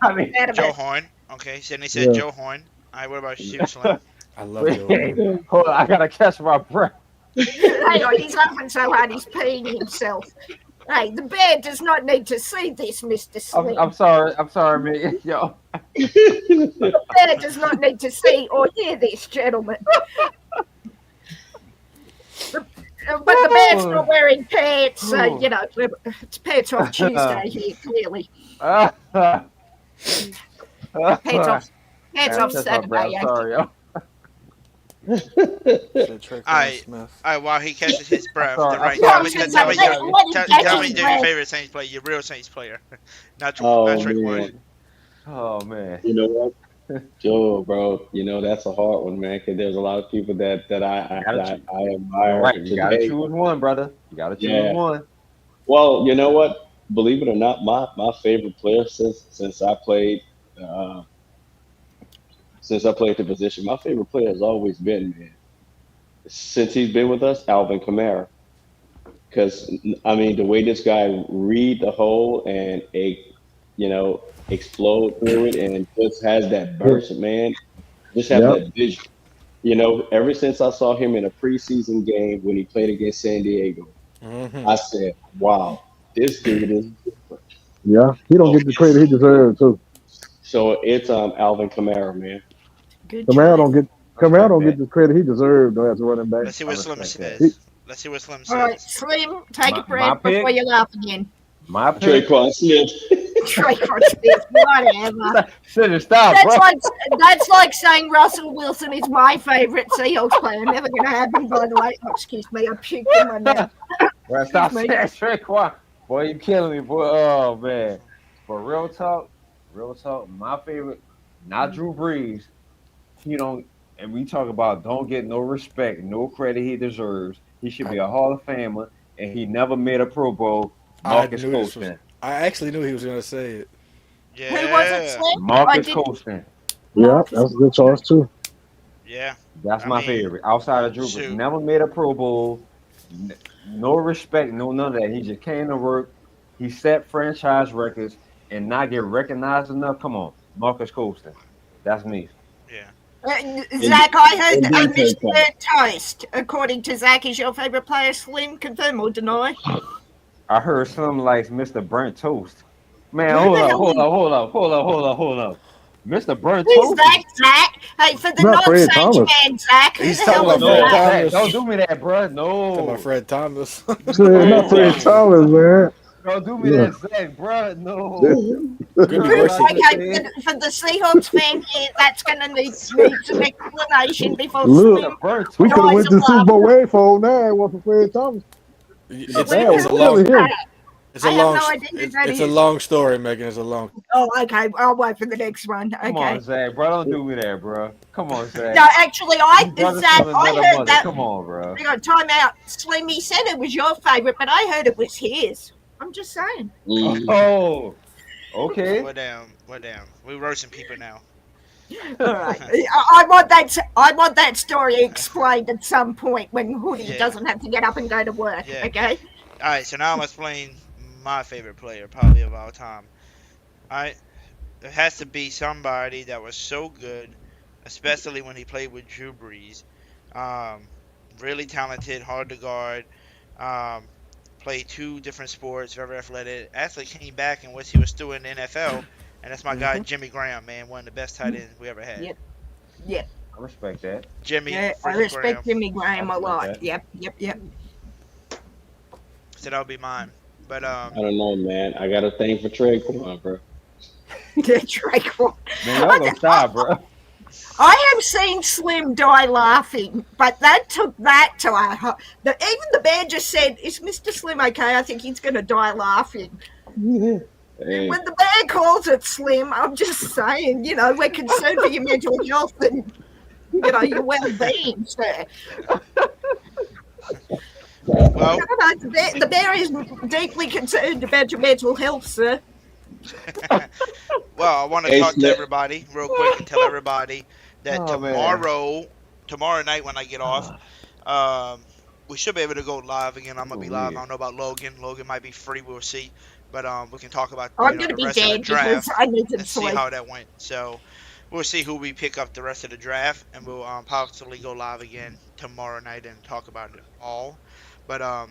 Joe Horn. Okay, Sidney said Joe Horn. All right, what about you, Slim? I love Joe Horn. Hold on, I gotta catch my breath. Hang on, he's laughing so hard he's peeing himself. Hey, the bear does not need to see this, Mr. Slim. I'm sorry, man. Yo. The bear does not need to see or hear this, gentlemen. But the bear's not wearing pants, so, you know, it's pants off Tuesday here, clearly. Pants off Saturday. I'm sorry, yo. All right, while he catches his breath, Sorry, right? I'm Tell me your favorite Saints player, your real Saints player, not Trick Warren. Oh man. You know what, Joe, bro? You know that's a hard one, man. Because there's a lot of people that I admire. Right, you gotta choose one, brother. You gotta choose one. Well, you know what? Believe it or not, my favorite player since I played the position, my favorite player has always been, man, since he's been with us, Alvin Kamara. Because I mean, the way this guy read the hole and explode through it and just has that burst, man. Just have that vision. You know, ever since I saw him in a preseason game when he played against San Diego, I said, "Wow, this dude is different." Yeah, he don't get the credit he deserves too. So it's Alvin Kamara, man. Kamara don't get the credit he deserved though as a running back. Let's see what Slim says. All right, Slim, take a breath before you laugh again. My pick. Traquan Smith. Traquan Smith, whatever. Should have stopped, That's like saying Russell Wilson is my favorite Seahawks player. Never going to happen, by the way. Oh, excuse me, I puked in my mouth. Well, stop saying Traquan. Boy, you killing me, boy. Oh, man. For real talk, my favorite, not Drew Brees. He don't, and we talk about don't get no respect, no credit he deserves. He should be a Hall of Famer, and he never made a Pro Bowl. Marcus Colston. I actually knew he was going to say it. Yeah. Who was it, Slim? Marcus Colston. Yeah, that's a good choice too. Yeah. That's my favorite. Outside of Drew Brees. Never made a Pro Bowl. No respect, no none of that. He just came to work. He set franchise records and not get recognized enough. Come on. Marcus Colston. That's me. Yeah. Zach, I heard that Mr. Toast, according to Zach, is your favorite player. Slim, confirm or deny? I heard something like Mr. Burnt Toast. Man, hold up. Mr. Burnt Who's Toast. that, Zach? Hey, for the non-Saints man, Zach, who the hell is that? Don't do me that, bro. No. My Fred Thomas. Not Fred Thomas, man. Don't do me that, Zach, bro. No. Okay, for the Seahawks fan here, that's going to need some explanation before Look, Slim we could have went to dies Super of Bowl way for now. One for Fred Thomas. It's a long story, Megan. It's a long. Oh, okay. I'll wait for the next one. Okay. Come on, Zach, bro. Don't do me that, bro. Come on, Zach. No, actually, I heard that. Come on, bro. Hang on, time out. Slim, he said it was your favorite, but I heard it was his. I'm just saying. Oh, okay. We're down. We're roasting people now. All right. I want that story explained at some point when Hoodie doesn't have to get up and go to work. Yeah. Okay. All right. So now I'm explaining my favorite player, probably of all time. All right. It has to be somebody that was so good, especially when he played with Drew Brees. Really talented, hard to guard. Played 2 different sports, very athletic. Actually came back and he was still in the NFL, and that's my guy Jimmy Graham, man, one of the best tight ends we ever had. Yep. I respect that. Jimmy. Yeah, I respect Jimmy Graham a lot. Yep. So that'll be mine. But I don't know, man. I got a thing for Traquan, bro. Traquan. Man, y'all gonna stop, bro. I have seen Slim die laughing, but that took that to our even the bear just said, "Is Mr. Slim okay? I think he's going to die laughing." Hey. When the bear calls it Slim, I'm just saying, we're concerned for your mental health and your well-being, sir. Well, the bear is deeply concerned about your mental health, sir. Well, I want to talk to everybody real quick and tell everybody that tomorrow night when I get off, we should be able to go live again. I'm gonna be live. I don't know about Logan. Logan might be free. We'll see. But we can talk about I'm gonna be dead because I need to see how that went. So we'll see who we pick up the rest of the draft, and we'll possibly go live again tomorrow night and talk about it all. But I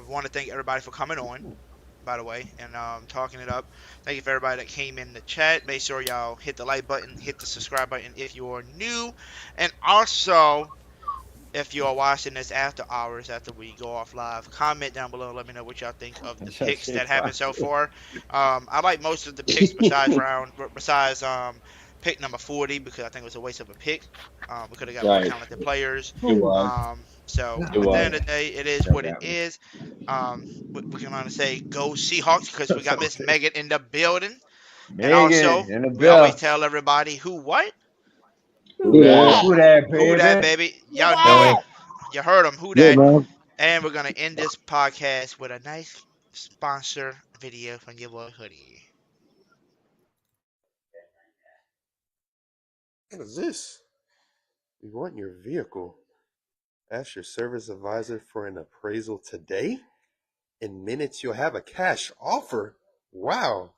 want to thank everybody for coming on, by the way, and talking it up. Thank you for everybody that came in the chat. Make sure y'all hit the like button, hit the subscribe button if you are new, and also if you are watching this after hours, after we go off live, comment down below. Let me know what y'all think of the picks that happened so far. I like most of the picks besides pick number 40 because I think it was a waste of a pick. We could have got more talented players. So at the end of the day, it is what it is. We can only say go Seahawks because we got Miss Megan in the building. And also, we always tell everybody who what? Who that, baby? Y'all know it. You heard him. Who that? And we're going to end this podcast with a nice sponsor video from your boy Hoodie. What is this? We want your vehicle. Ask your service advisor for an appraisal today. In minutes, you'll have a cash offer. Wow.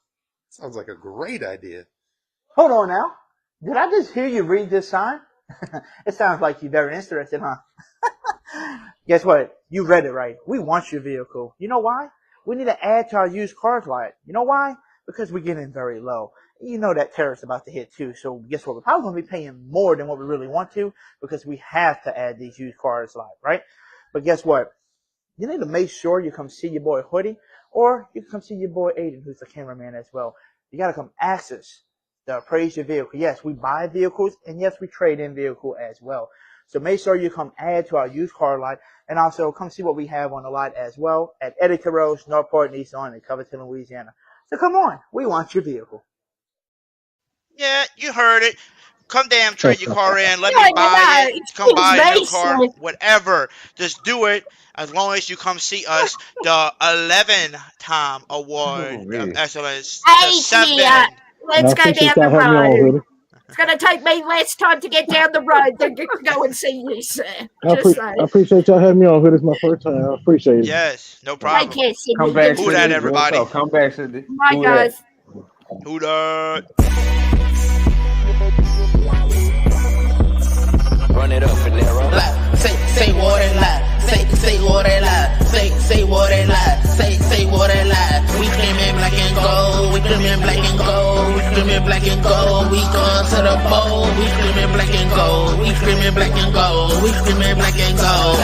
Sounds like a great idea. Hold on now. Did I just hear you read this sign? It sounds like you're very interested, huh? Guess what? You read it right. We want your vehicle. You know why? We need to add to our used cars lot. You know why? Because we're getting very low. You know that tariff's about to hit too. So guess what? We're probably going to be paying more than what we really want to because we have to add these used cars lot, right? But guess what? You need to make sure you come see your boy Hoodie, or you can come see your boy Aiden, who's the cameraman as well. You got to come ask us to appraise your vehicle. Yes, we buy vehicles, and yes, we trade in vehicle as well. So make sure you come add to our used car lot, and also come see what we have on the lot as well at Eddie Terrell's Northport Nissan in Covington, Louisiana. So come on, we want your vehicle. Yeah, you heard it. Come down, trade your car in. Let me buy it. Come buy a new car. Whatever. Just do it as long as you come see us. The 11-time award of excellence. Let's go down the road. It's going to take me less time to get down the road than to go and see you, sir. I appreciate y'all having me on here. This is my first time. I appreciate it. Yes, no problem. Take care, Cindy. Come back, Who that, everybody? Come back, Cindy. Bye, guys. Who that? Run it up, Finero. Say what they lie. Say what they lie. Say what they lie. Say what they lie. We claiming black and gold. We claiming black and gold. We claiming black and gold. We going to the bowl. We claiming black and gold. We claiming black and gold. We claiming black and gold.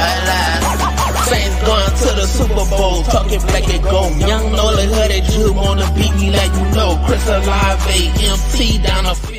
Saints going to the Super Bowl, talking black and gold. Young Nolan Hoodie Jew wanna beat me like you know. Chris Olave, MT down the field.